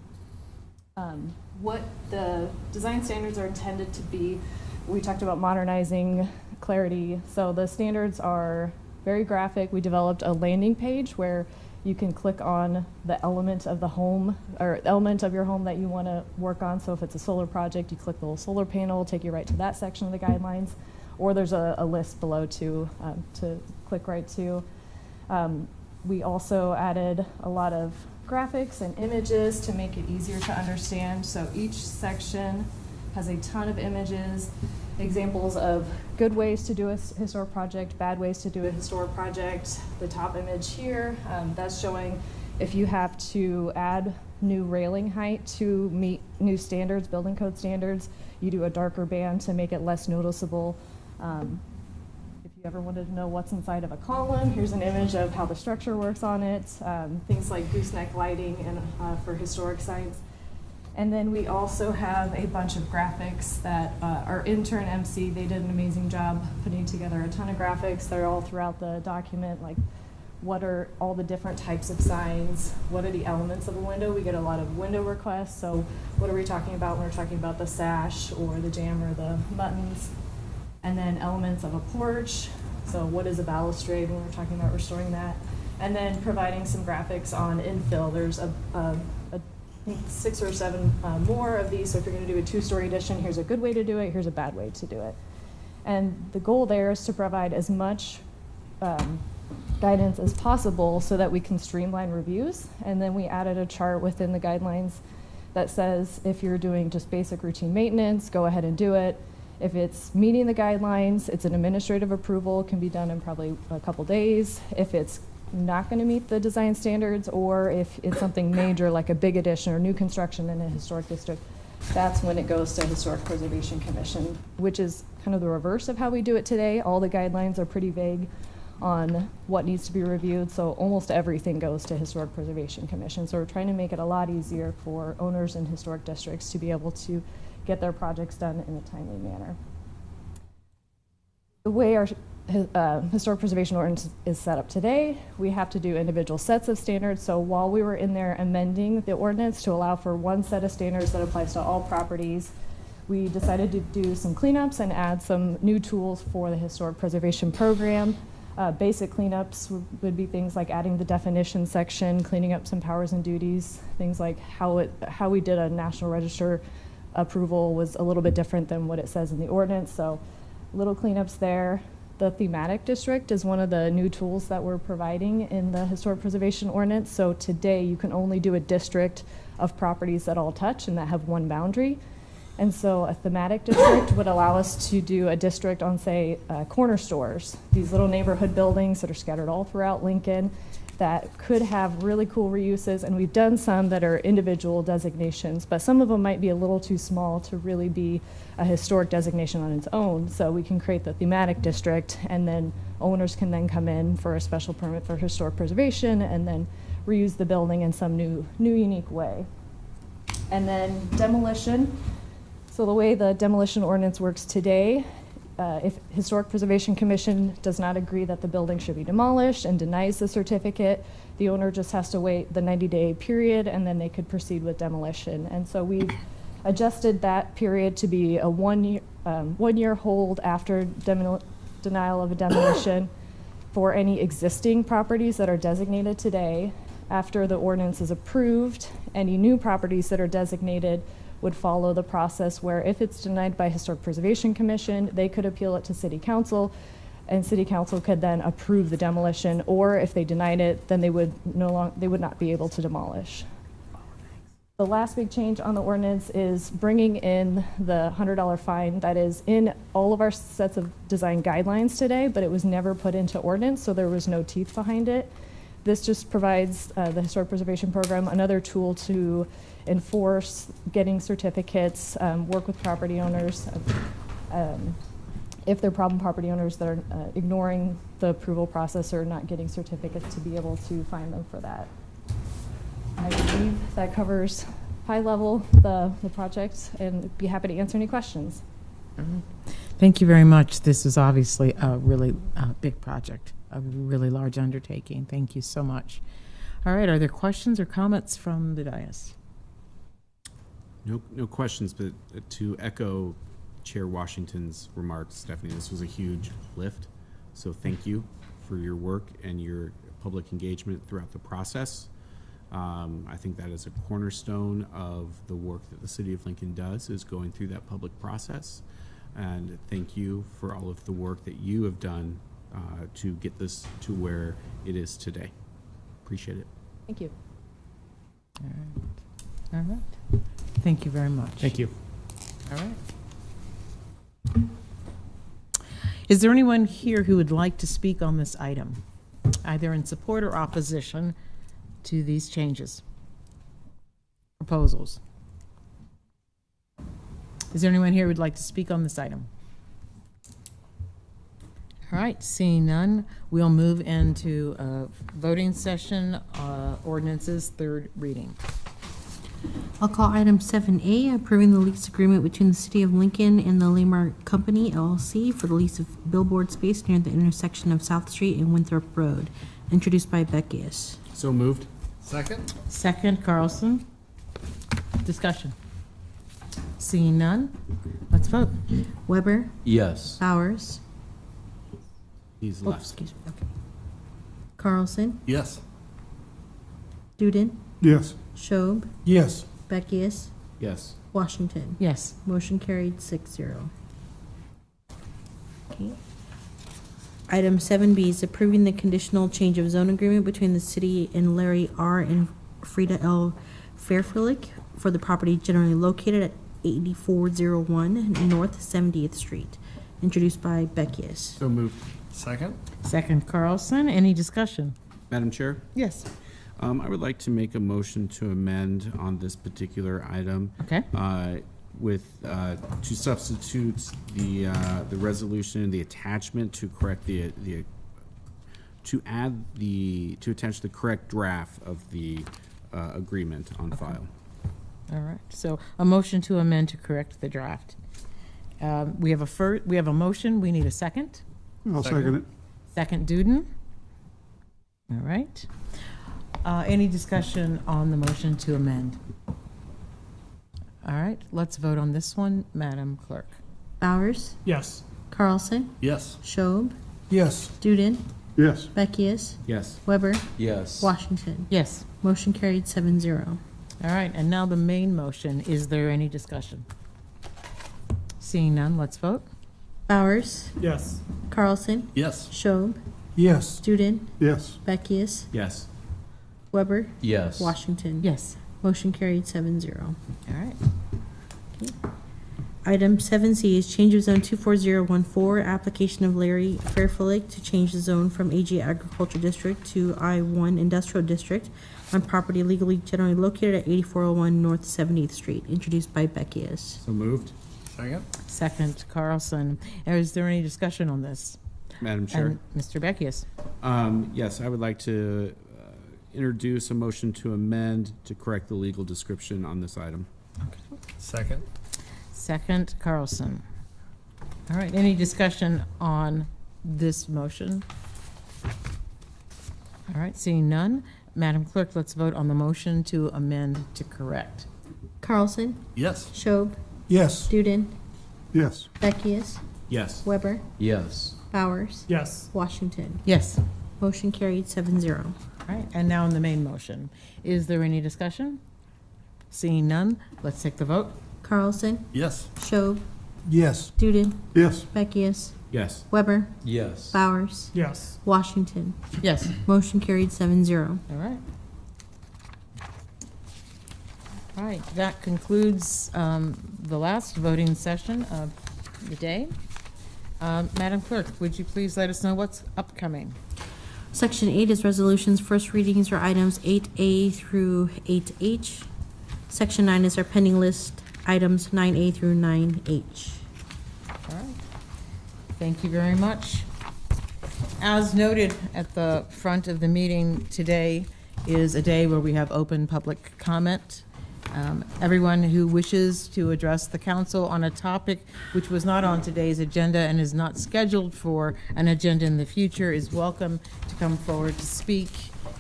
What the design standards are intended to be, we talked about modernizing clarity. So the standards are very graphic. We developed a landing page where you can click on the element of the home or element of your home that you want to work on. So if it's a solar project, you click the little solar panel, take you right to that section of the guidelines, or there's a list below to click right to. We also added a lot of graphics and images to make it easier to understand. So each section has a ton of images, examples of good ways to do a historic project, bad ways to do a historic project. The top image here, that's showing if you have to add new railing height to meet new standards, building code standards, you do a darker band to make it less noticeable. If you ever wanted to know what's inside of a column, here's an image of how the structure works on it, things like gooseneck lighting and for historic sites. And then we also have a bunch of graphics that our intern MC, they did an amazing job putting together a ton of graphics. They're all throughout the document, like what are all the different types of signs, what are the elements of a window. We get a lot of window requests, so what are we talking about when we're talking about the sash or the jamb or the buttons? And then elements of a porch, so what is a balustrade when we're talking about restoring that? And then providing some graphics on infill. There's I think 6 or 7 more of these. So if you're going to do a 2-story addition, here's a good way to do it, here's a bad way to do it. And the goal there is to provide as much guidance as possible so that we can streamline reviews. And then we added a chart within the guidelines that says if you're doing just basic routine maintenance, go ahead and do it. If it's meeting the guidelines, it's an administrative approval, can be done in probably a couple days. If it's not going to meet the design standards, or if it's something major like a big addition or new construction in a historic district, that's when it goes to Historic Preservation Commission, which is kind of the reverse of how we do it today. All the guidelines are pretty vague on what needs to be reviewed, so almost everything goes to Historic Preservation Commission. So we're trying to make it a lot easier for owners in historic districts to be able to get their projects done in a timely manner. The way our historic preservation ordinance is set up today, we have to do individual sets of standards. So while we were in there amending the ordinance to allow for one set of standards that applies to all properties, we decided to do some cleanups and add some new tools for the historic preservation program. Basic cleanups would be things like adding the definition section, cleaning up some powers and duties, things like how we did a National Register approval was a little bit different than what it says in the ordinance, so little cleanups there. The thematic district is one of the new tools that we're providing in the historic preservation ordinance. So today you can only do a district of properties that all touch and that have one boundary. And so a thematic district would allow us to do a district on, say, corner stores, these little neighborhood buildings that are scattered all throughout Lincoln. that could have really cool reuses, and we've done some that are individual designations, but some of them might be a little too small to really be a historic designation on its own. So we can create the thematic district, and then owners can then come in for a special permit for historic preservation and then reuse the building in some new unique way. And then demolition. So the way the demolition ordinance works today, if Historic Preservation Commission does not agree that the building should be demolished and denies the certificate, the owner just has to wait the 90-day period, and then they could proceed with demolition. And so we've adjusted that period to be a one-year hold after denial of a demolition for any existing properties that are designated today. After the ordinance is approved, any new properties that are designated would follow the process where if it's denied by Historic Preservation Commission, they could appeal it to City Council, and City Council could then approve the demolition, or if they denied it, then they would not be able to demolish. The last big change on the ordinance is bringing in the $100 fine that is in all of our sets of design guidelines today, but it was never put into ordinance, so there was no teeth behind it. This just provides the Historic Preservation Program another tool to enforce getting certificates, work with property owners. If they're problem property owners that are ignoring the approval process or not getting certificates, to be able to fine them for that. I believe that covers high level the project, and be happy to answer any questions. Thank you very much. This is obviously a really big project, a really large undertaking. Thank you so much. All right, are there questions or comments from the dais? No questions, but to echo Chair Washington's remarks, Stephanie, this was a huge lift. So thank you for your work and your public engagement throughout the process. I think that is a cornerstone of the work that the City of Lincoln does, is going through that public process. And thank you for all of the work that you have done to get this to where it is today. Appreciate it. Thank you. All right. All right. Thank you very much. Thank you. All right. Is there anyone here who would like to speak on this item, either in support or opposition to these changes, proposals? Is there anyone here who would like to speak on this item? All right, seeing none, we'll move into voting session, ordinances, third reading. I'll call item 7A, approving the lease agreement between the City of Lincoln and the Landmark Company, LLC, for the lease of billboard space near the intersection of South Street and Winthrop Road, introduced by Beckius. So moved. Second? Second, Carlson. Discussion. Seeing none, let's vote. Weber, Yes. Bowers, He's oh, left. excuse me, okay. Carlson, Yes. Duden, Yes. Schob, Yes. Beckius, Yes. Washington. Yes. Motion carried 6-0. Okay. Item 7B is approving the conditional change of zone agreement between the city and Larry R. and Frida L. Fairflick for the property generally located at 8401 North 70th Street, introduced by Beckius. So moved. Second? Second, Carlson. Any discussion? Madam Chair? Yes. I would like to make a motion to amend on this particular item. Okay. To substitute the resolution, the attachment to correct to attach the correct draft of the agreement on file. All right. So a motion to amend to correct the draft. We have a motion. We need a second. I'll second it. Second, Duden. All right. Any discussion on the motion to amend? All right, let's vote on this one, Madam Clerk. Bowers, Yes. Carlson, Yes. Schob, Yes. Duden, Yes. Beckius, Yes. Weber, Yes. Washington. Yes. Motion carried 7-0. All right, and now the main motion. Is there any discussion? Seeing none, let's vote. Bowers, Yes. Carlson, Yes. Schob, Yes. Duden, Yes. Beckius, Yes. Weber, Yes. Washington. Yes. Motion carried 7-0. All right. Okay. Item 7C is change of zone 24014, application of Larry Fairflick to change the zone from AG Agriculture District to I-1 Industrial District on property legally generally located at 8401 North 70th Street, introduced by Beckius. So moved. Second? Second, Carlson. Is there any discussion on this? Madam Chair. And Mr. Beckius. Yes, I would like to introduce a motion to amend to correct the legal description on this item. Second? Second, Carlson. All right, any discussion on this motion? All right, seeing none, Madam Clerk, let's vote on the motion to amend to correct. Carlson? Yes. Schob? Yes. Duden? Yes. Beckius? Yes. Weber? Yes. Bowers? Yes. Washington? Yes. Motion carried 7-0. All right, and now on the main motion. Is there any discussion? Seeing none, let's take the vote. Carlson? Yes. Schob? Yes. Duden? Yes. Beckius? Yes. Weber? Yes. Bowers? Yes. Washington? Yes. Motion carried 7-0. All right. All right, that concludes the last voting session of the day. Madam Clerk, would you please let us know what's upcoming? Section 8 is resolutions. First readings are items 8A through 8H. Section 9 is our pending list, items 9A through 9H. All right. Thank you very much. As noted at the front of the meeting, today is a day where we have open public comment. Everyone who wishes to address the council on a topic which was not on today's agenda and is not scheduled for an agenda in the future is welcome to come forward to speak.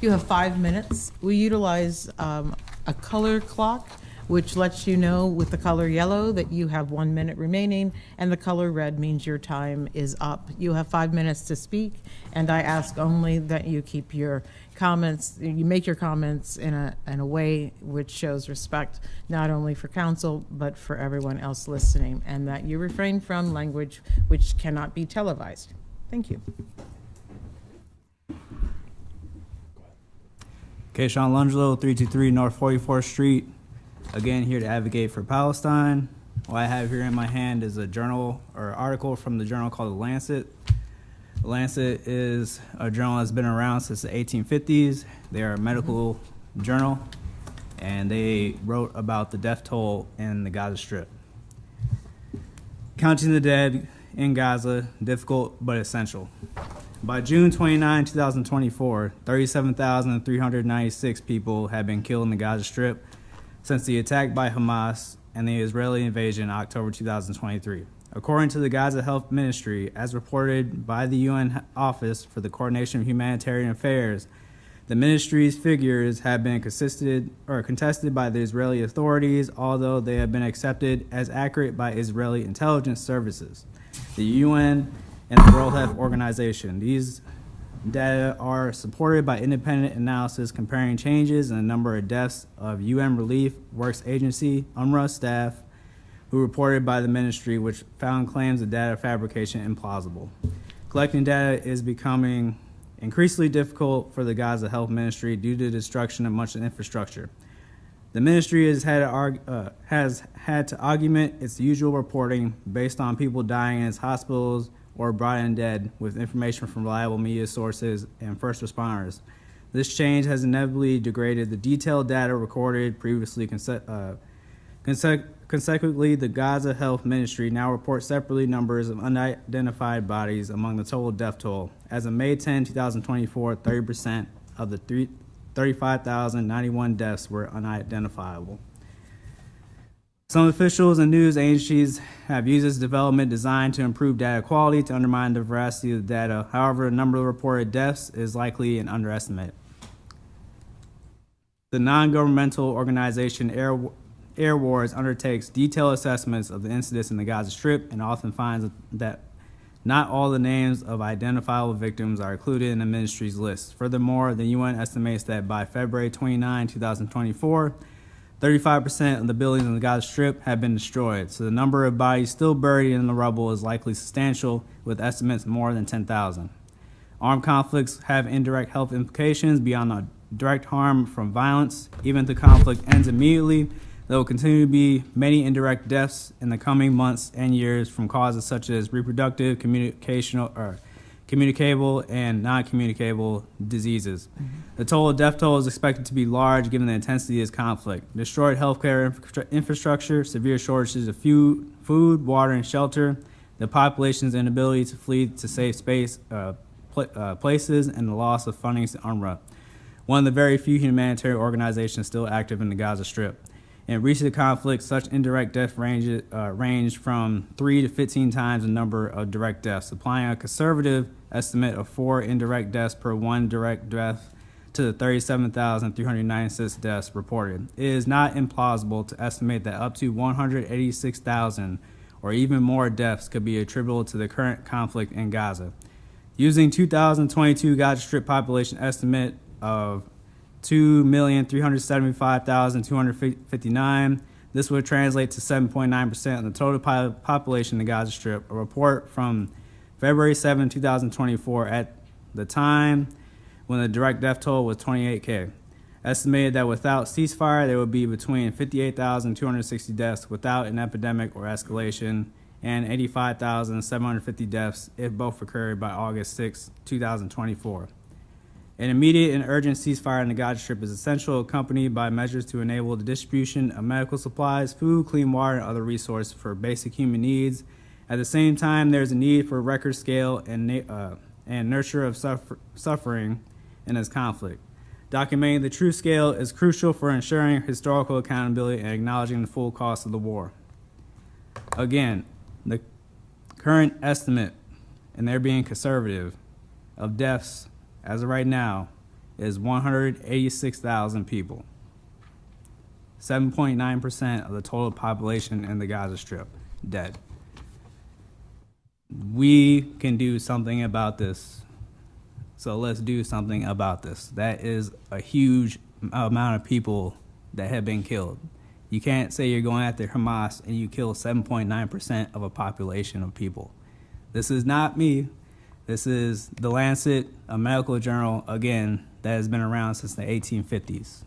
You have 5 minutes. We utilize a color clock which lets you know with the color yellow that you have 1 minute remaining, and the color red means your time is up. You have 5 minutes to speak, and I ask only that you keep your comments, you make your comments in a way which shows respect not only for council but for everyone else listening, and that you refrain from language which cannot be televised. Thank you. Okay, Sean Lungelo, 323 North 44th Street. Again, here to advocate for Palestine. What I have here in my hand is a journal or article from the journal called The Lancet. The Lancet is a journal that's been around since the 1850s. They're a medical journal, and they wrote about the death toll in the Gaza Strip. Counting the dead in Gaza, difficult but essential. By June 29, 2024, 37,396 people have been killed in the Gaza Strip since the attack by Hamas and the Israeli invasion in October 2023. According to the Gaza Health Ministry, as reported by the UN Office for the Coordination of Humanitarian Affairs, the ministry's figures have been contested by the Israeli authorities, although they have been accepted as accurate by Israeli intelligence services, the UN, and the World Health Organization. These data are supported by independent analysis comparing changes in the number of deaths of UN Relief Works Agency, UNRWA staff, who reported by the ministry, which found claims of data fabrication implausible. Collecting data is becoming increasingly difficult for the Gaza Health Ministry due to the destruction of much infrastructure. The ministry has had to augment its usual reporting based on people dying in its hospitals or brought in dead with information from reliable media sources and first responders. This change has inevitably degraded the detailed data recorded previously. Consequently, the Gaza Health Ministry now reports separately numbers of unidentified bodies among the total death toll. As of May 10, 2024, 30% of the 35,091 deaths were unidentifiable. Some officials and news agencies have used this development designed to improve data quality to undermine the veracity of the data. However, the number of reported deaths is likely an underestimate. The non-governmental organization Air Wars undertakes detailed assessments of the incidents in the Gaza Strip and often finds that not all the names of identifiable victims are included in the ministry's list. Furthermore, the UN estimates that by February 29, 2024, 35% of the buildings in the Gaza Strip have been destroyed, so the number of bodies still buried in the rubble is likely substantial, with estimates more than 10,000. Armed conflicts have indirect health implications beyond the direct harm from violence. Even if the conflict ends immediately, There will continue to be many indirect deaths in the coming months and years from causes such as reproductive, communicable, and non-communicable diseases. The total death toll is expected to be large given the intensity of this conflict. Destroyed healthcare infrastructure, severe shortages of food, water, and shelter, the population's inability to flee to safe places, and the loss of funding to UNRWA, one of the very few humanitarian organizations still active in the Gaza Strip. In recent conflicts, such indirect death ranged from 3 to 15 times the number of direct deaths, applying a conservative estimate of 4 indirect deaths per 1 direct death to the 37,396 deaths reported. It is not implausible to estimate that up to 186,000 or even more deaths could be attributable to the current conflict in Gaza. Using 2022 Gaza Strip population estimate of 2,375,259. This would translate to 7.9% of the total population in the Gaza Strip. A report from February 7, 2024, at the time when the direct death toll was 28K. Estimated that without ceasefire, there would be between 58,260 deaths without an epidemic or escalation, and 85,750 deaths if both occurred by August 6, 2024. An immediate and urgent ceasefire in the Gaza Strip is essential, accompanied by measures to enable the distribution of medical supplies, food, clean water, and other resources for basic human needs. At the same time, there is a need for record scale and nurture of suffering in this conflict. Documenting the true scale is crucial for ensuring historical accountability and acknowledging the full cost of the war. Again, the current estimate, and they're being conservative, of deaths as of right now is 186,000 people. 7.9% of the total population in the Gaza Strip dead. We can do something about this. So let's do something about this. That is a huge amount of people that have been killed. You can't say you're going after Hamas and you kill 7.9% of a population of people. This is not me. This is The Lancet, a medical journal, again, that has been around since the 1850s.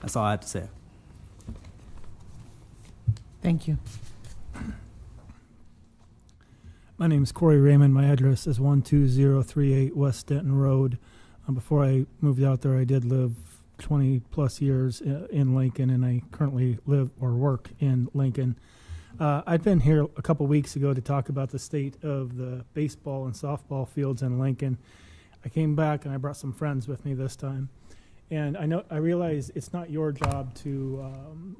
That's all I have to say. Thank you. My name is Corey Raymond. My address is 12038 West Denton Road. Before I moved out there, I did live 20 plus years in Lincoln, and I currently live or work in Lincoln. I've been here a couple weeks ago to talk about the state of the baseball and softball fields in Lincoln. I came back and I brought some friends with me this time. And I realize it's not your job to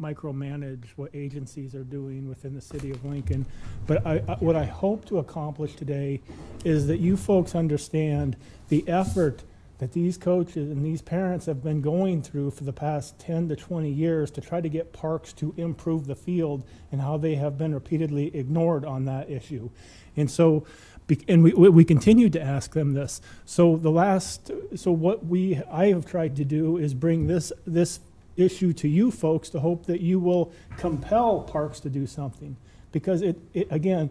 micromanage what agencies are doing within the city of Lincoln. But what I hope to accomplish today is that you folks understand the effort that these coaches and these parents have been going through for the past 10 to 20 years to try to get parks to improve the field, and how they have been repeatedly ignored on that issue. And so, and we continue to ask them this. So what I have tried to do is bring this issue to you folks to hope that you will compel parks to do something. Because it again,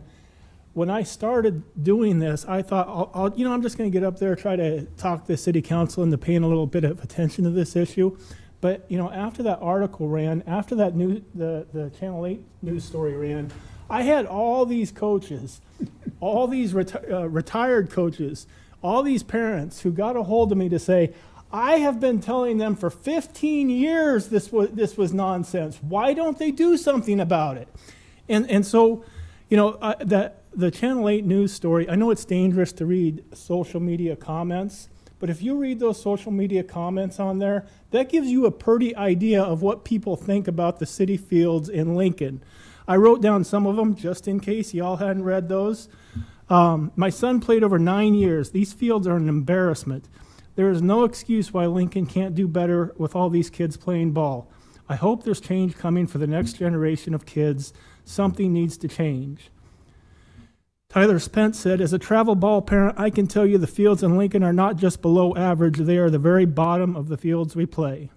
when I started doing this, I thought, I'm just going to get up there, try to talk the city council into paying a little bit of attention to this issue. But after that article ran, after that the Channel 8 news story ran, I had all these coaches, all these retired coaches, all these parents who got a hold of me to say, I have been telling them for 15 years this was nonsense. Why don't they do something about it? And so, the Channel 8 news story, I know it's dangerous to read social media comments, but if you read those social media comments on there, that gives you a pretty idea of what people think about the city fields in Lincoln. I wrote down some of them just in case y'all hadn't read those. My son played over 9 years. These fields are an embarrassment. There is no excuse why Lincoln can't do better with all these kids playing ball. I hope there's change coming for the next generation of kids. Something needs to change. Tyler Spence said, as a travel ball parent, I can tell you the fields in Lincoln are not just below average, they are the very bottom of the fields we play.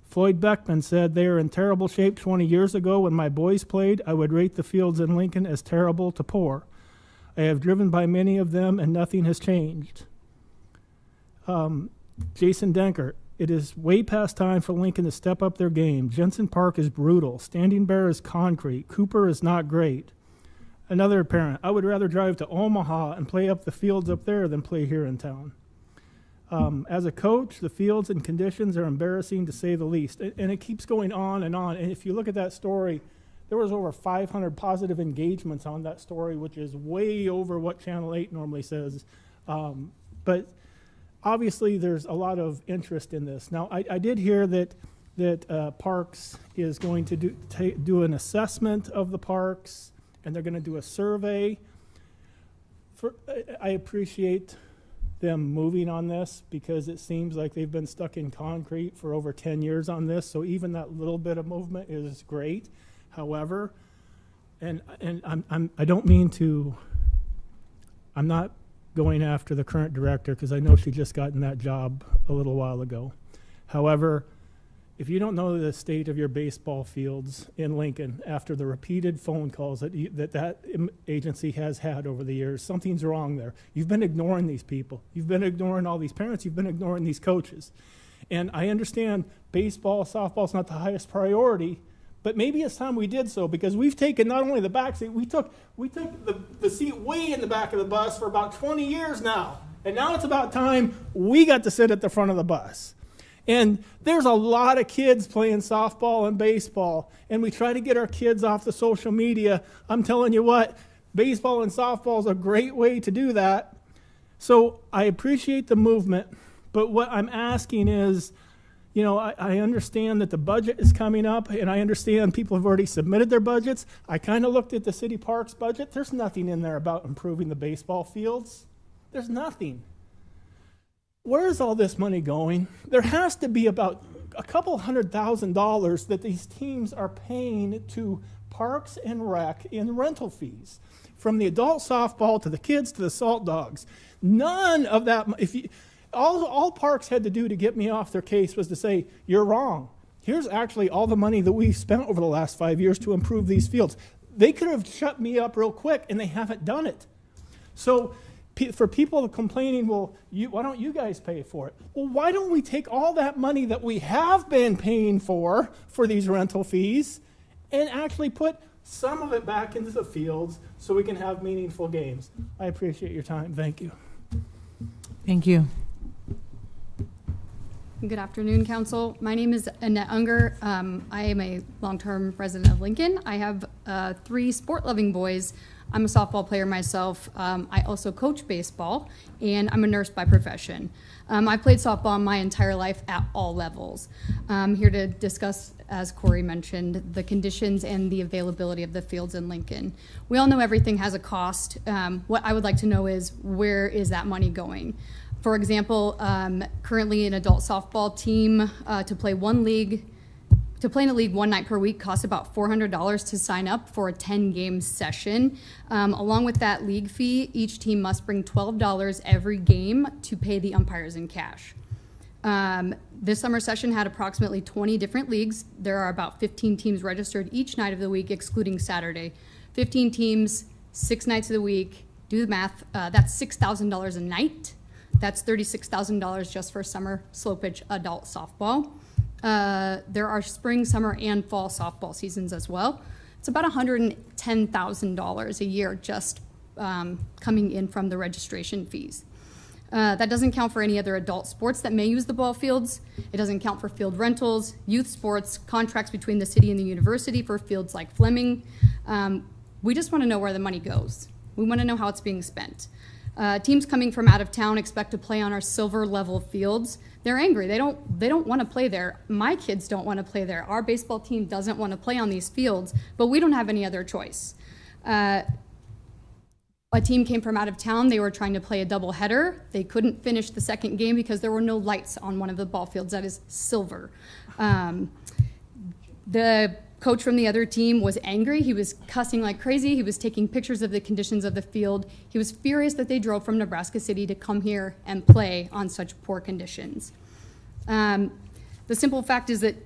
Floyd Beckman said, they are in terrible shape. 20 years ago when my boys played, I would rate the fields in Lincoln as terrible to poor. I have driven by many of them and nothing has changed. Jason Denkert, It is way past time for Lincoln to step up their game. Jensen Park is brutal. Standing Bear is concrete. Cooper is not great. Another parent, I would rather drive to Omaha and play up the fields up there than play here in town. As a coach, the fields and conditions are embarrassing to say the least. And it keeps going on. And if you look at that story, there was over 500 positive engagements on that story, which is way over what Channel 8 normally says. But obviously, there's a lot of interest in this. Now, I did hear that Parks is going to do an assessment of the parks, and they're going to do a survey. I appreciate them moving on this because it seems like they've been stuck in concrete for over 10 years on this. So even that little bit of movement is great. However, and I don't mean to. I'm not going after the current director because I know she just got in that job a little while ago. However, if you don't know the state of your baseball fields in Lincoln after the repeated phone calls that agency has had over the years, something's wrong there. You've been ignoring these people. You've been ignoring all these parents. You've been ignoring these coaches. And I understand baseball, softball's not the highest priority, but maybe it's time we did so because we've taken not only the back seat, we took the seat way in the back of the bus for about 20 years now. And now it's about time we got to sit at the front of the bus. And there's a lot of kids playing softball and baseball, and we try to get our kids off the social media. I'm telling you what, baseball and softball is a great way to do that. So I appreciate the movement, but what I'm asking is, you know, I understand that the budget is coming up, and I understand people have already submitted their budgets. I kind of looked at the city parks budget. There's nothing in there about improving the baseball fields. There's nothing. Where is all this money going? There has to be about a couple $100,000 that these teams are paying to Parks and Rec in rental fees, from the adult softball to the kids to the salt dogs. None of that. All Parks had to do to get me off their case was to say, you're wrong. Here's actually all the money that we've spent over the last 5 years to improve these fields. They could have shut me up real quick, and they haven't done it. So for people complaining, well, why don't you guys pay for it? Well, why don't we take all that money that we have been paying for these rental fees and actually put some of it back into the fields so we can have meaningful games? I appreciate your time. Thank you. Thank you. Good afternoon, Council. My name is Annette Unger. I am a long-term resident of Lincoln. I have 3 sport-loving boys. I'm a softball player myself. I also coach baseball, and I'm a nurse by profession. I've played softball my entire life at all levels. I'm here to discuss, as Corey mentioned, the conditions and the availability of the fields in Lincoln. We all know everything has a cost. What I would like to know is, where is that money going? For example, currently an adult softball team to play in a league one night per week costs about $400 to sign up for a 10-game session. Along with that league fee, each team must bring $12 every game to pay the umpires in cash. This summer session had approximately 20 different leagues. There are about 15 teams registered each night of the week, excluding Saturday. 15 teams, 6 nights of the week. Do the math. That's $6,000 a night. That's $36,000 just for summer slow pitch adult softball. There are spring, summer, and fall softball seasons as well. It's about $110,000 a year just coming in from the registration fees. That doesn't count for any other adult sports that may use the ball fields. It doesn't count for field rentals, youth sports, contracts between the city and the university for fields like Fleming. We just want to know where the money goes. We want to know how it's being spent. Teams coming from out of town expect to play on our silver level fields. They're angry. They don't want to play there. My kids don't want to play there. Our baseball team doesn't want to play on these fields, but we don't have any other choice. A team came from out of town. They were trying to play a doubleheader. They couldn't finish the second game because there were no lights on one of the ball fields that is silver. The coach from the other team was angry. He was cussing like crazy. He was taking pictures of the conditions of the field. He was furious that they drove from Nebraska City to come here and play on such poor conditions. The simple fact is that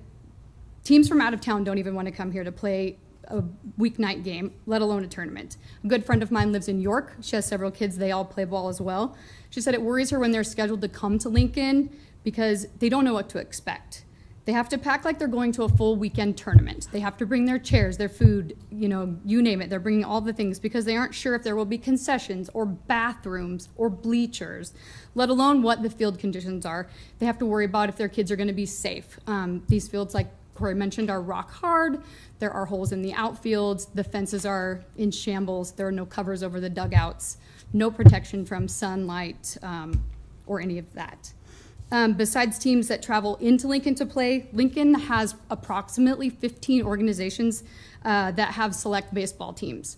teams from out of town don't even want to come here to play a weeknight game, let alone a tournament. A good friend of mine lives in York. She has several kids. They all play ball as well. She said it worries her when they're scheduled to come to Lincoln because they don't know what to expect. They have to pack like they're going to a full weekend tournament. They have to bring their chairs, their food, you know, you name it. They're bringing all the things because they aren't sure if there will be concessions or bathrooms or bleachers, let alone what the field conditions are. They have to worry about if their kids are going to be safe. These fields, like Corey mentioned, are rock hard. There are holes in the outfields. The fences are in shambles. There are no covers over the dugouts, no protection from sunlight or any of that. Besides teams that travel into Lincoln to play, Lincoln has approximately 15 organizations that have select baseball teams.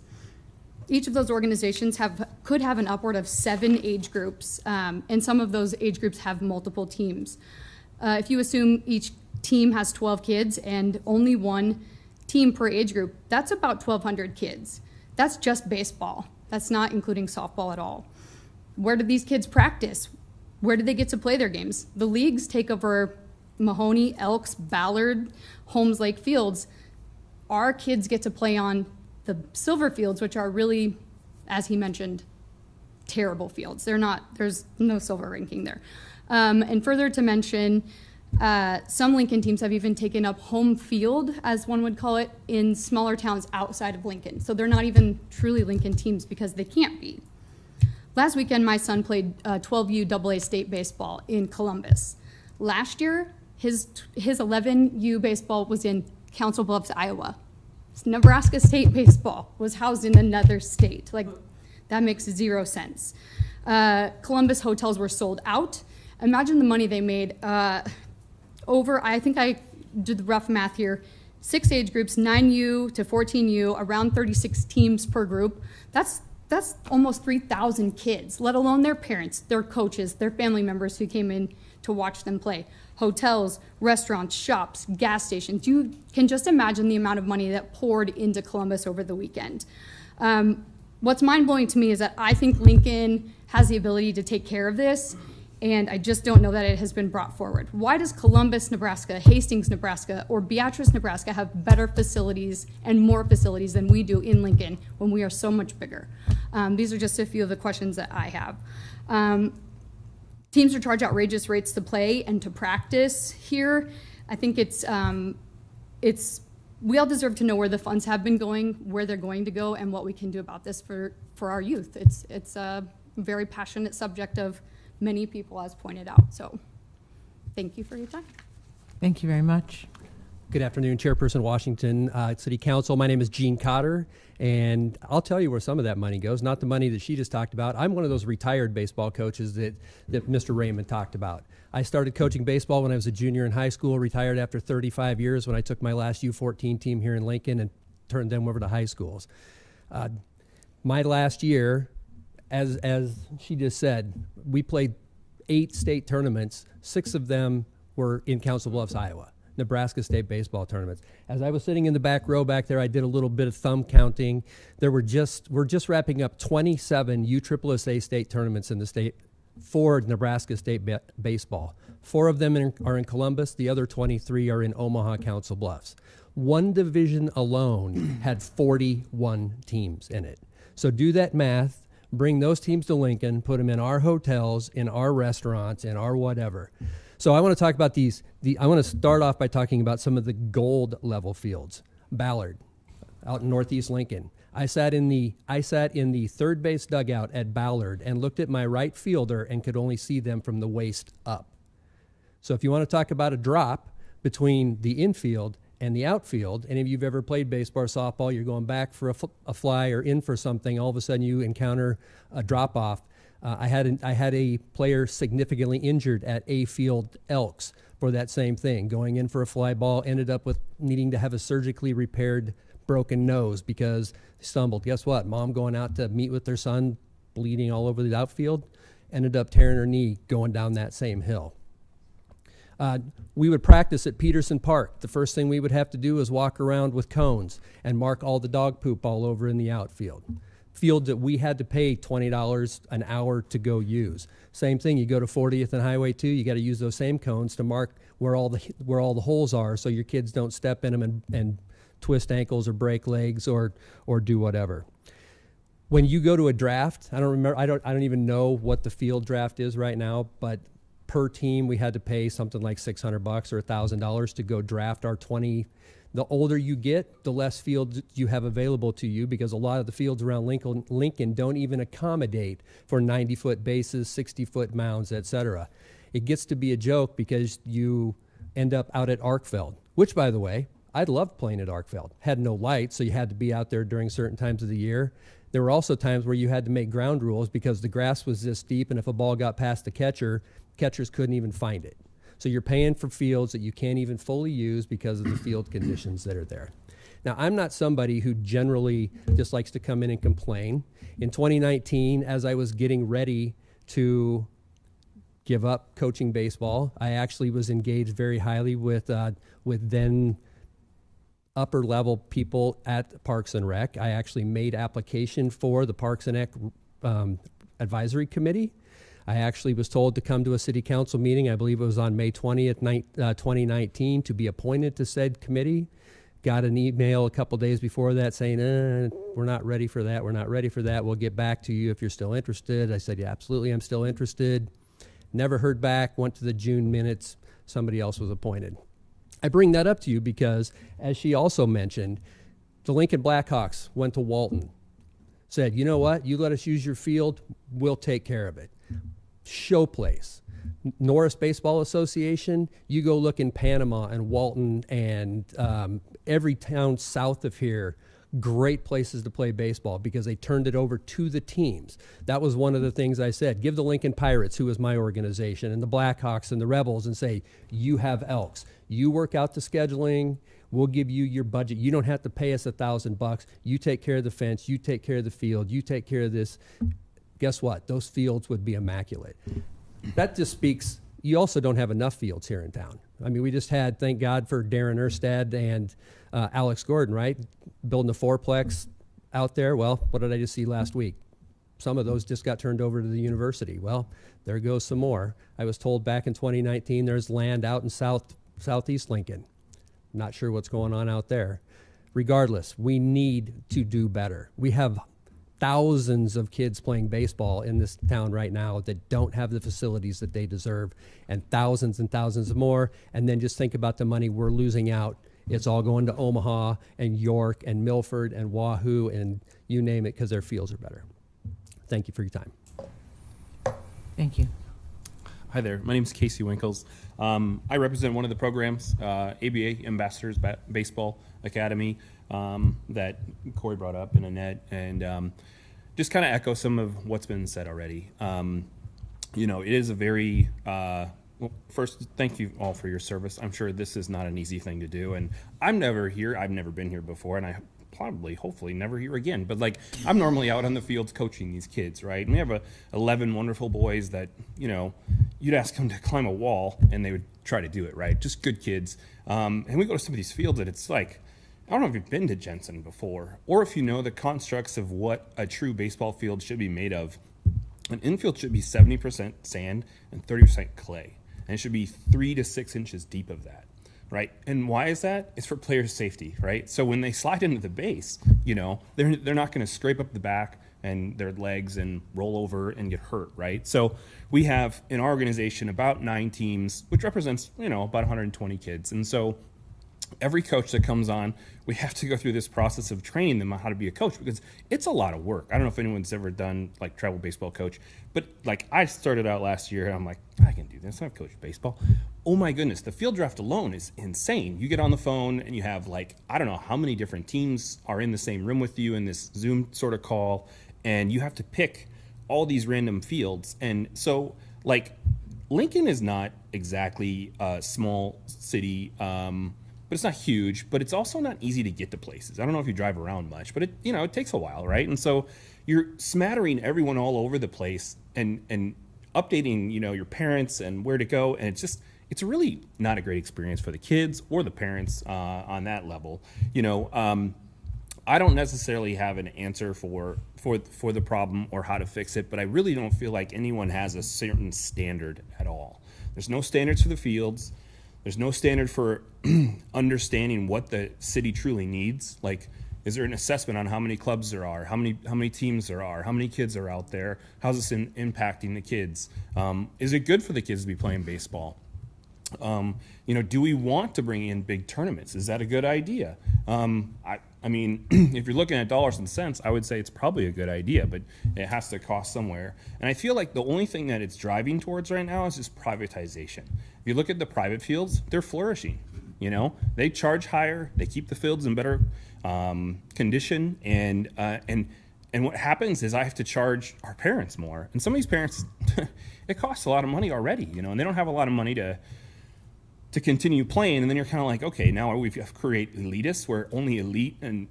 Each of those organizations could have an upward of 7 age groups, and some of those age groups have multiple teams. If you assume each team has 12 kids and only one team per age group, that's about 1,200 kids. That's just baseball. That's not including softball at all. Where do these kids practice? Where do they get to play their games? The leagues take over Mahoney, Elks, Ballard, Holmes Lake fields. Our kids get to play on the silver fields, which are really, as he mentioned, terrible fields. There's no silver ranking there. And further to mention, some Lincoln teams have even taken up home field, as one would call it, in smaller towns outside of Lincoln. So they're not even truly Lincoln teams because they can't be. Last weekend, my son played 12U AA state baseball in Columbus. Last year, his 11U baseball was in Council Bluffs, Iowa. Nebraska state baseball was housed in another state. Like, that makes 0 sense. Columbus hotels were sold out. Imagine the money they made over, I think I did the rough math here, 6 age groups, 9U to 14U, around 36 teams per group. That's almost 3,000 kids, let alone their parents, their coaches, their family members who came in to watch them play. Hotels, restaurants, shops, gas stations. You can just imagine the amount of money that poured into Columbus over the weekend. What's mind-blowing to me is that I think Lincoln has the ability to take care of this, and I just don't know that it has been brought forward. Why does Columbus, Nebraska, Hastings, Nebraska, or Beatrice, Nebraska have better facilities and more facilities than we do in Lincoln when we are so much bigger? These are just a few of the questions that I have. Teams are charged outrageous rates to play and to practice here. I think we all deserve to know where the funds have been going, where they're going to go, and what we can do about this for our youth. It's a very passionate subject of many people, as pointed out. So thank you for your time. Thank you very much. Good afternoon, Chairperson Washington, City Council. My name is Gene Cotter, and I'll tell you where some of that money goes, not the money that she just talked about. I'm one of those retired baseball coaches that Mr. Raymond talked about. I started coaching baseball when I was a junior in high school, retired after 35 years when I took my last U14 team here in Lincoln and turned them over to high schools. My last year, as she just said, we played 8 state tournaments. 6 of them were in Council Bluffs, Iowa, Nebraska state baseball tournaments. As I was sitting in the back row back there, I did a little bit of thumb counting. We're just wrapping up 27 USSSA state tournaments in the state for Nebraska state baseball. 4 of them are in Columbus. The other 23 are in Omaha, Council Bluffs. One division alone had 41 teams in it. So do that math. Bring those teams to Lincoln, put them in our hotels, in our restaurants, in our whatever. So I want to talk about I want to start off by talking about some of the gold level fields. Ballard, out in Northeast Lincoln. I sat in the third base dugout at Ballard and looked at my right fielder and could only see them from the waist up. So if you want to talk about a drop between the infield and the outfield, any of you have ever played baseball or softball, you're going back for a fly or in for something, all of a sudden you encounter a drop-off. I had a player significantly injured at A Field Elks for that same thing, going in for a fly ball, ended up with needing to have a surgically repaired broken nose because he stumbled. Guess what? Mom going out to meet with their son, bleeding all over the outfield, ended up tearing her knee going down that same hill. We would practice at Peterson Park. The first thing we would have to do is walk around with cones and mark all the dog poop all over in the outfield. Field that we had to pay $20 an hour to go use. Same thing, you go to 40th and Highway 2, you got to use those same cones to mark where all the holes are so your kids don't step in them and twist ankles or break legs or do whatever. When you go to a draft, I don't even know what the field draft is right now, but per team, we had to pay something like $600 or $1,000 to go draft our 20. The older you get, the less fields you have available to you, because a lot of the fields around Lincoln don't even accommodate for 90-foot bases, 60-foot mounds, etc. It gets to be a joke because you end up out at Arkfeld, which, by the way, I loved playing at Arkfeld. Had no lights, so you had to be out there during certain times of the year. There were also times where you had to make ground rules because the grass was this deep, and if a ball got past the catcher, catchers couldn't even find it. So you're paying for fields that you can't even fully use because of the field conditions that are there. Now, I'm not somebody who generally just likes to come in and complain. In 2019, as I was getting ready to give up coaching baseball, I actually was engaged very highly with then upper level people at Parks and Rec. I actually made application for the Parks and Rec advisory committee. I actually was told to come to a city council meeting, I believe it was on May 20th, 2019, to be appointed to said committee. Got an email a couple days before that saying, we're not ready for that, we're not ready for that, we'll get back to you if you're still interested. I said, yeah, absolutely, I'm still interested. Never heard back, went to the June minutes, somebody else was appointed. I bring that up to you because, as she also mentioned, the Lincoln Blackhawks went to Walton, said, you know what, you let us use your field, we'll take care of it. Show place. Norris Baseball Association, you go look in Panama and Walton and every town south of here, great places to play baseball because they turned it over to the teams. That was one of the things I said. Give the Lincoln Pirates, who is my organization, and the Blackhawks and the Rebels, and say, you have Elks. You work out the scheduling. We'll give you your budget. You don't have to pay us $1,000. You take care of the fence. You take care of the field. You take care of this. Guess what? Those fields would be immaculate. That just speaks. You also don't have enough fields here in town. I mean, we just had, thank God for Darren Erstad and Alex Gordon, right? Building a fourplex out there. Well, what did I just see last week? Some of those just got turned over to the university. Well, there goes some more. I was told back in 2019 there's land out in southeast Lincoln. Not sure what's going on out there. Regardless, we need to do better. We have thousands of kids playing baseball in this town right now that don't have the facilities that they deserve, and thousands more. And then just think about the money we're losing out. It's all going to Omaha and York and Milford and Wahoo and you name it, because their fields are better. Thank you for your time. Thank you. Hi there. My name is Casey Winkles. I represent one of the programs, ABA Ambassadors Baseball Academy, that Corey brought up, and Annette, and just kind of echo some of what's been said already. You know, it is a very, well, first, thank you all for your service. I'm sure this is not an easy thing to do, and I'm never here. I've never been here before, and I probably, hopefully, never here again. But like, I'm normally out on the fields coaching these kids, right? And we have 11 wonderful boys that, you know, you'd ask them to climb a wall, and they would try to do it, right? Just good kids. And we go to some of these fields, and it's like, I don't know if you've been to Jensen before, or if you know the constructs of what a true baseball field should be made of. An infield should be 70% sand and 30% clay, and it should be 3 to 6 inches deep of that, right? And why is that? It's for players' safety, right? So when they slide into the base, you know, they're not going to scrape up the back and their legs and roll over and get hurt, right? So we have in our organization about 9 teams, which represents, you know, about 120 kids, and so every coach that comes on, we have to go through this process of training them on how to be a coach, because it's a lot of work. I don't know if anyone's ever done like travel baseball coach, but like I started out last year and I'm like, I can do this. I've coached baseball. Oh my goodness, the field draft alone is insane. You get on the phone and you have like, I don't know how many different teams are in the same room with you in this Zoom sort of call, and you have to pick all these random fields. And so like Lincoln is not exactly a small city, but it's not huge, but it's also not easy to get to places. I don't know if you drive around much, but it, you know, it takes a while, right? And so you're smattering everyone all over the place and updating, you know, your parents and where to go. And it's really not a great experience for the kids or the parents on that level. You know, I don't necessarily have an answer for the problem or how to fix it, but I really don't feel like anyone has a certain standard at all. There's no standards for the fields. There's no standard for understanding what the city truly needs. Like, is there an assessment on how many clubs there are, how many teams there are, how many kids are out there? How's this impacting the kids? Is it good for the kids to be playing baseball? Do we want to bring in big tournaments? Is that a good idea? I mean, if you're looking at dollars and cents, I would say it's probably a good idea, but it has to cost somewhere. And I feel like the only thing that it's driving towards right now is just privatization. If you look at the private fields, they're flourishing. They charge higher, they keep the fields in better condition, and what happens is I have to charge our parents more. And some of these parents, it costs a lot of money already, and they don't have a lot of money to continue playing, and then you're kind of like, okay, now we have to create elitists where only elite and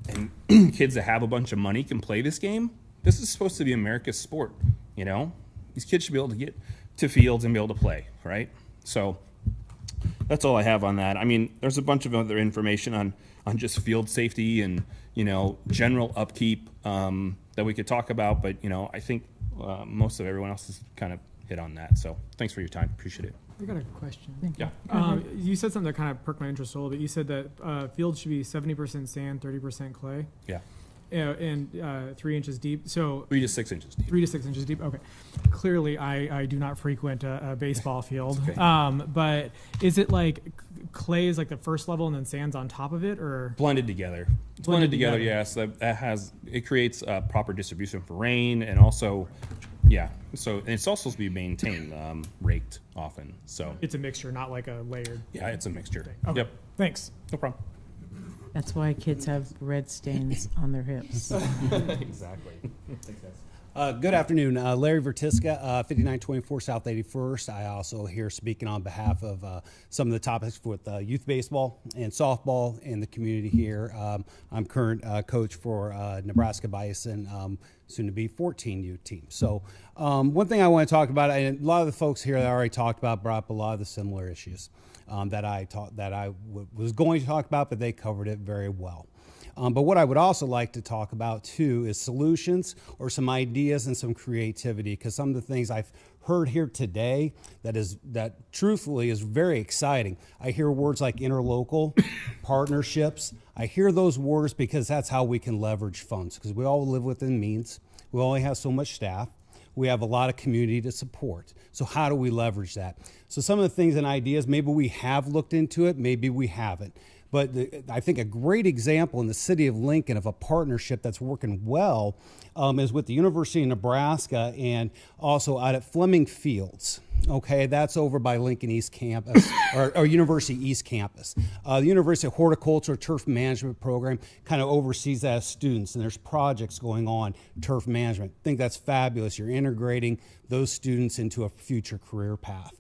kids that have a bunch of money can play this game. This is supposed to be America's sport, These kids should be able to get to fields and be able to play, right? So that's all I have on that. I mean, there's a bunch of other information on just field safety and, general upkeep that we could talk about, but, I think most of everyone else has kind of hit on that. So thanks for your time. Appreciate it. I got a question. Yeah. You said something that kind of perked my interest a little bit. You said that fields should be 70% sand, 30% clay. Yeah. And 3 inches deep. So 3 to 6 inches deep. 3 to 6 inches deep. Okay. Clearly, I do not frequent a baseball field. Okay. But is it like clay is like the first level and then sand's on top of it, or blended together? It's blended together. Yes. It creates proper distribution for rain, and also, yeah. So and it's also supposed to be maintained, raked often. So it's a mixture, not like a layered. Yeah, it's a mixture. Okay. Yep. Thanks. No problem. That's why kids have red stains on their hips. Exactly. Thanks, guys. Good afternoon. Larry Vertiska, 5924 South 81st. I also here speaking on behalf of some of the topics with youth baseball and softball in the community here. I'm current coach for Nebraska Bison, soon to be 14 youth team. So one thing I want to talk about, and a lot of the folks here that I already talked about brought up a lot of the similar issues that I was going to talk about, but they covered it very well. But what I would also like to talk about too is solutions or some ideas and some creativity, because some of the things I've heard here today that truthfully is very exciting. I hear words like interlocal partnerships. I hear those words because that's how we can leverage funds, because we all live within means. We only have so much staff. We have a lot of community to support. So how do we leverage that? So some of the things and ideas, maybe we have looked into it, maybe we haven't. But I think a great example in the city of Lincoln of a partnership that's working well is with the University of Nebraska and also out at Fleming Fields. Okay, that's over by Lincoln East Campus, or University East Campus. The University of Horticulture Turf Management Program kind of oversees that as students, and there's projects going on, turf management. I think that's fabulous. You're integrating those students into a future career path.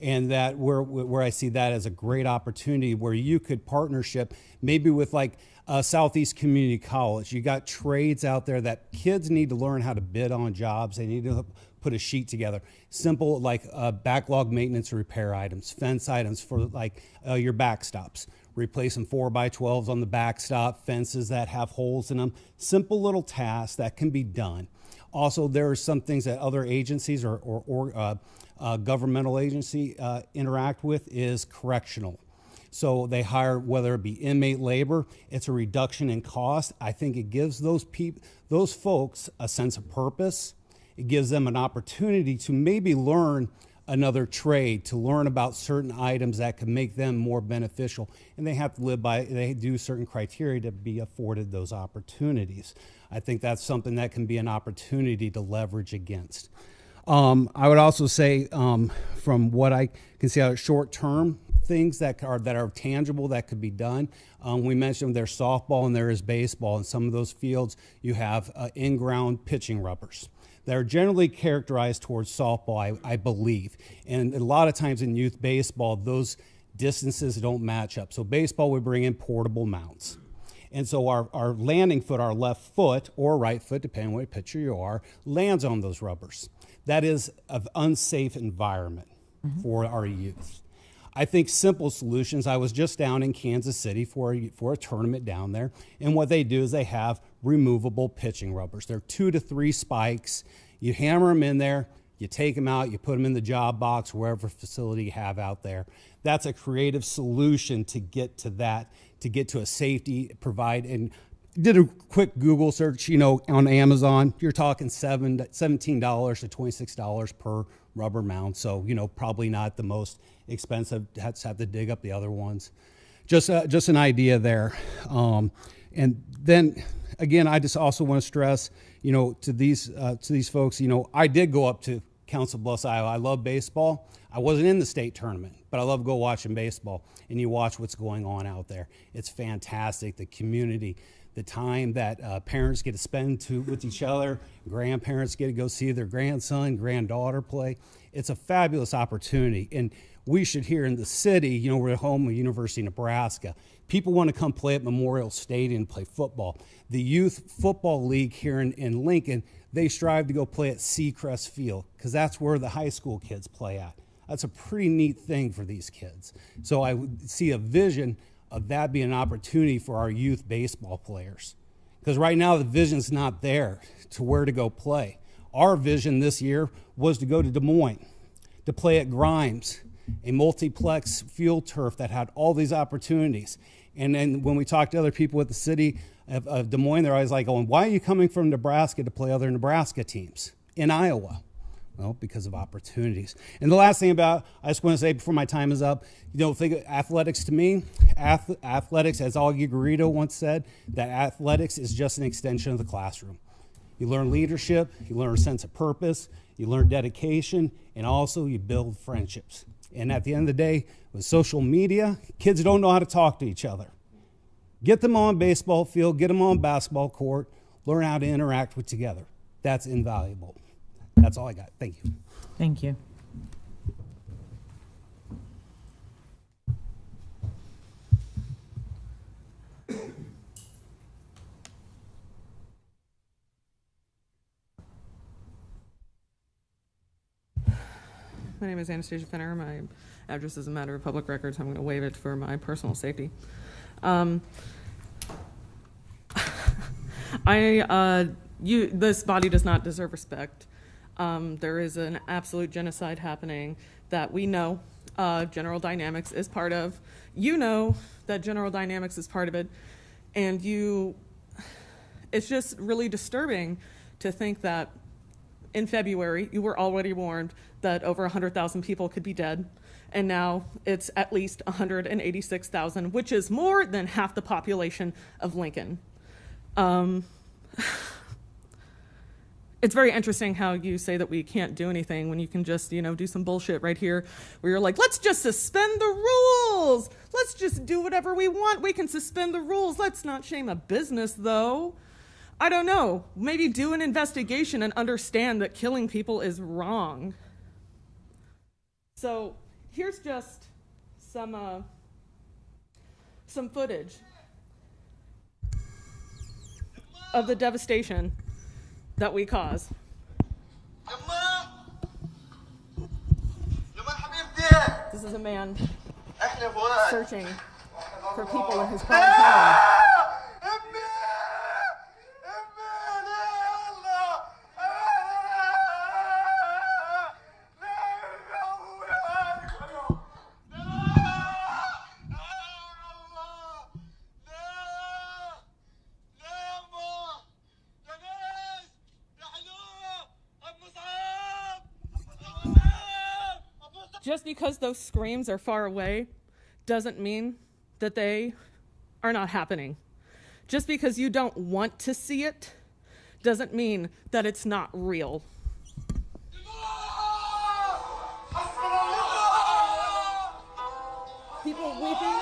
And that where I see that as a great opportunity where you could partnership maybe with like Southeast Community College. You got trades out there that kids need to learn how to bid on jobs. They need to put a sheet together. Simple like backlog maintenance repair items, fence items for like your backstops. Replacing 4x12s on the backstop, fences that have holes in them. Simple little tasks that can be done. Also, there are some things that other agencies or governmental agency interact with is correctional. So they hire, whether it be inmate labor, it's a reduction in cost. I think it gives those folks a sense of purpose. It gives them an opportunity to maybe learn another trade, to learn about certain items that could make them more beneficial. And they have to they do certain criteria to be afforded those opportunities. I think that's something that can be an opportunity to leverage against. I would also say, from what I can see out short-term things that are tangible that could be done. We mentioned there's softball and there is baseball. In some of those fields, you have in-ground pitching rubbers that are generally characterized towards softball, I believe. And a lot of times in youth baseball, those distances don't match up. So baseball, we bring in portable mounts. And so our landing foot, our left foot or right foot, depending on what pitcher you are, lands on those rubbers. That is an unsafe environment for our youth. I think simple solutions. I was just down in Kansas City for a tournament down there, and what they do is they have removable pitching rubbers. They're 2 to 3 spikes. You hammer them in there, You take them out, you put them in the job box, wherever facility you have out there. That's a creative solution to get to that, to get to a safety provide. And did a quick Google search, on Amazon. You're talking $17 to $26 per rubber mount. So, probably not the most expensive. Have to dig up the other ones. Just an idea there. And then again, I just also want to stress, to these folks, I did go up to Council Bluffs, Iowa. I love baseball. I wasn't in the state tournament, but I love go watching baseball. And you watch what's going on out there. It's fantastic. The community, the time that parents get to spend with each other, grandparents get to go see their grandson, granddaughter play. It's a fabulous opportunity. And we should here in the city, we're home of University of Nebraska. People want to come play at Memorial Stadium and play football. The Youth Football League here in Lincoln, they strive to go play at Seacrest Field because that's where the high school kids play at. That's a pretty neat thing for these kids. So I would see a vision of that being an opportunity for our youth baseball players. Because right now the vision's not there to where to go play. Our vision this year was to go to Des Moines, to play at Grimes, a multiplex field turf that had all these opportunities. And then when we talk to other people at the city of Des Moines, they're always like going, why are you coming from Nebraska to play other Nebraska teams in Iowa? Well, because of opportunities. And the last thing I just want to say before my time is up, think of athletics to me. Athletics, as Augie Garrido once said, that athletics is just an extension of the classroom. You learn leadership, you learn a sense of purpose, you learn dedication, and also you build friendships. And at the end of the day, with social media, kids don't know how to talk to each other. Get them on baseball field, get them on basketball court, learn how to interact with together. That's invaluable. That's all I got. Thank you. Thank you. My name is Anastasia Fenner. My address is a matter of public record, so I'm going to waive it for my personal safety. This body does not deserve respect. There is an absolute genocide happening that we know General Dynamics is part of. You know that General Dynamics is part of it. And it's just really disturbing to think that in February, you were already warned that over 100,000 people could be dead. And now it's at least 186,000, which is more than half the population of Lincoln. It's very interesting how you say that we can't do anything when you can just, do some bullshit right here where you're like, let's just suspend the rules. Let's just do whatever we want. We can suspend the rules. Let's not shame a business, though. I don't know. Maybe do an investigation and understand that killing people is wrong. So here's just some footage of the devastation that we cause. This is a man searching for people in his crime home. Just because those screams are far away doesn't mean that they are not happening. Just because you don't want to see it doesn't mean that it's not real. People weeping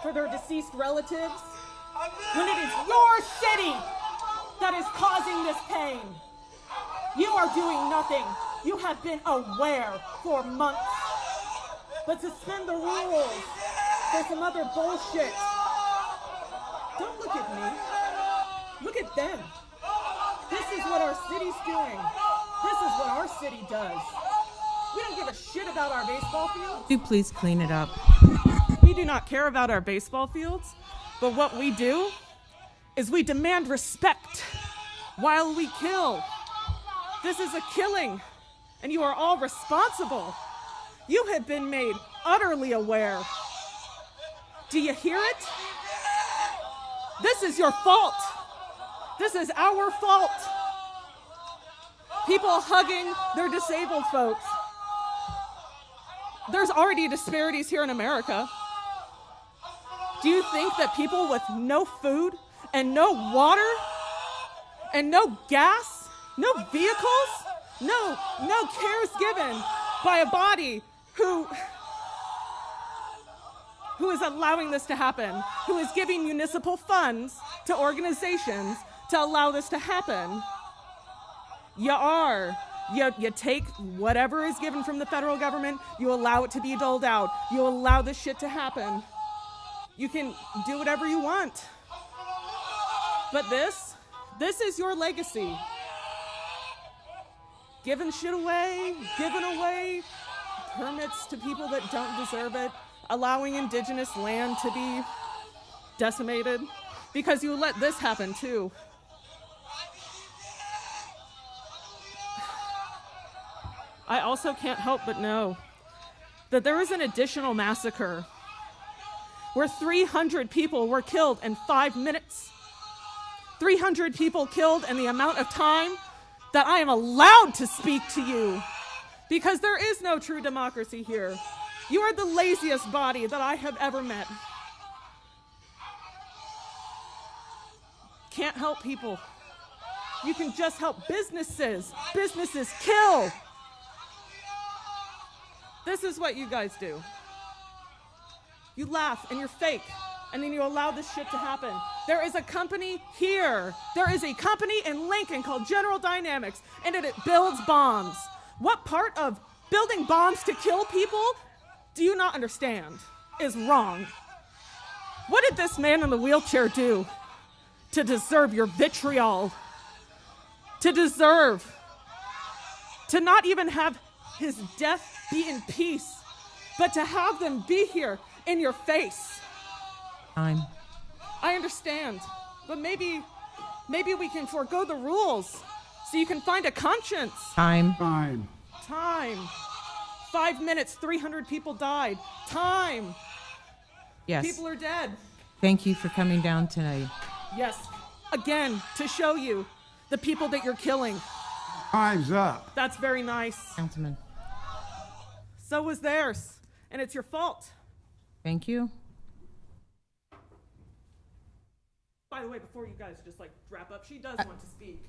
for their deceased relatives when it is your city that is causing this pain. You are doing nothing. You have been aware for months. But suspend the rules for some other bullshit. Don't look at me. Look at them. This is what our city's doing. This is what our city does. We don't give a shit about our baseball fields. Could you please clean it up? We do not care about our baseball fields, but what we do is we demand respect while we kill. This is a killing. and you are all responsible. You have been made utterly aware. Do you hear it? This is your fault. This is our fault. People hugging their disabled folks. There's already disparities here in America. Do you think that people with no food and no water and no gas, no vehicles, no cares given by a body who is allowing this to happen, who is giving municipal funds to organizations to allow this to happen? You are. You take whatever is given from the federal government, you allow it to be doled out. You allow this shit to happen. You can do whatever you want. But this is your legacy. Giving shit away, giving away permits to people that don't deserve it, allowing indigenous land to be decimated, because you let this happen too. I also can't help but know that there is an additional massacre where 300 people were killed in 5 minutes. 300 people killed in the amount of time that I am allowed to speak to you, because there is no true democracy here. You are the laziest body that I have ever met. Can't help people. You can just help businesses. Businesses kill. This is what you guys do. You laugh and you're fake, and then you allow this shit to happen. There is a company here. There is a company in Lincoln called General Dynamics, and it builds bombs. What part of building bombs to kill people do you not understand is wrong? What did this man in the wheelchair do to deserve your vitriol? To deserve to not even have his death be in peace, but to have them be here in your face? Time. I understand, but maybe we can forego the rules so you can find a conscience. Time. 5 minutes, 300 people died. Time. Yes. People are dead. Thank you for coming down tonight. Yes. Again, to show you the people that you're killing. Time's up. That's very nice. Councilman. So was theirs, and it's your fault. Thank you. By the way, before you guys just wrap up, she does want to speak.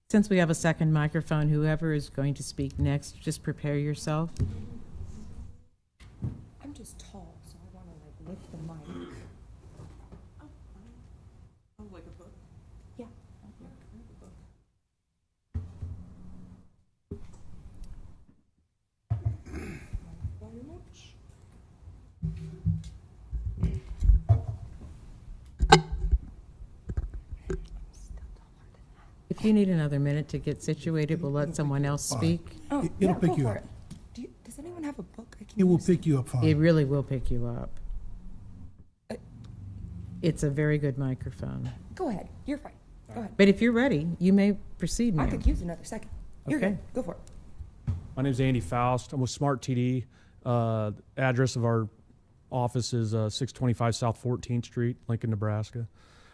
Since we have a second microphone, whoever is going to speak next, just prepare yourself. I'm just tall, so I want to lift the mic. Oh, like a book? Yeah. Very much. If you need another minute to get situated, we'll let someone else speak. Oh, It'll yeah, pick go you for up. it. Does anyone have a book? I can It will use? pick you up fine. It really will pick you up. It's a very good microphone. Go ahead. You're fine. Go ahead. But if you're ready, you may proceed, I ma'am. could use another second. You're Okay. good. Go for it. My name's Andy Faust. I'm with Smart TD. Address of our office is 625 South 14th Street, Lincoln, Nebraska.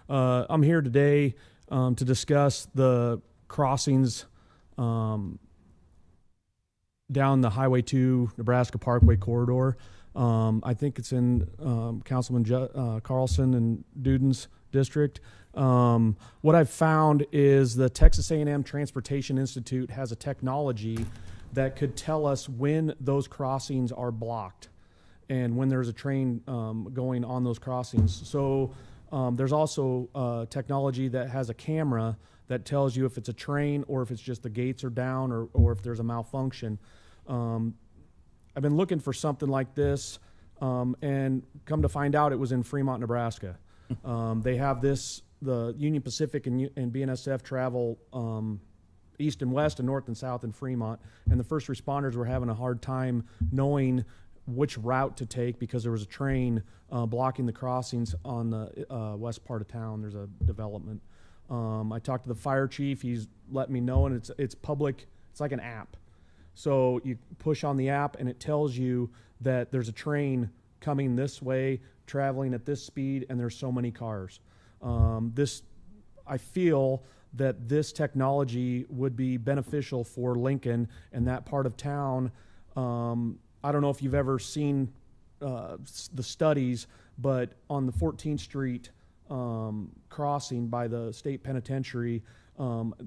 I'm here today to discuss the crossings down the Highway 2 Nebraska Parkway corridor. I think it's in Councilman Carlson and Duden's district. What I've found is the Texas A&M Transportation Institute has a technology that could tell us when those crossings are blocked and when there's a train going on those crossings. So there's also technology that has a camera that tells you if it's a train or if it's just the gates are down or if there's a malfunction. I've been looking for something like this, and come to find out it was in Fremont, Nebraska. They have this, the Union Pacific and BNSF travel east and west and north and south in Fremont, and the first responders were having a hard time knowing which route to take because there was a train blocking the crossings on the west part of town. There's a development. I talked to the fire chief. He's let me know, and it's public. It's like an app. So you push on the app, and it tells you that there's a train coming this way, traveling at this speed, and there's so many cars. I feel that this technology would be beneficial for Lincoln and that part of town. I don't know if you've ever seen the studies, but on the 14th Street crossing by the state penitentiary,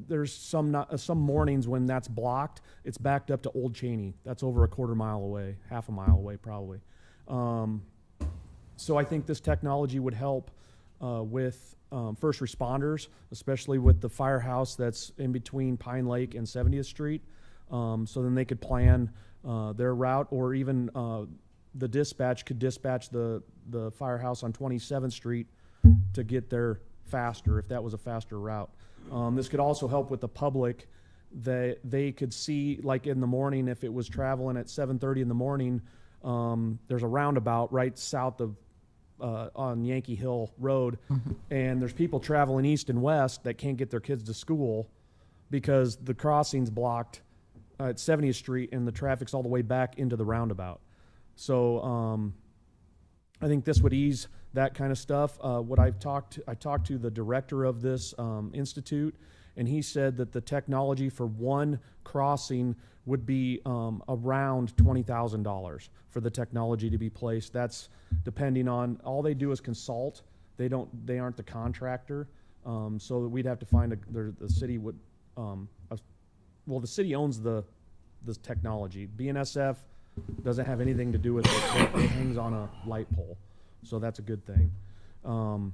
there's some mornings when that's blocked, it's backed up to Old Cheney. That's over a quarter mile away, half a mile away probably. So I think this technology would help with first responders, especially with the firehouse that's in between Pine Lake and 70th Street. So then they could plan their route, or even the dispatch could dispatch the firehouse on 27th Street to get there faster if that was a faster route. This could also help with the public. They could see, like in the morning, if it was traveling at 7:30 in the morning, there's a roundabout right south of on Yankee Hill Road, and there's people traveling east and west that can't get their kids to school because the crossing's blocked at 70th Street and the traffic's all the way back into the roundabout. So I think this would ease that kind of stuff. I talked to the director of this institute, and he said that the technology for one crossing would be around $20,000 for the technology to be placed. That's depending on, all they do is consult. They aren't the contractor. So we'd have to find the city would, well, the city owns the technology. BNSF doesn't have anything to do with it. It hangs on a light pole. So that's a good thing. And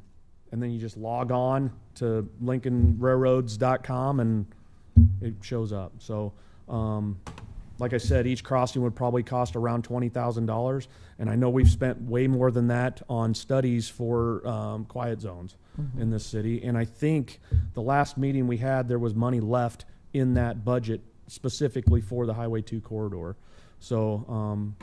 then you just log on to LincolnRailroads.com and it shows up. So like I said, each crossing would probably cost around $20,000. And I know we've spent way more than that on studies for quiet zones in this city. And I think the last meeting we had, there was money left in that budget specifically for the Highway 2 corridor. So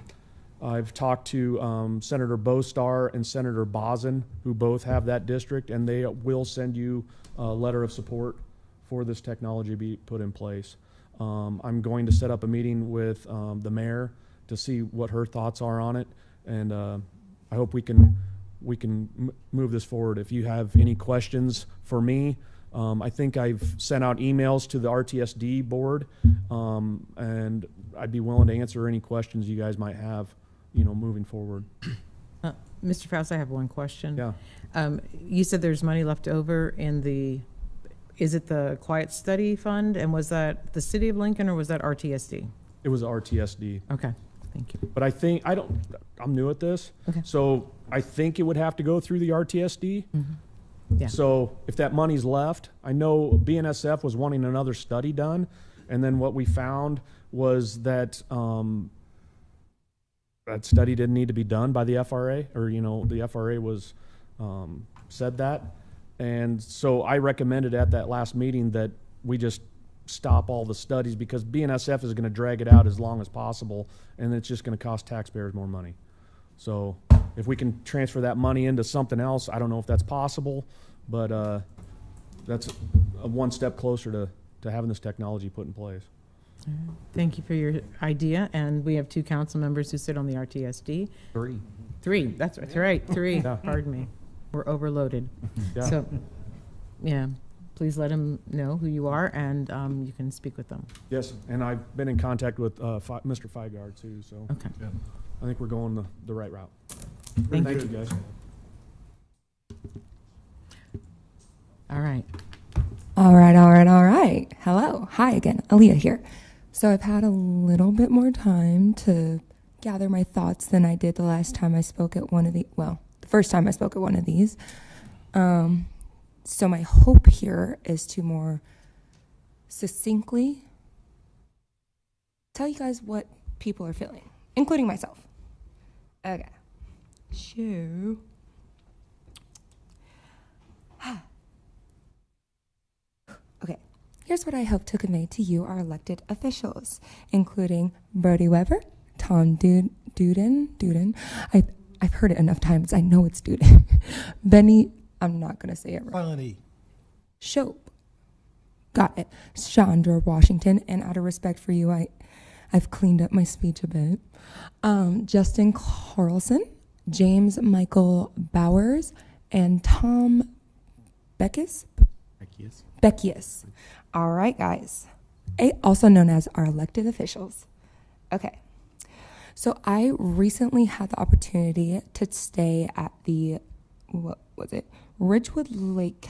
I've talked to Senator Bostar and Senator Bozen, who both have that district, and they will send you a letter of support for this technology to be put in place. I'm going to set up a meeting with the mayor to see what her thoughts are on it, and I hope we can move this forward. If you have any questions for me, I think I've sent out emails to the RTSD board, and I'd be willing to answer any questions you guys might have, moving forward. Mr. Faust, I have one question. Yeah. You said there's money left over in is it the Quiet Study Fund? And was that the City of Lincoln or was that RTSD? It was RTSD. Okay, thank you. But I'm new at this. Okay. So I think it would have to go through the RTSD. Yeah. So if that money's left, I know BNSF was wanting another study done. And then what we found was that that study didn't need to be done by the FRA, or, the FRA was said that. And so I recommended at that last meeting that we just stop all the studies, because BNSF is going to drag it out as long as possible, and it's just going to cost taxpayers more money. So if we can transfer that money into something else, I don't know if that's possible, but that's one step closer to having this technology put in place. Thank you for your idea, and we have 2 council members who sit on the RTSD. 3. That's right, 3, pardon me. We're overloaded. Yeah. So, yeah, please let them know who you are, and you can speak with them. Yes, and I've been in contact with Mr. Feigard too, so Okay. I think we're going the right route. Thank you guys. All right. All right. Hello. Hi again. Aaliyah here. So I've had a little bit more time to gather my thoughts than I did the last time I spoke at the first time I spoke at one of these. So my hope here is to more succinctly tell you guys what people are feeling, including myself. Okay. So okay, here's what I hope to convey to you, our elected officials, including Brody Weber, Tom Duden. I've heard it enough times. I know it's Duden. Benny, I'm not going to say it right. Silent E. Shope. Got it. Chandra Washington, and out of respect for you, I've cleaned up my speech a bit. Justin Carlson, James Michael Bowers, and Tom Beckius. All right, guys. Also known as our elected officials. Okay. So I recently had the opportunity to stay at the, what was it? Ridgewood Lake,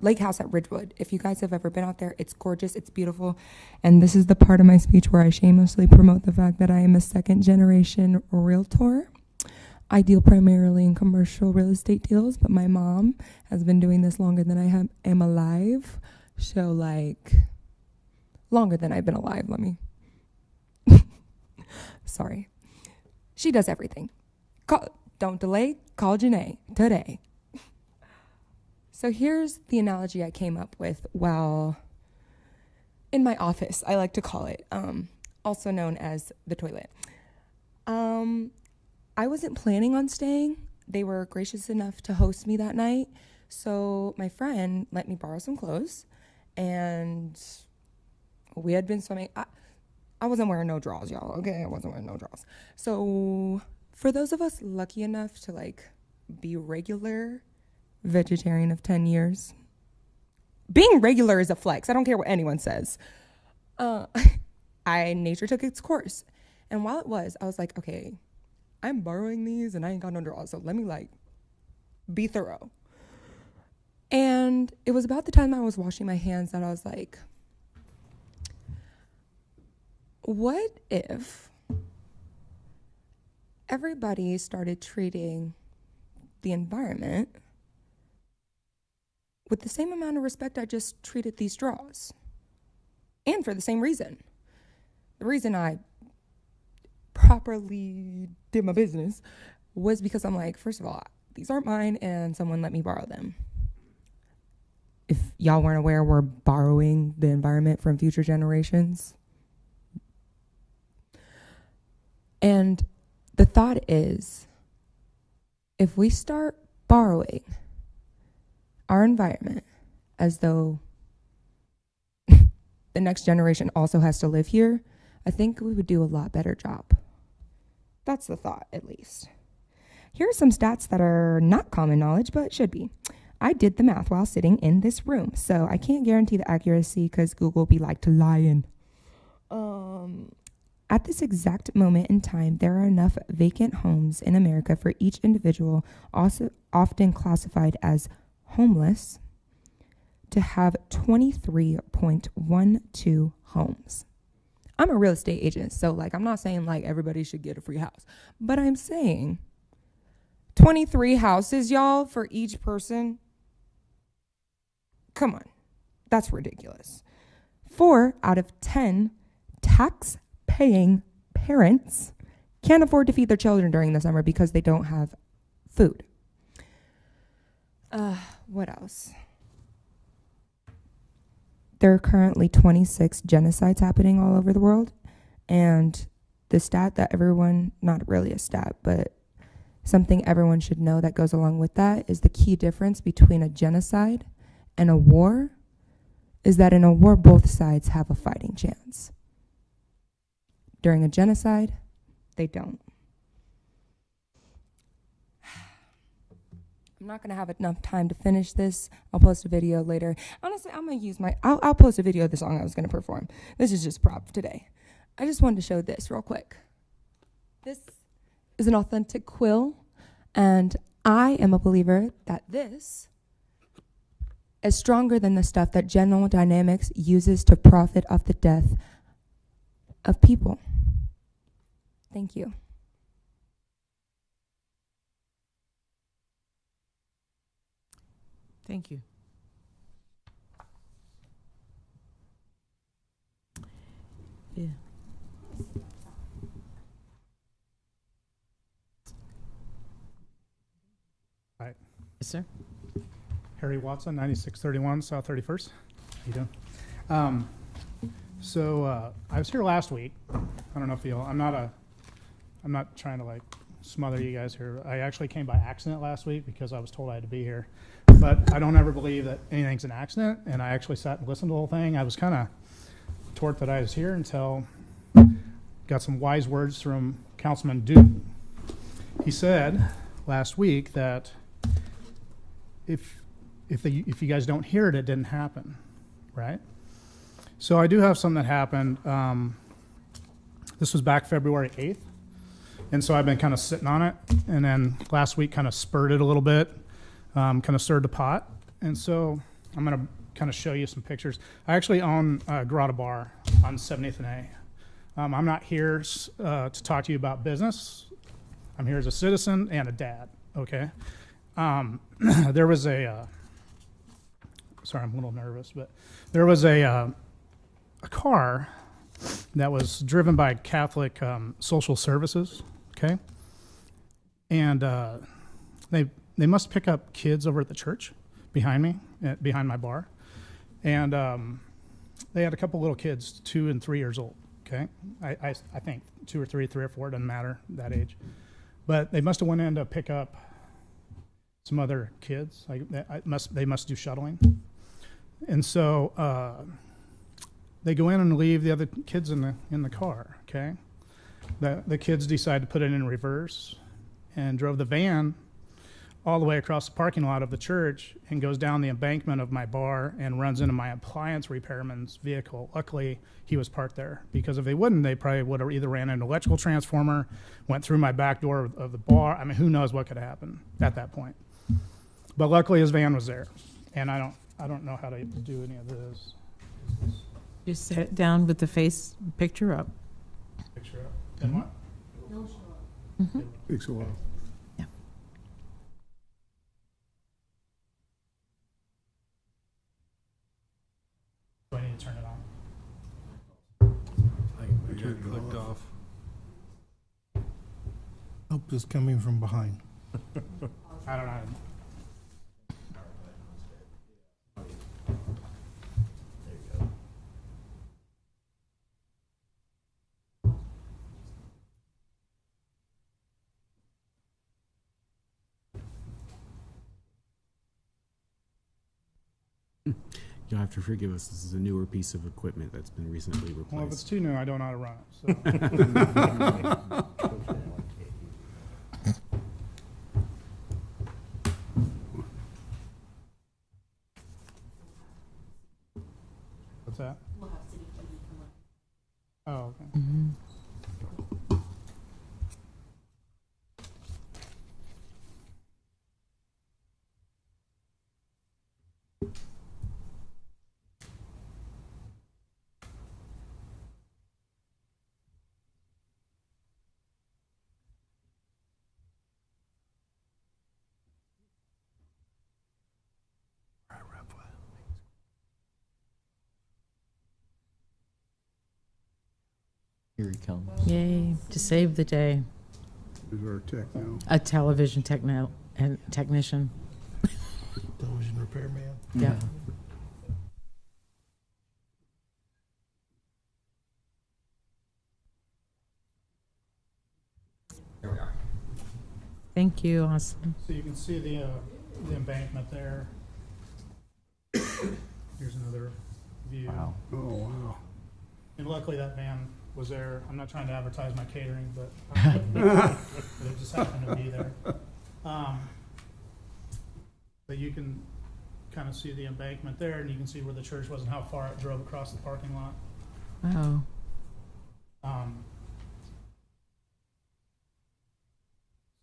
lake house at Ridgewood. If you guys have ever been out there, it's gorgeous, it's beautiful. And this is the part of my speech where I shamelessly promote the fact that I am a 2nd-generation realtor. I deal primarily in commercial real estate deals, but my mom has been doing this longer than I am alive. So, like, longer than I've been alive, let me. Sorry. She does everything. Don't delay, call Janae today. So here's the analogy I came up with while in my office, I like to call it, also known as the toilet. I wasn't planning on staying. They were gracious enough to host me that night. So my friend let me borrow some clothes, and we had been swimming. I wasn't wearing no drawers, y'all, okay? I wasn't wearing no drawers. So for those of us lucky enough to, like, be regular vegetarian of 10 years, being regular is a flex. I don't care what anyone says. Nature took its course. And while it was, I was like, okay, I'm borrowing these and I ain't got no drawers, so let me, like, be thorough. And it was about the time I was washing my hands that I was like, what if everybody started treating the environment with the same amount of respect I just treated these straws? And for the same reason. The reason I properly did my business was because I'm like, first of all, these aren't mine and someone let me borrow them. If y'all weren't aware, we're borrowing the environment from future generations. And the thought is, if we start borrowing our environment as though the next generation also has to live here, I think we would do a lot better job. That's the thought, at least. Here are some stats that are not common knowledge, but should be. I did the math while sitting in this room, so I can't guarantee the accuracy because Google be like to lying. At this exact moment in time, there are enough vacant homes in America for each individual, also often classified as homeless, to have 23.12 homes. I'm a real estate agent, so, like, I'm not saying, like, everybody should get a free house, but I'm saying 23 houses, y'all, for each person. Come on, that's ridiculous. 4 out of 10 tax-paying parents can't afford to feed their children during the summer because they don't have food. What else? There are currently 26 genocides happening all over the world. And the stat that everyone, not really a stat, but something everyone should know that goes along with that is the key difference between a genocide and a war is that in a war, both sides have a fighting chance. during a genocide? They don't. I'm not going to have enough time to finish this. I'll post a video later. Honestly, I'm going to use I'll post a video of the song I was going to perform. This is just prop today. I just wanted to show this real quick. This is an authentic quill, and I am a believer that this is stronger than the stuff that General Dynamics uses to profit off the death of people. Thank you. Thank you. Yeah. Hi. Yes, sir. Harry Watson, 9631 South 31st. How you doing? I was here last week. I don't know if I'm not trying to like smother you guys here. I actually came by accident last week because I was told I had to be here. But I don't ever believe that anything's an accident, and I actually sat and listened to the whole thing. I was kind of torqued that I was here until got some wise words from Councilman Duke. He said last week that if you guys don't hear it, it didn't happen, right? So I do have something that happened. This was back February 8th. And so I've been kind of sitting on it. And then last week kind of spurred it a little bit, kind of stirred the pot. And so I'm going to kind of show you some pictures. I actually own Grotto Bar on 70th and A. I'm not here to talk to you about business. I'm here as a citizen and a dad, okay? There was sorry, I'm a little nervous, but there was a car that was driven by Catholic Social Services, okay? And they must pick up kids over at the church behind me, behind my bar. And they had a couple little kids, 2 and 3 years old, okay? I think 2 or 3, 3 or 4, doesn't matter, that age. But they must have went in to pick up some other kids. They must do shuttling. And so they go in and leave the other kids in the car, okay? The kids decide to put it in reverse and drove the van all the way across the parking lot of the church and goes down the embankment of my bar and runs into my appliance repairman's vehicle. Luckily, he was parked there, because if they wouldn't, they probably would have either ran into an electrical transformer, went through my back door of the bar. I mean, who knows what could happen at that point. But luckily, his van was there, and I don't know how to do any of this. Just set it down with the face picture up. Picture up. And what? Mm-hmm. Takes a while. Yeah. Do I need to turn it on? I got it clicked off. Help is coming from behind. I don't know. You'll have to forgive us. This is a newer piece of equipment that's been recently replaced. Well, if it's too new, I don't know how to run it. So. What's that? Oh, okay. Mm-hmm. Here he comes. Yay, to save the day. Who's our tech now? A television technician. Television repairman. Yeah. There we are. Thank you, Austin. So you can see the embankment there. Here's another view. Wow. Oh, wow. And luckily that van was there. I'm not trying to advertise my catering, but it just happened to be there. But you can kind of see the embankment there, and you can see where the church was and how far it drove across the parking lot. Wow.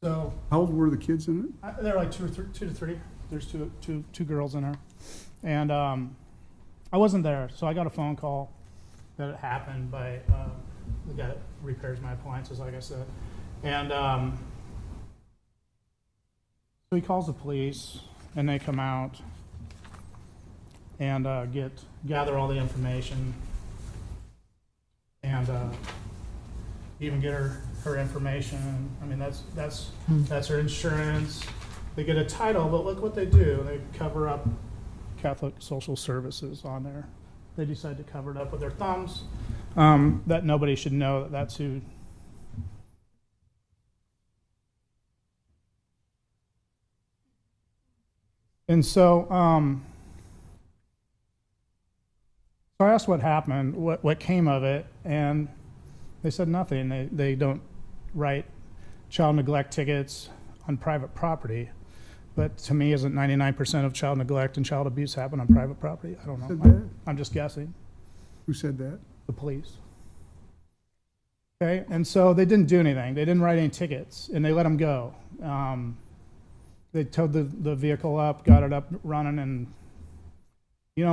So How old were the kids in it? they're like 2 to 3. There's two girls in her, and I wasn't there, so I got a phone call that it happened by the guy that repairs my appliances, like I said, and so he calls the police, and they come out and gather all the information, and even get her information. I mean, that's her insurance. They get a title, but look what they do. They cover up Catholic Social Services on there. They decide to cover it up with their thumbs, that nobody should know that that's who. And so, so I asked what happened, what came of it, and they said nothing. They don't write child neglect tickets on private property. But to me, isn't 99% of child neglect and child abuse happen on private property? I don't know. Said that? I'm just guessing. Who said that? The police. Okay, and so they didn't do anything. They didn't write any tickets, and they let them go. They towed the vehicle up, got it up running, and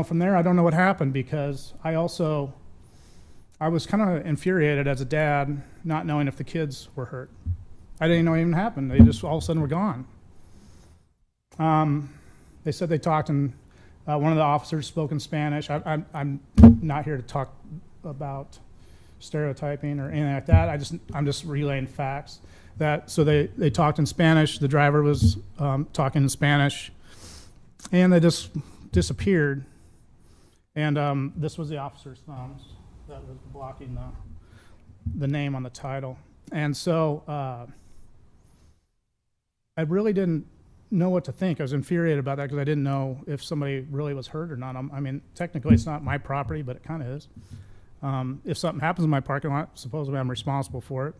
from there, I don't know what happened, because I was kind of infuriated as a dad, not knowing if the kids were hurt. I didn't know it even happened. They just all of a sudden were gone. They said they talked, and one of the officers spoke in Spanish. I'm not here to talk about stereotyping or anything like that. I'm just relaying facts. So they talked in Spanish. The driver was talking in Spanish, and they just disappeared. And this was the officer's thumbs that was blocking the name on the title. And so I really didn't know what to think. I was infuriated about that because I didn't know if somebody really was hurt or not. I mean, technically it's not my property, but it kind of is. If something happens in my parking lot, supposedly I'm responsible for it.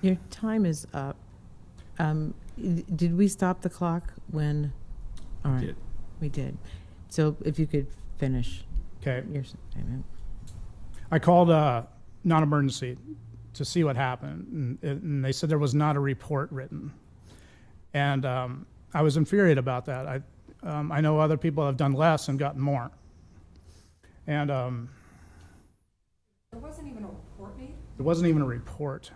Your time is up. Did we stop the clock when? All right, did. We did. So if you could finish. Okay. Your statement. I called non-emergency to see what happened, and they said there was not a report written. And I was infuriated about that. I know other people have done less and gotten more. And there wasn't even a report made? There wasn't even a report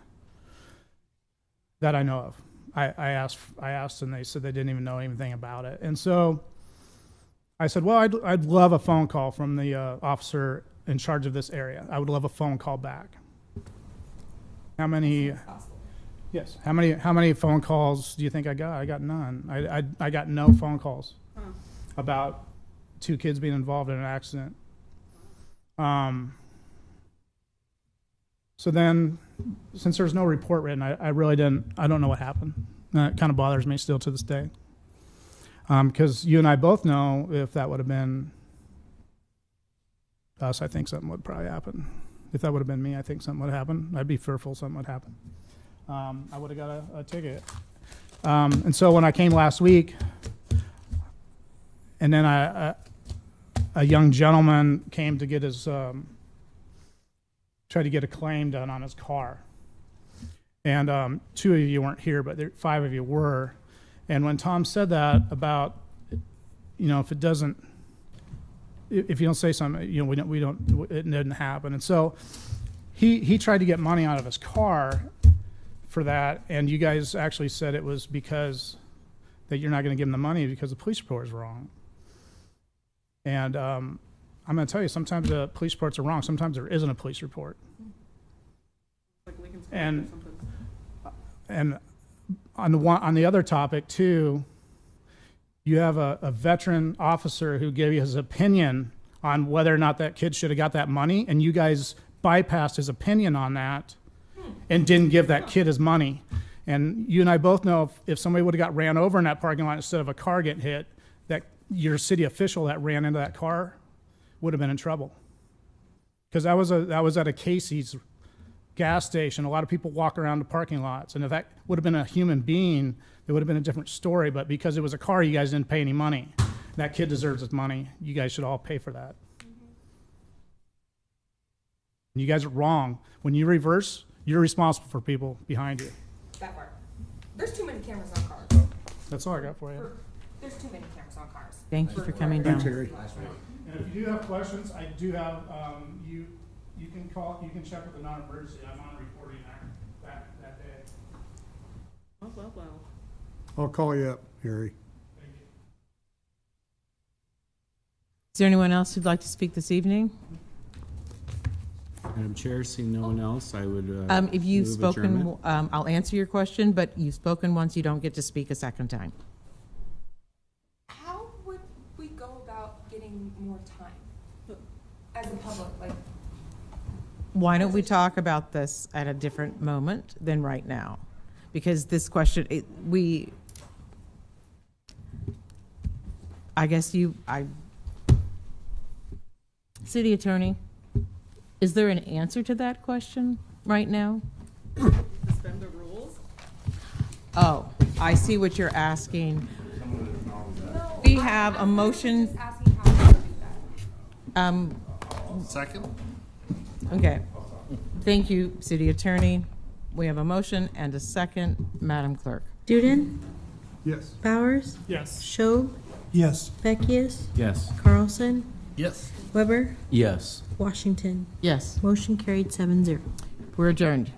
that I know of. I asked, and they said they didn't even know anything about it. And so I said, well, I'd love a phone call from the officer in charge of this area. I would love a phone call back. How many? Yes. How many phone calls do you think I got? I got none. I got no phone calls about 2 kids being involved in an accident. So then, since there's no report written, I really don't know what happened. It kind of bothers me still to this day. Because you and I both know if that would have been us, I think something would probably happen. If that would have been me, I think something would happen. I'd be fearful something would happen. I would have got a ticket. And so when I came last week, and then a young gentleman came to get his, tried to get a claim done on his car. And 2 of you weren't here, but 5 of you were. And when Tom said that about, if it doesn't, if you don't say something, it didn't happen. And so he tried to get money out of his car for that, and you guys actually said it was because that you're not going to give him the money because the police report is wrong. And I'm going to tell you, sometimes the police reports are wrong. Sometimes there isn't a police report. And on the other topic too, you have a veteran officer who gave you his opinion on whether or not that kid should have got that money, and you guys bypassed his opinion on that and didn't give that kid his money. And you and I both know if somebody would have got ran over in that parking lot instead of a car getting hit, that your city official that ran into that car would have been in trouble. Because that was at a Casey's gas station. A lot of people walk around the parking lots, and if that would have been a human being, it would have been a different story. But because it was a car, you guys didn't pay any money. That kid deserves his money. You guys should all pay for that. You guys are wrong. When you reverse, you're responsible for people behind you. That part. There's too many cameras on cars. That's all I got for you. There's too many cameras on cars. Thank you for coming down. And if you do have questions, I do have, you can call, you can check with the non-emergency. I'm on reporting that day. Well. I'll call you up, Harry. Is there anyone else who'd like to speak this evening? Madam Chair, seeing no one else, I would If you've move spoken, adjournment. I'll answer your question, but you've spoken once, you don't get to speak a second time. How would we go about getting more time as a public? Like, Why don't we talk about this at a different moment than right now? Because this question, City Attorney, is there an answer to that question right now? Suspend the rules? Oh, I see what you're asking. We have a motion. Second? Okay. Thank you, City Attorney. We have a motion and a second. Madam Clerk. Duden, Yes. Bowers, Yes. Schob, Yes. Beckius, Yes. Carlson, Yes. Weber, Yes. Washington. Yes, Motion carried 7-0. we're adjourned.